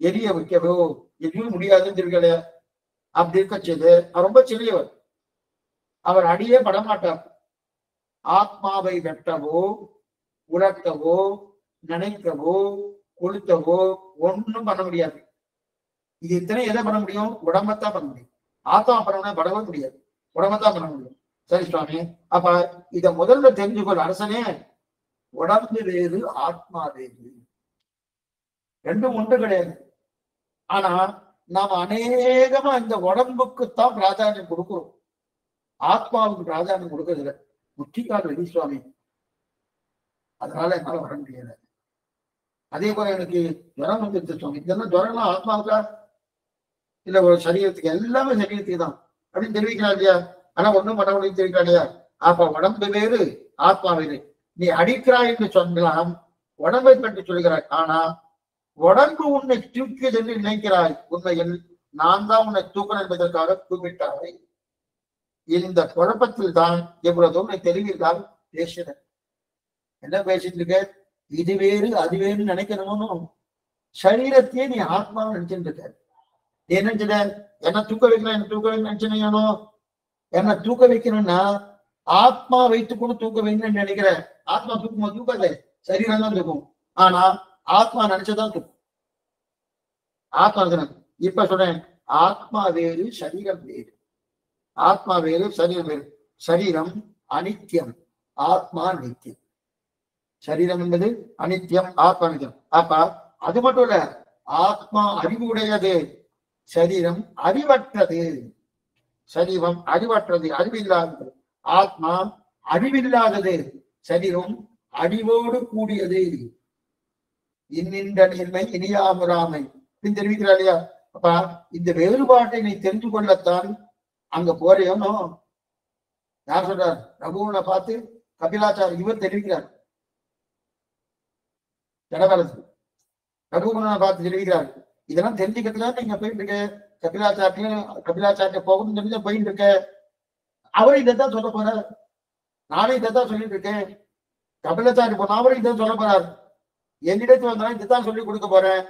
எரிய வைக்கவோ எதுவும் முடியாதுன்னு இருக்கல. அப்படி இருக்க செய்து அவர் ரொம்ப சிறியவர், அவர் அடியே படமாட்டார். ஆத்மாவை வெட்டவோ உணர்த்தவோ நினைக்கவோ கொளுத்தவோ ஒன்னும் பண்ண முடியாது. இது இத்தனை எதை பண்ண முடியும்? உடம்பத்தான் பண்ண முடியும். ஆத்மா பண்ண படவே முடியாது, உடம்பத்தான் பண்ண முடியும். சரி சுவாமி, அப்ப இத முதல்ல தெரிஞ்சுக்கொள் அரசனே. உடம்பு வேறு ஆத்மா வேறு, ரெண்டும் ஒன்று கிடையாது. ஆனா நாம அநேகமா இந்த உடம்புக்குத்தான் பிராதானியம் கொடுக்கிறோம், ஆத்மாவுக்கு பிராதானியம் கொடுக்கறது இல்லை. முற்றிக்கால் வெளி சுவாமி, அதனால என்னால வர முடியல. அதே போல எனக்கு ஜுரம் வந்துருச்சு சுவாமி. இதெல்லாம் ஜுரம்லாம் ஆத்மாவுக்கா இல்ல ஒரு சரீரத்துக்கு? எல்லாமே சரீரத்துக்கு தான் அப்படின்னு தெரிவிக்கிறா இல்லையா? ஆனா ஒண்ணும் பண்ண முடியும் தெரிவிக்கிறா இல்லையா? அப்ப உடம்பு வேறு ஆத்மா வேறு. நீ அடிக்கிறாய் என்று சொல்லலாம், உடம்பை பற்றி சொல்கிறாய். ஆனா உடம்பு உன்னை தூக்கியது என்று நினைக்கிறாய். உண்மையில் நான் தான் உன்னை தூக்கணும் என்பதற்காக கூப்பிட்டாய். இந்த குழப்பத்தில் தான் எவ்வளவு தூரம் தெரிவித்தால் பேசுற. என்ன பேசிட்டு இருக்க? இது வேறு அது வேறு நினைக்கணும்னு சரீரத்தையே நீ ஆத்மாவை நினைச்சுட்டு இருக்க. நீ என்ன நினைச்சத? என்ன தூக்க வைக்கலாம், என்ன தூக்க வைக்கணும் நினைச்சுனோ? என்ன தூக்க வைக்கணும்னா ஆத்மா வைத்துக்கொண்டு தூக்க வைக்கணும்னு நினைக்கிற. ஆத்மா தூக்குமா? தூக்காது, சரீரம் தான் தூக்கும். ஆனா ஆத்மா நினைச்சதான் தூக்கும். ஆத்மா இப்ப சொல்றேன், ஆத்மா வேறு சரீரம் வேறு. ஆத்மா வேறு சரீரம் வேறு. சரீரம் அனித்தியம், ஆத்மா நித்தியம். சரீரம் என்பது அனித்தியம், ஆத்மா நித்தியம். அப்ப அது மட்டும் இல்ல, ஆத்மா அறிவு உடையது, சரீரம் அறிவற்றது. சரீரம் அறிவற்றது, அறிவில்லாதது. ஆத்மா அறிவில்லாதது, சரீரம் அறிவோடு கூடியது. இன்னின்ற நீர்மை இனியாமுறாமை தெரிவிக்கிறார் இல்லையா? அப்ப இந்த வேறுபாட்டை நீ தெரிந்து கொள்ளத்தான் அங்க போறேனோ. யார் சொல்றார்? ரகுவனை பார்த்து கபிலாச்சார் இவர் தெரிவிக்கிறார். ஜடபரது ரகுவனை பார்த்து தெரிவிக்கிறார். இதெல்லாம் தெரிஞ்சுக்கிறதுதான் நீங்க போயிட்டு இருக்க. கபிலாச்சாரிய போகணும்னு தெரிஞ்ச போயிட்டு இருக்க. அவரை இதைத்தான் சொல்ல போறார், நானே இதைத்தான் சொல்லிட்டு இருக்கேன். கபிலாச்சாரிய போன அவரை இதான் சொல்ல போறார். என்னிடத்து வந்தாலும் இதைத்தான் சொல்லி கொடுக்க போறேன்.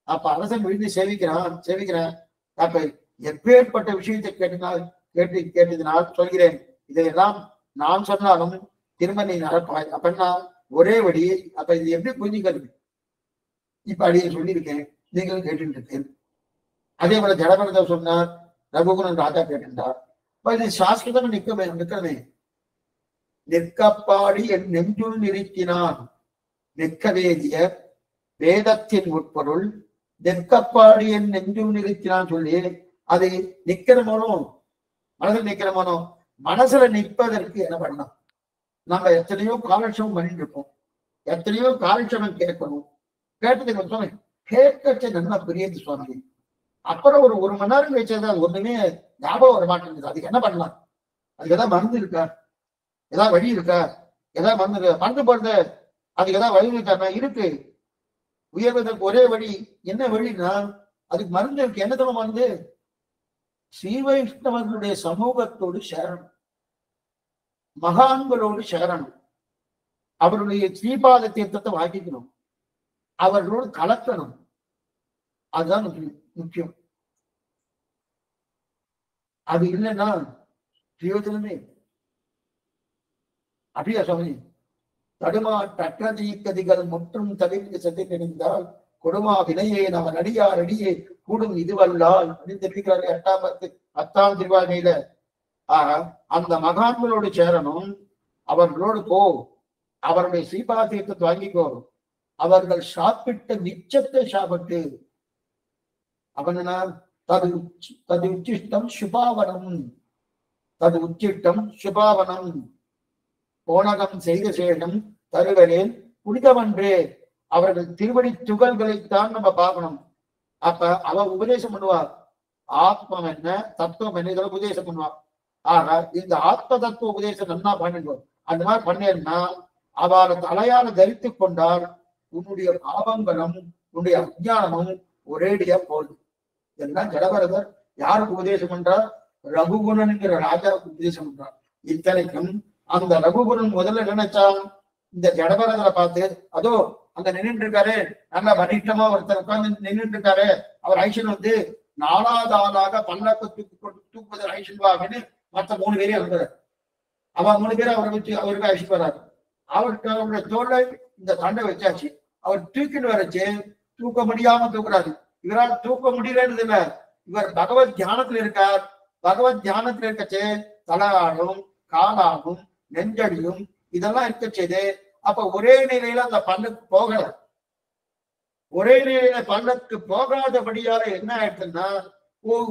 அப்ப அரசன் விழுந்து சேவிக்கிறேன். அப்ப எப்பேற்பட்ட விஷயத்தை கேட்டதினால் சொல்கிறேன். இதையெல்லாம் நான் சொன்னாலும் திரும்ப நீ நடப்பாய். அப்பன்னா ஒரே வழி. அப்ப இது எப்படி புரிஞ்சுக்கிறது? இப்ப அடியை சொல்லியிருக்கேன், நீங்களும் கேட்டு இருக்கேன். அதே போல ஜடபரதர் சொன்னார், ரகுகுணன் ராஜா கேட்டிருந்தார். இது சாஸ்திரம் நிற்கவே நிற்கப்பாடி என் நெஞ்சுள் நிறுத்தினான். நிற்க வேதிய வேதத்தின் உட்பொருள் நெற்கப்பாடி என் நெஞ்சுள் நிறுத்தினான் சொல்லி அது நிக்கிறமோனோ, மனதில் நிக்கிறமோனோ. மனசுல நிற்பதற்கு என்ன பண்ணலாம்? நம்ம எத்தனையோ காலட்சேபம் பண்ணிட்டு இருக்கோம், எத்தனையோ காலட்சேபம் கேட்கணும். கேட்டதுக்கு சுவாமி கேட்க நல்லா புரியுது சுவாமி. அப்புறம் ஒரு மணி நேரம் வச்சது அது ஒண்ணுமே ஞாபகம் வர மாட்டேங்குது. அதுக்கு என்ன பண்ணலாம்? அதுக்கு ஏதாவது மருந்து இருக்கா? ஏதாவது வழி இருக்கா? ஏதாவது மருந்து போடுறது அதுக்கு ஏதாவது வழி இருக்கா? இருக்கு. உயர்வதற்கு ஒரே வழி. என்ன வழின்னா அதுக்கு மருந்து இருக்கு. என்ன தவிர மருந்து? ஸ்ரீ வைஷ்ணவர்களுடைய சமூகத்தோடு சேரணும், மகான்களோடு சேரணும், அவருடைய ஸ்ரீபாத தீர்த்தத்தை வாங்கிக்கணும். அவர்களோடு கலக்கணும். அதுதான் முக்கியம். அது இல்லைன்னா பிரயோஜனமே. அப்படியா சுவாமி? தடுமா தற்றதிகதிகள் முற்றும் தவிர்த்து சென்று நினைந்தால் கொடுமா வினையே நம்ம நடிகார் அடியே கூடும் இதுவல்லால் அப்படின்னு தெரிவிக்கிறாரு 10ஆம் திருவாகையில. அந்த மகான்களோடு சேரணும், அவர்களோடு போ, அவருடைய ஸ்ரீபாதீர்த்தத்தை வாங்கிக்கோ, அவர்கள் சாப்பிட்ட மிச்சத்தை சாப்பிட்டு அவனா தது தது உச்சிஷ்டம் சுபாவனம், தது உச்சிஷ்டம் சுபாவனம் போனகம் செய்த சேஷம் தருவரேன் புனிதமன்றே. அவர்கள் திருவடி துகள்களைத்தான் நம்ம பார்க்கணும். அப்ப அவ உபதேசம் பண்ணுவார், ஆத்மம் என்ன தத்துவம் என்ன இதெல்லாம் உபதேசம் பண்ணுவார். ஆக இந்த ஆத்ம தத்துவ உபதேசம் நல்லா பண்ணிடுவோம். அந்த மாதிரி பண்ணேன்னா அவளை தலையால தரித்து கொண்டால் உன்னுடைய பாவங்களும் உன்னுடைய அஜானமும் ஒரேடியா போகுது. இதெல்லாம் ஜடபரதர் யாருக்கு உபதேசம் பண்றார்? ரகுகுணன்கிற ராஜாவுக்கு உபதேசம் பண்றார். இத்தனைக்கும் அந்த ரகுகுணன் முதல்ல நினைச்சான், இந்த ஜடபரதரை பார்த்து அதோ அங்க நின்றுட்டு இருக்காரு, நல்லா வனிஷ்டமா ஒருத்தர் உட்கார்ந்து நின்றுட்டு இருக்காரு, அவர் ஐஷன் வந்து 4வது ஆளாக பல்லக்க தூக்குவது ஐஷன்வாகன்னு மற்ற 3 பேரையும் அனுப்புறாரு. அவன் 3 பேரை அவரை வச்சு அவருக்கு ஐஷன் வராது. அவருக்கு அவருடைய தோல்லை இந்த தண்டை வச்சாச்சு. அவர் தூக்கிட்டு வரச்சு தூக்க முடியாம தூக்குறாரு. இவரால் தூக்க முடியலன்னு இல்ல, இவர் பகவத் தியானத்துல இருக்கார். பகவத் தியானத்துல இருக்கச்சு தலாடும் காலாகும் நெஞ்சடியும் இதெல்லாம் இருக்கச்சது. அப்ப ஒரே நிலையில அந்த பல்லக்கு போகல. ஒரே நிலையில பல்லக்கு போகாதபடியால என்ன ஆயிடுச்சுன்னா,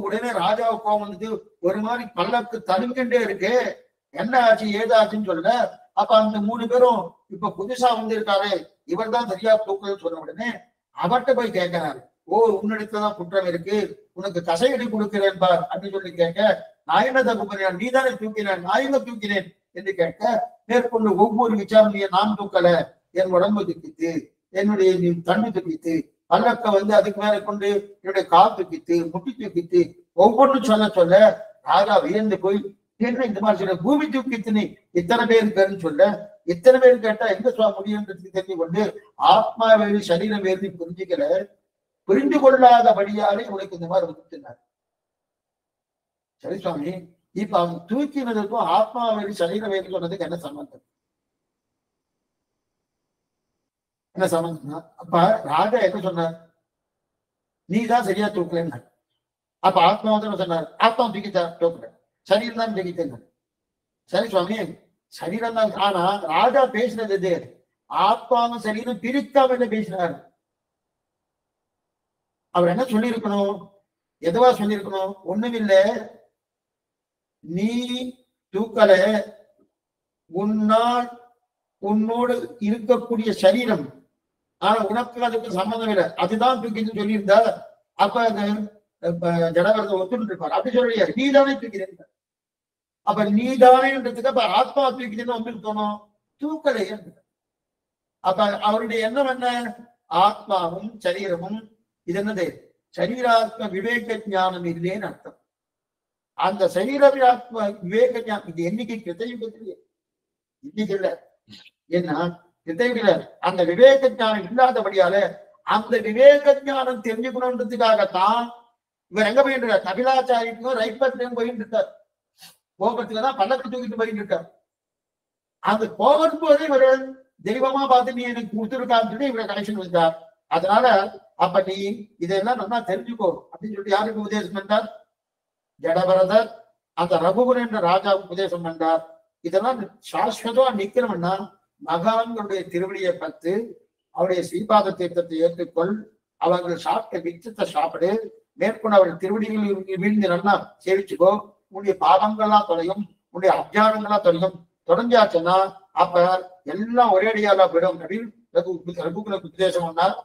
உடனே ராஜாவை கோவம் வந்தது. ஒரு மாதிரி பல்லக்கு தடுங்கிட்டே இருக்கு, என்ன ஆச்சு ஏதாச்சுன்னு சொல்ல. அப்ப அந்த 3 பேரும் இப்ப புதுசா வந்திருக்காரு, இவர் தான் சரியா தூக்குன்னு சொன்ன உடனே அவர்கிட்ட போய் கேட்கிறாரு, உன்னிடத்துலதான் குற்றம் இருக்கு, உனக்கு கசையடி கொடுக்கிறேன் பார் அப்படின்னு சொல்லி கேட்க, நான் என்ன தப்பு பண்ணேன், நீ தானே தூக்கினேன், நான் எங்க தூக்கினேன் என்று கேட்க, மேற்கொண்டு ஒவ்வொரு விசாரணையை நான் தூக்கல, என் உடம்பு தூக்கித்து, என்னுடைய தண்ணி தூக்கித்து, பல்லக்க வந்து அதுக்கு மேல கொண்டு என்னுடைய கால் தூக்கித்து, முட்டி தூக்கித்து, ஒவ்வொன்றும் சொல்ல சொல்ல ராஜா வியந்து போய், என்ன இந்த மாதிரி சொல்ல, பூமி தூக்கித்து நீ இத்தனை பேர் இருக்காருன்னு சொல்ல, இத்தனை பேர் கேட்டா எங்க சொல்ல முடியும்ன்றது தெரிஞ்சு கொண்டு ஆத்மா வேறு சரீரம் வேறு புரிஞ்சுக்கல, புரிந்து கொள்ளாதபடியாலே உனக்கு இந்த மாதிரி வந்துட்டார். சரி சுவாமி, இப்ப அவன் தூக்கினதுக்கும் ஆத்மா வேறு சரீரம் வேறு சொன்னதுக்கு என்ன சம்பந்தம்? என்ன சம்பந்தம்னா, அப்ப ராஜா என்ன சொன்னார்? நீதான் சரியா தூக்கலன்னு. அப்ப ஆத்மா வந்து சொன்னார், ஆத்மா தூக்கிட்டா தூக்கல, சரீரம் தான் தூக்கிட்டேன். சரி சுவாமி, சரீரம் தான். ஆனா ராஜா பேசினது எது? ஆத்மாவும் சரீரம் பிரிக்காம என்ன பேசினார்? அவர் என்ன சொல்லி இருக்கணும்? எதுவா சொல்லி இருக்கணும்? ஒண்ணுமில்ல, நீ தூக்கல, உன்னால் உன்னோடு இருக்கக்கூடிய சரீரம், ஆனா உனக்கு அதுக்கு சம்பந்தம் இல்லை, அதுதான் தூக்கின்னு சொல்லியிருந்தா அப்ப அந்த ஜடவரத்தை ஒத்துட்டு இருப்பார். அப்படி சொல்லியா, நீதானே தூக்கிறேன். அப்ப நீதானேன்றதுக்கு அப்ப ஆத்மா தூக்கின்னு வந்து தோணும், தூக்கலையே. அப்ப அவருடைய எண்ணம் என்ன? ஆத்மாவும் சரீரமும் இது என்னது? சரீராத்ம விவேக ஞானம் இல்லைன்னு அர்த்தம். அந்த சரீராத்ம விவேக ஞானம் இது என்னைக்கு கிருத்தயுகத்திலே, இன்னைக்கு இல்ல. ஏன்னா கிருத்தயுகத்துல அந்த விவேக ஞானம் இல்லாதபடியால அந்த விவேக ஞானம் தெரிஞ்சுக்கணுன்றதுக்காகத்தான் இவர் எங்க போயிட்டு இருக்கார்? கபிலாச்சாரிக்கும் ரைட் பக்கம் போயிட்டு இருக்கார். போகிறதுக்குதான் பல்லக்கு தூக்கிட்டு போயிட்டு இருக்கார். அந்த போகும் போதே இவர் தெய்வமா பார்த்து நீ எனக்கு கொடுத்துருக்கான்னு சொல்லி இவரை கனெக்ஷன் வந்தார். அதனால அப்ப நீ இதெல்லாம் நல்லா தெரிஞ்சுக்கோ அப்படின்னு சொல்லிட்டு யாருக்கு உபதேசம் பண்ணார்? ஜடபரதர் அந்த ரகுகுணன் என்ற ராஜாவுக்கு உபதேசம் பண்ணார். இதெல்லாம் சாஸ்வதமா நிக்கணும்னா மகான்களுடைய திருவடியை பார்த்து அவருடைய ஸ்ரீபாத தீர்த்தத்தை ஏற்றுக்கொள், அவர்கள் சாப்பிட்ட மிச்சத்தை சாப்பிடு, மேற்கொண்டு அவர்கள் திருவடிகளில் வீழ்ந்து நல்லா சேவிச்சுக்கோ, உன்னுடைய பாவங்கள்லாம் தொலையும், உன்னுடைய அஜானங்கள்லாம் தொலையும். தொடஞ்சாச்சுன்னா அப்ப எல்லாம் ஒரே அடியாலா போயிடும் அப்படின்னு ரகுகுணக்கு உபதேசம் பண்ணார்.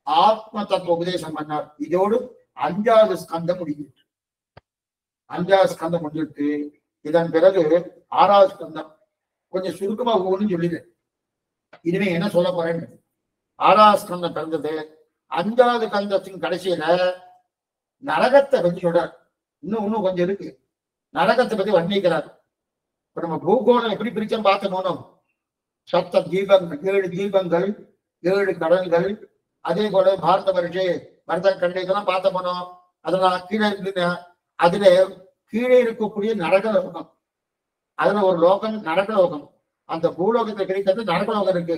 ஆத்ம தத்துவ உபதேசம் பண்ணார். இதோடு 5வது ஸ்கந்தம் முடிஞ்சிட்டு, 5வது ஸ்கந்தம் முடிஞ்சிட்டு இதன் பிறகு 6வது ஸ்கந்தம் கொஞ்சம் சுருக்கமா ஒவ்வொன்னு சொல்லிடு. இனிமே என்ன சொல்ல போறேன்னு 6வது ஸ்கந்தம் பிறந்தது. 5வது ஸ்கந்தத்தின் கடைசியில நரகத்தை பத்தி சொல்றார். இன்னும் கொஞ்சம் இருக்கு. நரகத்தை பத்தி வர்ணிக்கிறார். இப்ப நம்ம பூகோளம் எப்படி பிரிச்சோம் பார்த்து போனோம். 7 தீபங்கள், 7 தீபங்கள், 7 கடல்கள், அதே போல பாரத வருஷே பரத கண்டை இதெல்லாம் பார்த்த போனோம். அதெல்லாம் கீழே இருந்து அதுல கீழே இருக்கக்கூடிய நரகலோகம், அதுல ஒரு லோகம் நரகலோகம். அந்த பூலோகத்தை கிடைக்கிறது நரகலோகம் இருக்கு.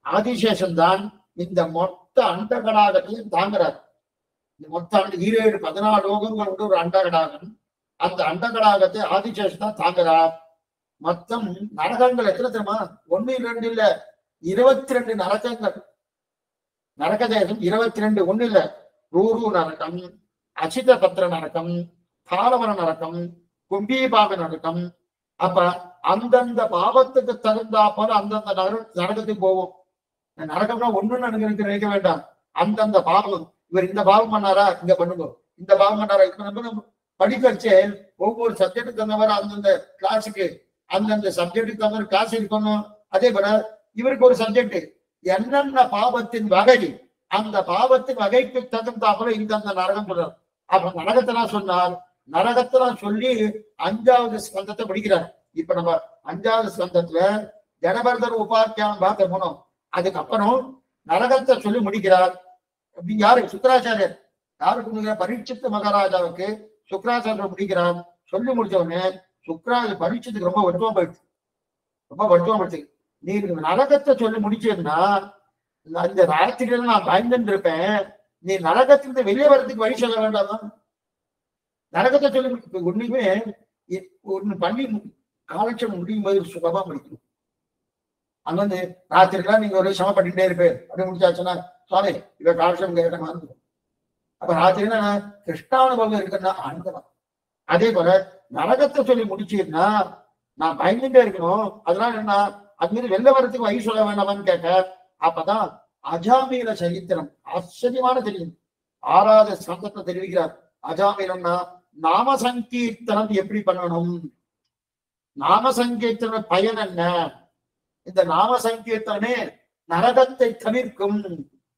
ஆதிசேஷன் தான் இந்த மொத்த அண்டகடாகத்தையும் தாங்குறார். இந்த மொத்த 14 லோகங்கள் ஒரு அண்டகடாகம். அந்த அண்டகடாகத்தை ஆதிசேஷன் தான் தாங்குறார். மொத்தம் நரகங்கள் எத்தனை தெரியுமா? 1 2 இல்ல, 22 நரகங்கள். நரக தேசம் 22, 1 இல்ல. ரூரு நரகம், அசித பத்திர நரகம், தாளவர நரகம், கும்பீபாக நரகம். அப்ப அந்தந்த பாவத்துக்கு தகுந்தா போல அந்தந்த நரகத்துக்கு போவோம். நரகம்னா ஒண்ணுன்னு நினைக்க வேண்டாம். அந்தந்த பாவம், இவர் இந்த பாவம் பண்ணாரா இங்க பண்ணுங்க, இந்த பாவம் பண்ணாரா இப்ப படிக்கச்சே ஒவ்வொரு சப்ஜெக்டுக்கு தந்தவரை அந்தந்த கிளாஸுக்கு அந்தந்த சப்ஜெக்டுக்கு தந்தவரை கிளாஸ் இருக்கணும். அதே போல இவருக்கு ஒரு சப்ஜெக்ட், என்னென்ன பாவத்தின் வகை, அந்த பாவத்தின் வகைக்கு தகுந்தாப்புல இந்தந்த நரகம் சொல்றார். அப்ப நரகத்தெல்லாம் சொன்னார். நரகத்தெல்லாம் சொல்லி 5வது ஸ்கந்தத்தை படிக்கிறார். இப்ப நம்ம 5வது ஸ்கந்தத்துல ஜனபரதர் உபாக்கியானம் பார்க்க போனோம். அதுக்கப்புறம் நரகத்தை சொல்லி முடிக்கிறார். யாரு? சுக்கராச்சாரியர். யாருக்கு முடிக்கிறார்? பரீட்சித் மகாராஜாவுக்கு சுக்கராச்சாரியர் முடிக்கிறார். சொல்லி முடிச்ச உடனே பரீட்சத்துக்கு ரொம்ப வருத்தமா போயிடுச்சு. ரொம்ப வருத்தமா போயிடுச்சு. நீ நரகத்தை சொல்லி முடிச்சேன்னா இந்த ராத்திரியில நான் பயந்துட்டு இருப்பேன், நீ நரகத்திலிருந்து வெளியே வர்றதுக்கு வழி சொல்ல வேண்டாம். நரகத்தை சொல்லி ஒண்ணுமே ஒண்ணு பண்ணி காலட்சம் முடியும் போது சுகமா முடிக்கணும். அங்க வந்து ராத்திரிக்கெல்லாம் நீங்க ஒரு சம பண்ணிட்டே இருப்பேன் அப்படின்னு முடிச்சாச்சுன்னா சுவாமி இவ காலட்சம் கேட்கமா இருக்கும். அப்ப ராத்திரினா கிருஷ்ணானுபவம் இருக்குன்னா ஆனந்தம். அதே போல நரகத்தை சொல்லி முடிச்சீங்கன்னா நான் பயந்துட்டே இருக்கணும். அதனால என்ன, அது மீது வெளில வர்றதுக்கு வழி சொல்ல வேண்டாமான்னு கேட்க. அப்பதான் அஜாமீல சரித்திரம் ஆச்சரியமான தெரியும். 6வது ஸ்கந்தத்தை தெரிவிக்கிறார். அஜாமீலம்னா நாம சங்கீர்த்தனம் எப்படி பண்ணணும், நாம சங்கீர்த்தன பயன் என்ன, இந்த நாம சங்கீர்த்தனமே நரகத்தை தவிர்க்கும்.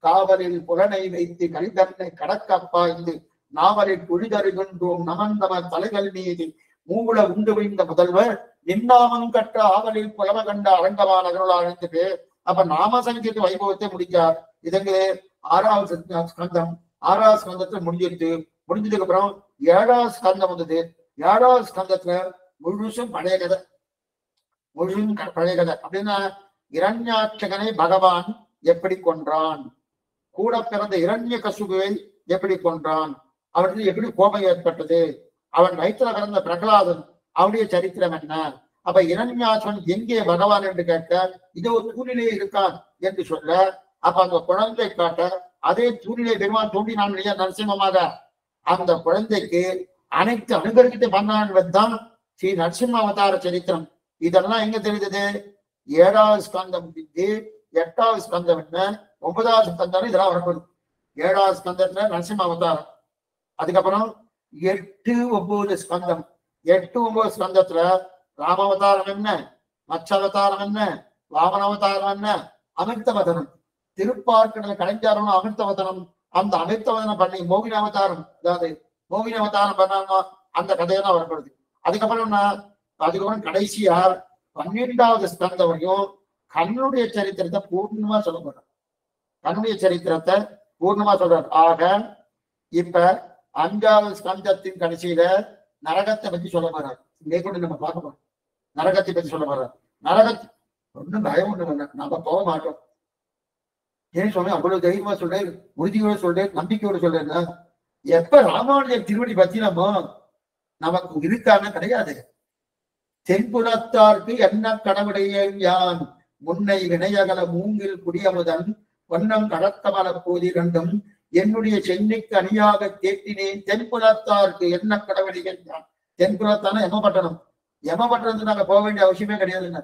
காவலில் புலனை வைத்து கலிதன்னை கடக்கப்பா இந்த நாவலில் குழிதருகின்றோம் நமந்தம தலைகள் மீது மூங்குள உண்டு வைந்த முதல்வர் நின்னாமம் கட்ட ஆவலில் புலம கண்ட அரங்கமான அருளாழ்ந்து. அப்ப நாம சங்கீர்த்த வைபவத்தை முடிச்சார். இதுக்கு 6வது ஸ்கந்தம். 6வது ஸ்கந்தத்துல முடிஞ்சதுக்கு அப்புறம் 7வது ஸ்கந்தம் வந்தது. 7வது ஸ்கந்தத்துல முழுசும் பழைய கதை. முழுசும் பழைய கதை அப்படின்னா இரண்யாட்சகனை பகவான் எப்படி கொன்றான், கூட பிறந்த இரண்ய கசுபுவை எப்படி கொன்றான், அவனுக்கு எப்படி கோபம் ஏற்பட்டது, அவன் வயிற்றுல பிறந்த பிரகலாதன் அவனுடைய சரித்திரம் என்ன. அப்ப இரண்யாட்சகன் எங்கே பகவான் என்று கேட்க, இதோ தூணிலே இருக்கான் என்று சொல்ல, அப்ப அந்த குழந்தை காட்ட அதே தூணிலே பெருமான் தோன்றினான் இல்லையா நரசிம்மமாக, அந்த குழந்தைக்கு அனைத்து அனுகரித்து பண்ணான் ஸ்ரீ நரசிம்ம அவதார சரித்திரம். இதெல்லாம் எங்க தெரியுது? 7வது ஸ்கந்தம் முடிஞ்சு 8வது ஸ்கந்தம் என்ன, 9வது ஸ்கந்தம் இதெல்லாம் வரப்படுது. 7வது ஸ்கந்தத்துல நரசிம்ம அவதாரம். அதுக்கப்புறம் 8, 9 ஸ்கந்தம். 8, 9 ஸ்கந்தத்துல ராமாவதாரம் என்ன, மச்சவதாரம் என்ன, வாமனாவதாரம் என்ன, அமிர்தவதனம். திருப்பார்க்கடல கலைஞாரம் அமிர்தவதனம். அந்த அமிர்தவதனம் பண்ணி மோகினி அவதாரம், அதாவது மோகினி அவதாரம் பண்ணாங்க. அந்த கதையெல்லாம் வரப்படுது. அதுக்கப்புறம் கடைசியா 12வது ஸ்கந்தம் வரையும் கண்ணனுடைய சரித்திரத்தை பூர்ணமா சொல்ல போறார். கண்ணனுடைய சரித்திரத்தை பூர்ணமா சொல்றார். ஆக இப்ப 5வது ஸ்கந்தத்தின் கடைசியில நரகத்தை பத்தி சொல்ல போறார். மேற்கொண்டு நம்ம பார்க்க போறோம். நரகத்தை பத்தி சொல்ல போறார். நரகத்தை ஒன்றும் பயம் ஒண்ணு இல்லை, நம்ம போக மாட்டோம். ஏன் சொல்றேன், அவ்வளவு தைரியமா சொல்றேன், உறுதியோட சொல்றேன், நம்பிக்கையோட சொல்றேன்னா, எப்ப ராமானுஜர் திருவடி பத்தி நமக்கு இருக்கான கிடையாது. தென்புலத்தார்க்கு என்ன கடவுடையேன் யான் முன்னை வினையகல மூங்கில் குடியமுதன் வண்ணம் கடத்தமல போதி கண்டும் என்னுடைய சென்னைக்கு அணியாக கேட்டினேன். தென்புலத்தார்க்கு என்ன கடவுடையேன் யான். தென்புலத்தான யமபட்டணம். யமபட்டணத்துக்கு நாங்க போக வேண்டிய அவசியமே கிடையாதுங்க.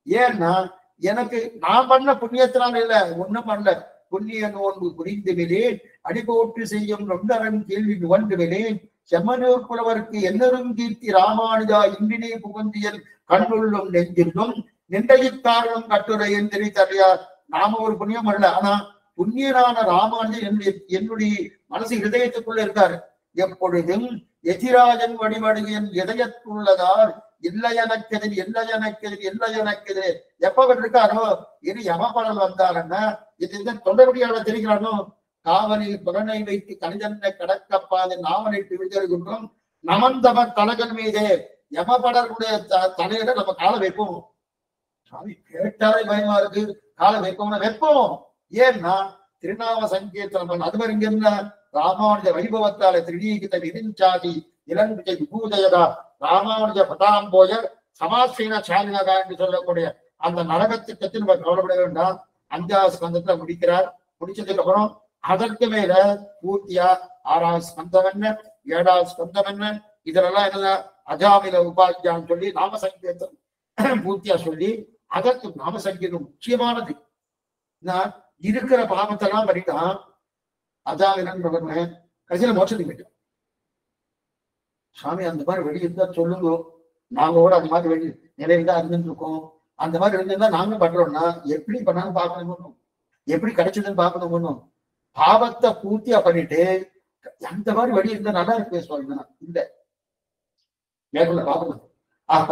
ஏன்னா எனக்கு நான் பண்ண புண்ணியத்தினால இல்ல, ஒண்ணும் பண்ணல. புண்ணிய நோன்பு புரிந்து விலேன், அடிபோட்டு செய்யும் நொண்டரன் கேள்வி நுவண்டு விலேன், செம்மனூர் புலவருக்கு என்னரும் கீர்த்தி ராமானுஜா இன்றினே புகுந்தியல் கண்ணுள்ளும் நெஞ்சிலும் நின்றையிற்காரணம் கட்டுரையின் தெரிவித்தார். நாம ஒரு புண்ணியம் வரல, ஆனா புண்ணியனான ராமானுஜன் என்னுடைய மனசு இதயத்துக்குள்ள இருக்காரு. எப்பொழுதும் எதிராஜன் வடிவடையின் இதயத்துள்ளதால் இல்லை எனக்கு எதிரி, இல்லை எனக்கு எதிரி, இல்லை எனக்கு எதிரி எப்ப இருக்காரோ இது யமபடல் வந்தாருன்னா இது தொண்டபடியாளர் தெரிகிறானோ காவலில் புறனை வைத்து கணிதன்னை கடக்கப்பாது நாவனிட்டு விழுதற்கும் நமந்தவர் தலகன் மீதே யமபடருடைய தலையில நம்ம கால வைப்போம். சாமி கேட்டாலே பயமா இருக்கு, கால வைப்போம்னா வைப்போம். ஏன்னா திருநாம சங்கீர்த்தனம் அது மாதிரி இங்க என்ன ராமானுஜ வைபவத்தால திருநீகித விரிஞ்சாதி இளங்குஜை விபூஜயதா ராமானுஜ பதாம்போய சமாசீன சாலினதா என்று சொல்லக்கூடிய அந்த நரகத்திட்டத்தை நம்ம கவலைப்பட வேண்டாம். 5வது ஸ்கந்தத்துல முடிக்கிறார். முடிச்சதுக்கு அப்புறம் அதற்கு மேல பூர்த்தியா 6வது ஸ்கந்தம் என்ன, 7வது ஸ்கந்தம் என்ன, இதெல்லாம் என்ன அஜாமில உபாத்தியான்னு சொல்லி நாம சங்கீர்த்தம் பூர்த்தியா சொல்லி அதற்கு நாம சங்கீதம் முக்கியமானது. இருக்கிற பாவத்தெல்லாம் பண்ணிட்டான் அஜாமிலன் கடைசியில மோட்சத்துக்கு போயிட்டான். சாமி அந்த மாதிரி வெளியே இருந்தா சொல்லுங்க, நாங்க கூட அந்த மாதிரி வெளியே நிலையில இருந்துட்டு இருக்கோம். அந்த மாதிரி இருந்திருந்தா நாங்களும் பண்றோம்னா எப்படி பண்ணாலும் பார்க்கணும், எப்படி கிடைச்சதுன்னு பார்க்கணும். பாவத்தை பூர்த்தியா பண்ணிட்டு அந்த மாதிரி வெளியே இருந்தா நல்லா இருக்கு பேசுவாங்க. இல்ல மேற்கொள்ள பார்க்கணும். அப்ப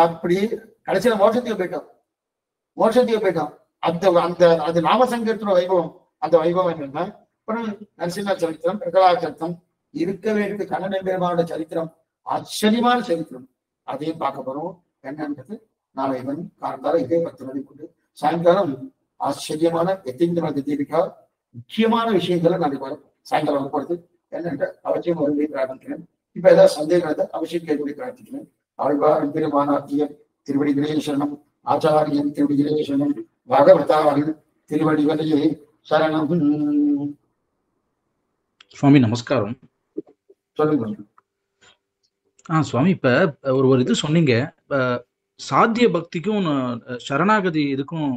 அப்படி கடைசியில மோட்சத்துக்கு போயிட்டோம். அந்த அந்த அது நாமசங்கீர்த்தன வைபவம். அந்த வைபவம் என்னன்னா அப்புறம் நரசிம்ம சரித்திரம், பிரகலா சரித்திரம், இருக்கவே இருக்கு கண்ணன் பெருமானோட சரித்திரம், ஆச்சரியமான சரித்திரம். அதையும் பார்க்க போறோம். என்னன்றது நாளை காலத்தால இதே 10 மணி கொண்டு சாயங்காலம் ஆச்சரியமான எத்தீந்திர தீபிகா முக்கியமான விஷயங்களை நாளைக்கு சாயங்காலம் வரப்படுது. என்னென்ற அவசியம் வரும்படி பிரார்த்திக்கிறேன். இப்ப ஏதாவது சந்தேகத்தை அவசியம் கேள்வி பிரார்த்திக்கிறேன். ஆழ்வார் பெருமானாத்தியர் திருவடிகளே சரணம், ஆச்சாரியன் திருவடிகளே சரணம், பாகவதாரின் திருவடிகளே சரணம். சுவாமி நமஸ்காரம். சொல்லுங்க. சுவாமி இப்ப ஒரு இது சொன்னீங்க, சாத்திய பக்திக்கும் சரணாகதி இதுக்கும்,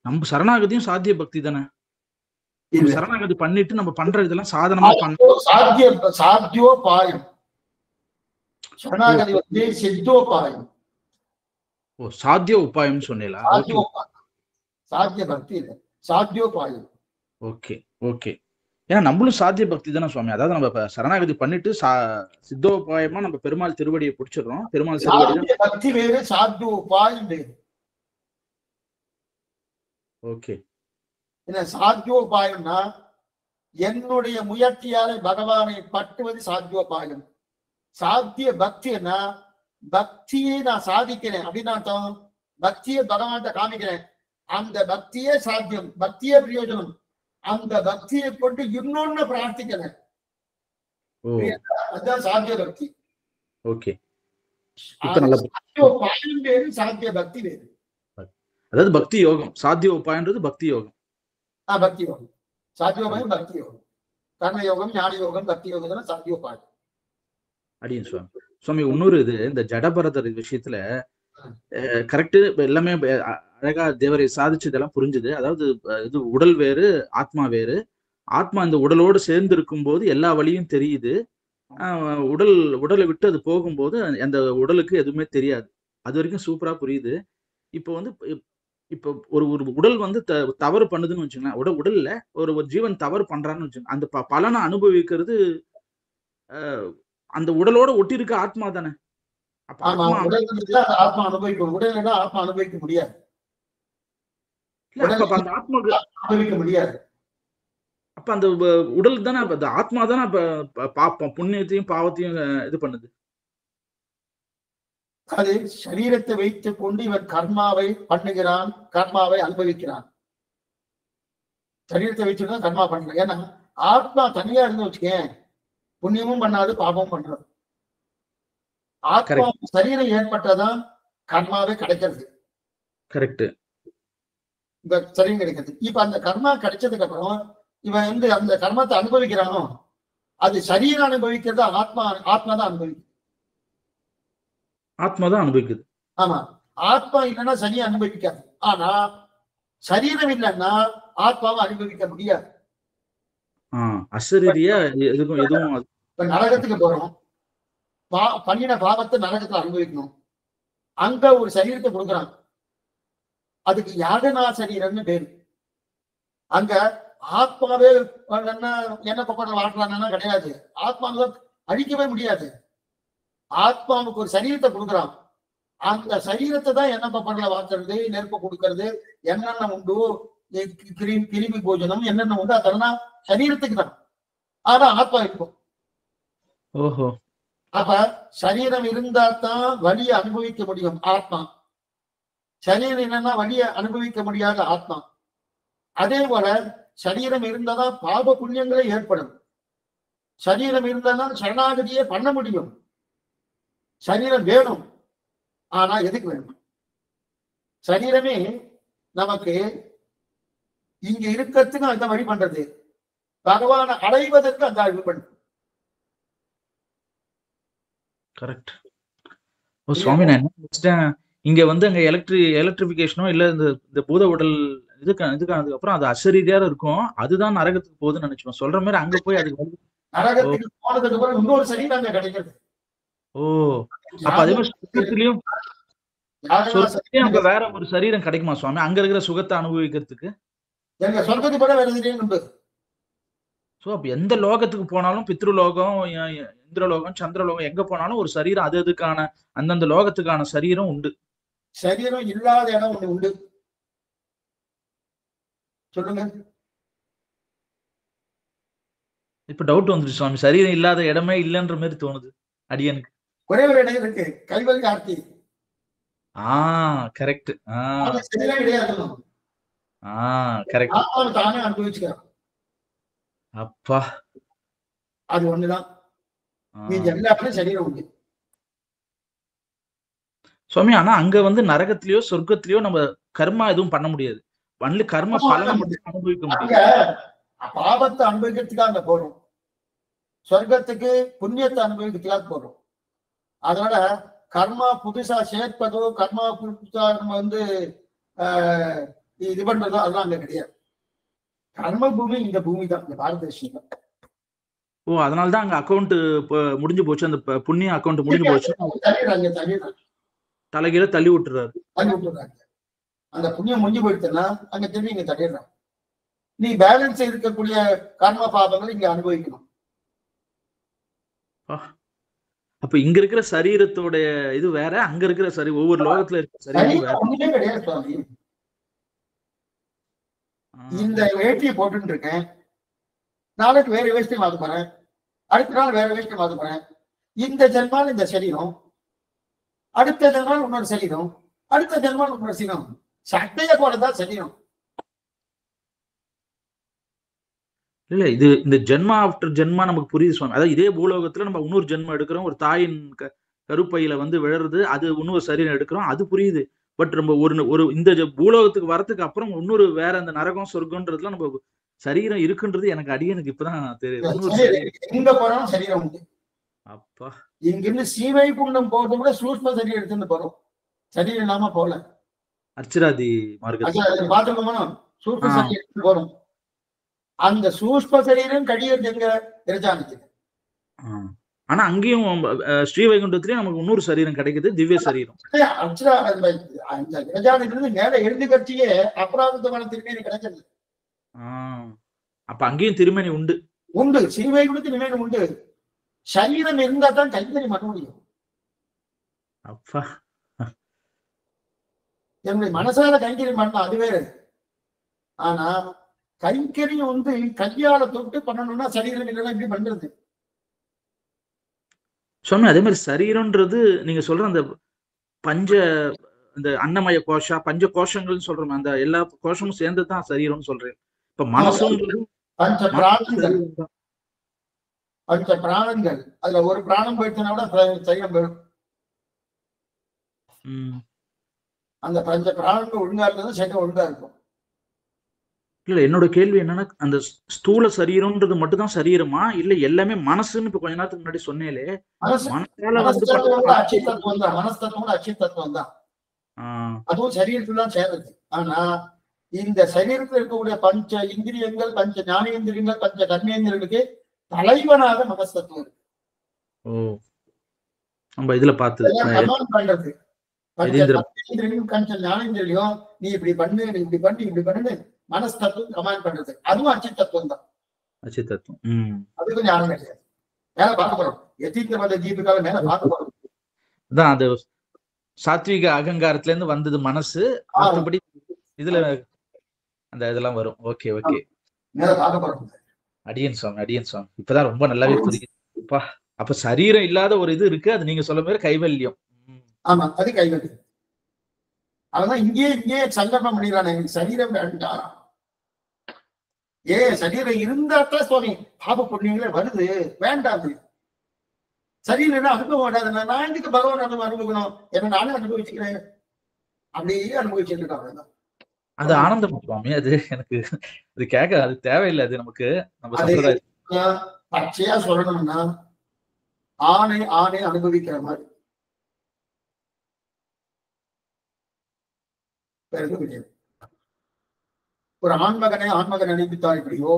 நம்ம சரணாகதியும் சாத்திய பக்தி தானே? சரணாகதி பண்ணிட்டு நம்ம பண்ற இதெல்லாம் சாதனமா சாத்தியோபாயம். சரணாகதி வந்து சித்தோபாயம். ஓ, சாத்திய உபாயம் சொன்னீங்களா? சாத்திய பக்தி இல்ல, சாத்தியோபாயம். Okay okay. ஏன்னா நம்மளும் சாத்திய பக்தி தானே சுவாமி. அதாவது நம்ம சரணாகதி பண்ணிட்டு சித்தோபாயமா நம்ம பெருமாள் திருவடியை பிடிச்சிடுறோம். பெருமாள் திருவடி பக்தி வேறு, சாத்தியோபாயம் வேறு. ஓகே. என்ன சாத்தியோபாயம்னா என்னுடைய முயற்சியால பகவானை பட்டுவது சாத்தியோபாயம். சாத்திய பக்தின்னா பக்தியை நான் சாதிக்கிறேன் அப்படின்னு அர்த்தம். பக்தியை பகவான்கிட்ட காமிக்கிறேன், அந்த பக்தியே சாத்தியம், பக்தியே பிரயோஜனம். அந்த பக்தியை கொண்டு இன்னொன்னு பிரார்த்திக்கிறேன், அதுதான் சாத்திய பக்தி. ஓகே. சாத்தியோபாயம் வேறு, சாத்திய பக்தி வேறு. அதாவது பக்தி யோகம், சாத்திய உபாயன்றது பக்தி யோகம். பக்தி யோகம், சாத்தியோபாயம் பக்தி யோகம், கர்ம யோகம், ஞான யோகம், பக்தி யோகம் சாத்தியோபாயம். அடியும் சுவாமி. சுவாமி இன்னொரு இது, இந்த ஜடபரதர் விஷயத்துல கரெக்டு எல்லாமே அழகா தேவரை சாதிச்சதெல்லாம் புரிஞ்சுது. அதாவது இது உடல் வேறு, ஆத்மா வேறு. ஆத்மா இந்த உடலோடு சேர்ந்து இருக்கும் போது எல்லா வழியும் தெரியுது. உடலை விட்டு அது போகும்போது அந்த உடலுக்கு எதுவுமே தெரியாது. அது வரைக்கும் சூப்பரா புரியுது. இப்போ இப்போ ஒரு உடல் தவறு பண்ணுதுன்னு வச்சுக்கோங்களேன். உடல்ல ஒரு ஜீவன் தவறு பண்றான்னு வச்சுக்கோங்க, அந்த பலனை அனுபவிக்கிறது அந்த உடலோட ஒட்டி இருக்க ஆத்மா தானே. ஆத்மா அனுபவிக்கும், உடல் ஆத்மா அனுபவிக்க முடியாது. அனுபவிக்க முடியாது. அப்ப அந்த உடல் தானே, அந்த ஆத்மா தானே புண்ணியத்தையும் பாவத்தையும் இது பண்ணுது. அது சரீரத்தை வைத்துக் கொண்டு இவன் கர்மாவை பண்ணுகிறான், கர்மாவை அனுபவிக்கிறான். சரீரத்தை வச்சுதான் கர்மா பண்ணுறான். ஏன்னா ஆத்மா தனியா இருந்து வச்சுக்கேன், புண்ணியமும் பண்ணாது, பாவமும் பண்றது. ஆத்மா சரீரம் ஏற்பட்டதான் கர்மாவே கிடைக்கிறது. கரெக்ட். இந்த சரீரம் கிடைக்கிறது. இப்ப அந்த கர்மா கிடைச்சதுக்கு அப்புறம் இவன் அந்த கர்மத்தை அனுபவிக்கிறானோ, அது சரீரம் அனுபவிக்கிறது, ஆத்மா தான் அனுபவிக்குது. ஆத்மா தான் அனுபவிக்குது. ஆமா, ஆத்மா இல்லைன்னா சரீரம் அனுபவிக்காது. ஆனா சரீரம் இல்லைன்னா ஆத்மாவை அனுபவிக்க முடியாது. அசரீரியா எதுவும். நரகத்துக்கு போறோம், பண்ணின பாவத்தை நரகத்துல அனுபவிக்கணும். அங்க ஒரு சரீரத்தை கொடுக்குறான், அதுக்கு யாகனா சரீரம்னு பேரு. அங்க ஆத்மாவே என்ன பக்கம் வாழ்றாங்கன்னா கிடையாது. ஆத்மாவை அழிக்கவே முடியாது. ஆத்மாவுக்கு ஒரு சரீரத்தை கொடுக்குறான், அந்த சரீரத்தை தான் என்ன பப்படல வாத்துறது, நெருப்பு கொடுக்கறது, என்னென்ன உண்டு, கிருமி போஜனம் என்னென்ன உண்டு, அதெல்லாம் சரீரத்துக்கு தான். ஆனா ஆத்மா இருக்கும். ஓஹோ. அப்ப சரீரம் இருந்தா தான் வலியை அனுபவிக்க முடியும் ஆத்மா. சரீரம் என்னன்னா வலியை அனுபவிக்க முடியாத ஆத்மா. அதே போல சரீரம் இருந்தாதான் பாப புண்ணியங்களே ஏற்படும். சரீரம் இருந்தாதான் சரணாகதியே பண்ண முடியும். சரீரம் வேணும். ஆனா எதுக்கு வேணும்? சரீரமே நமக்கு இங்க இருக்கிறதுக்கு அந்த வழி பண்றது, பகவானை அடைவதற்கு அந்த வழி பண்றது. கரெக்ட். ஓ சுவாமி, நான் என்ன நினைச்சிட்டேன், இங்க வந்து அங்க எலக்ட்ரிபிகேஷனோ இல்ல இந்த பூத உடல் இதுக்கானதுக்கு அப்புறம் அது அசரீதியா இருக்கும், அதுதான் நரகத்துக்கு போகுதுன்னு நினைச்சோம். சொல்ற மாதிரி அங்க போய் அதுக்கு நரகத்துக்கு போனதுக்கு அப்புறம் இன்னொரு சரீரம் அங்க கிடைக்கிறது. ஓ, அப்ப அதே மாதிரி சொர்க்கத்திலயும் அங்க வேற ஒரு சரீரம் கிடைக்குமா சுவாமி, அங்க இருக்கிற சுகத்தை அனுபவிக்கிறதுக்கு? எங்க சொர்க்கத்துக்கு போல வேற சரீரம் உண்டு. சோ அப்ப எந்த லோகத்துக்கு போனாலும், பித்ருலோகம், இந்திரலோகம், சந்திரலோகம், எங்க போனாலும் ஒரு சரீரம் அது அதுக்கான அந்தந்த லோகத்துக்கான சரீரம் உண்டு. சரீரம் இல்லாத இடம் ஒண்ணு உண்டு. சொல்லுங்க. இப்ப டவுட் வந்துருச்சு சுவாமி, சரீரம் இல்லாத இடமே இல்லைன்ற மாதிரி தோணுது அடியனுக்கு. ஒரே ஒரு இடம் இருக்கு, கைவல் கார்த்தி. கரெக்ட். சரீரம் கிடையாது. கரெக்ட். தானே அனுபவிச்சுக்கிறோம். அப்பா, அது ஒண்ணுதான். நீங்க எல்லாருமே சரீரம் உண்டு சுவாமி. ஆனா அங்க வந்து நரகத்திலயோ சொர்க்கத்திலயோ நம்ம கர்மா எதுவும் பண்ண முடியாது. ஒன்லி கர்ம பலனை மட்டும் அனுபவிக்க முடியும். பாவத்தை அனுபவிக்கிறதுக்காக அங்க போறோம், சொர்க்கத்துக்கு புண்ணியத்தை அனுபவிக்கிறதுக்காக போறோம். அதனால கர்மா புதுசா சேர்ப்பதோ, கர்மா புதுசா நம்ம வந்து இது பண்றதோ அதெல்லாம் அங்க கிடையாது. கர்ம பூமி இந்த பூமி தான், இந்த பாரத தேசம். ஓ, அதனாலதான் அங்க அக்கௌண்ட் முடிஞ்சு போச்சு, அந்த புண்ணிய அக்கௌண்ட் முடிஞ்சு போச்சு, தலைகீழ தள்ளி விட்டுறாரு. அந்த புண்ணியம் முடிஞ்சு போயிடுச்சுன்னா அங்க திரும்பி இங்க தள்ளிடுறாங்க. நீ பேலன்ஸ் இருக்கக்கூடிய கர்ம பாபங்களை இங்க அனுபவிக்கணும். அப்ப இங்க இருக்கிற சரீரத்தோட இது வேற, அங்க இருக்கிற ஒவ்வொரு லோகத்துல இருக்கிற சரீரம் வேற. ஒண்ணுமே கிடையாது சுவாமி. இந்த வேஷ்டியை போட்டு இருக்கேன், நாளைக்கு வேற வேஷ்டி மாத்த போறேன், அடுத்த நாள் வேற வேஷ்டி மாத்த போறேன். இந்த ஜென்மால் இந்த சரீரம், அடுத்த ஜென்மால் இன்னொரு சரீரம், அடுத்த ஜென்மால் இன்னொரு சரீரம். சட்டைய போலதான் சரீரம். இல்ல, இது இந்த ஜென்மா ஆஃப்டர் ஜென்மா நமக்கு புரியுது சுவாமி. அதாவது இதே பூலோகத்துல நம்ம இன்னொரு ஜென்மம் எடுக்கிறோம், ஒரு தாயின் கருப்பையில வந்து விழறது, அது இன்னொரு சரீரம் எடுக்கிறோம், அது புரியுது. பட் நம்ம ஒரு இந்த பூலோகத்துக்கு வரதுக்கு அப்புறம் இன்னொரு வேற அந்த நரகம் சொர்க்கம்ன்றதுல நம்ம சரீரம் இருக்குன்றது எனக்கு அடியனுக்கு இப்பதான் தெரியுது. எங்க போனாலும் சரீரம் உண்டு. அப்பா, இங்கிருந்து சீவை குண்டம் போறது கூட சூஷ்ம சரீரம் எடுத்துட்டு போறோம், சரீரம் இல்லாம போல. அர்ச்சராதி மார்க்கத்துல பாத்துக்கோமா, சூஷ்ம சரீரம் எடுத்துட்டு போறோம். அந்த சூஷ்ம சரீரம் கழியறது எங்க இருச்சானுக்கு. ஆனா அங்கேயும் ஸ்ரீவைகுண்டத்திலயும் நமக்கு இன்னொரு சரீரம் கிடைக்குது, திவ்ய சரீரம். இருந்து மேல எழுந்து கட்சியே அபராதமான திருமேனி கிடைக்கிறது. அப்ப அங்கேயும் திருமேனி உண்டு. உண்டு, ஸ்ரீவைகுண்டத்து திருமேனி உண்டு. சரீரம் இருந்தா தான் கைங்கறி பண்ண முடியும். அப்பா, என்னுடைய மனசால கைங்கறி பண்ண அது வேறு. ஆனா கைங்கரியம் வந்து கையால தொட்டு பண்ணணும்னா சரீரம் இல்லைன்னா இப்படி பண்றது சுவாமி. அதே மாதிரி சரீரம்ன்றது நீங்க சொல்ற அந்த இந்த அன்னமய கோஷா பஞ்ச கோஷங்கள் சொல்றோம், அந்த எல்லா கோஷமும் சேர்ந்துதான் சரீரம்னு சொல்றேன். இப்ப மனசுன்றது பஞ்ச பிராணங்கள், அதுல ஒரு பிராணம் போயிடுச்சுன்னா கூட சரீரம் போயிடும். அந்த பஞ்ச பிராணங்கள் ஒழுங்கா இருந்தாலும் சரீரம் ஒழுங்கா இருக்கும். இல்ல, என்னோட கேள்வி என்னன்னா, அந்த ஸ்தூல சரீரம்ன்றது மட்டும் தான் சரீரமா, இல்ல எல்லாமே மனசுன்னு இப்ப கொஞ்ச நேரத்துக்கு முன்னாடி சொன்னேலே, மனஸ்தத்துவம் அச்சித்தத்துவம் தான், அதுவும் சரீரத்துல தான் சேர்றது. ஆனா இந்த சரீரத்தில் இருக்கக்கூடிய பஞ்ச இந்திரியங்கள், பஞ்ச ஞானேந்திரியங்கள், பஞ்ச கர்மேந்திரங்களுக்கு தலைவனாக மனஸ்தத்துவம் இருக்கு. நம்ம இதுல பார்த்தது பண்றது பஞ்ச ஞானேந்திரியம், நீ இப்படி பண்ணு, நீ இப்படி பண்ணு, இப்படி பண்ணு மனஸ்தத்துவம் கமாண்ட் பண்றது, அதுவும் அச்சித்தத்துவம் தான். அச்சித்தத்துவம் அது கொஞ்சம் ஞானம் கிடையாது. மேல பார்க்க போறோம், எத்தீந்திர மத தீபுக்கால மேல பார்க்க போறோம். அது சாத்விக அகங்காரத்துல இருந்து வந்தது மனசு, மற்றபடி இதுல அந்த இதெல்லாம் வரும். Okay okay. மேல பார்க்க போறோம். அடியன் சுவாமி. இப்பதான் ரொம்ப நல்லாவே புரியுது. அப்ப சரீரம் இல்லாத ஒரு இது இருக்கு, அது நீங்க சொல்ல மாதிரி கைவல்யம். ஆமா, அது கைவல்யம். அதான் இங்கே சங்கல்பம் பண்ணிடுறானே, சரீரம் வேண்டாம். சரீரம் இருந்தாத்தான் சுவாமி பாப புண்ணியங்களே வருது, வேண்டாம். சரீரம் அனுபவம் வேண்டாது. நான் இதுக்கு பகவான் அனுபவிக்கணும், என்ன நானே அனுபவிச்சுக்கிறேன், அப்படியே அனுபவிச்சுட்டு இருக்காங்க. அது ஆனந்தம் சுவாமி. அது எனக்கு அது கேட்க அது தேவையில்லை. அது நமக்கு நம்ம சம்பிரதாயம் பச்சையா சொல்லணும்னா ஆணை அனுபவிக்கிற மாதிரி ஒரு ஆண்மகனை அனுபவித்தார் இப்படியோ,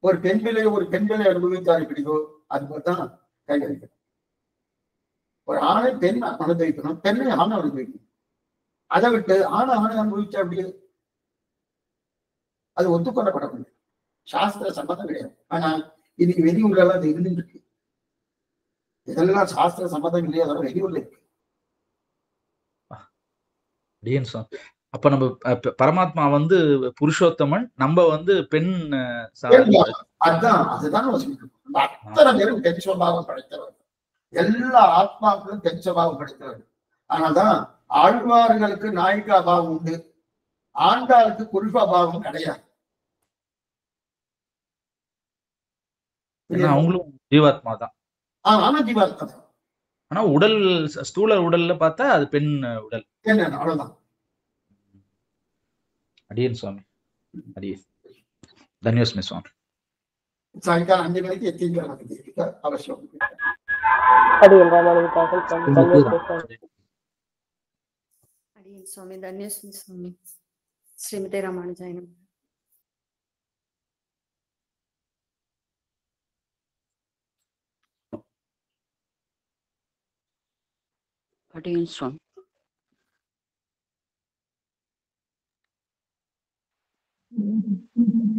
ஒரு பெண்களை அனுபவித்தார் இப்படியோ, அது போலதான் கைகரிக்கணும். ஒரு ஆணை பெண் அனுபவிக்கணும், பெண்ணை ஆணை அனுபவிக்கணும். அதை விட்டு ஆணை அனுபவிச்சா அப்படியே அது ஒத்துக்கொள்ளப்பட முடியும். சாஸ்திர சம்மதம் கிடையாது. ஆனா இன்னைக்கு வெளியூர்ல அது இருந்துட்டு இருக்கு. இதெல்லாம் சாஸ்திர சம்மதம் இல்லையா, அதெல்லாம் வெளியூர்ல இருக்கு. அப்ப நம்ம பரமாத்மா புருஷோத்தமன், நம்ம பெண். அதுதான் அத்தனை பேரும் பெண் சுபாவம் படைத்தவர்கள், எல்லா ஆத்மாக்களும் பெண் சுபாவம் படைத்தவர்கள். ஆனால்தான் ஆழ்வார்களுக்கு நாயிகா பாவம் உண்டு, ஆண்டாளுக்கு புருஷ பாவம் கிடையாது. அவங்களும் ஜீவாத்மா தான். ஆனா ஜீவாத்மா தான். ஆனா உடல் ஸ்தூல உடல்ல பார்த்தா அது பெண் உடல். அவ்வளவுதான். அடியன் சுவாமி, அடியன். தன்யோஸ்மி சுவாமி. சாயங்காலம் 5 மணிக்கு எத்தீங்க அவசியம். அடியன் சுவாமி, தன்யோஸ்மி சுவாமி. ஸ்ரீமதே ராமானுஜாய நமः. அடியன் சுவாமி. Mm-hmm.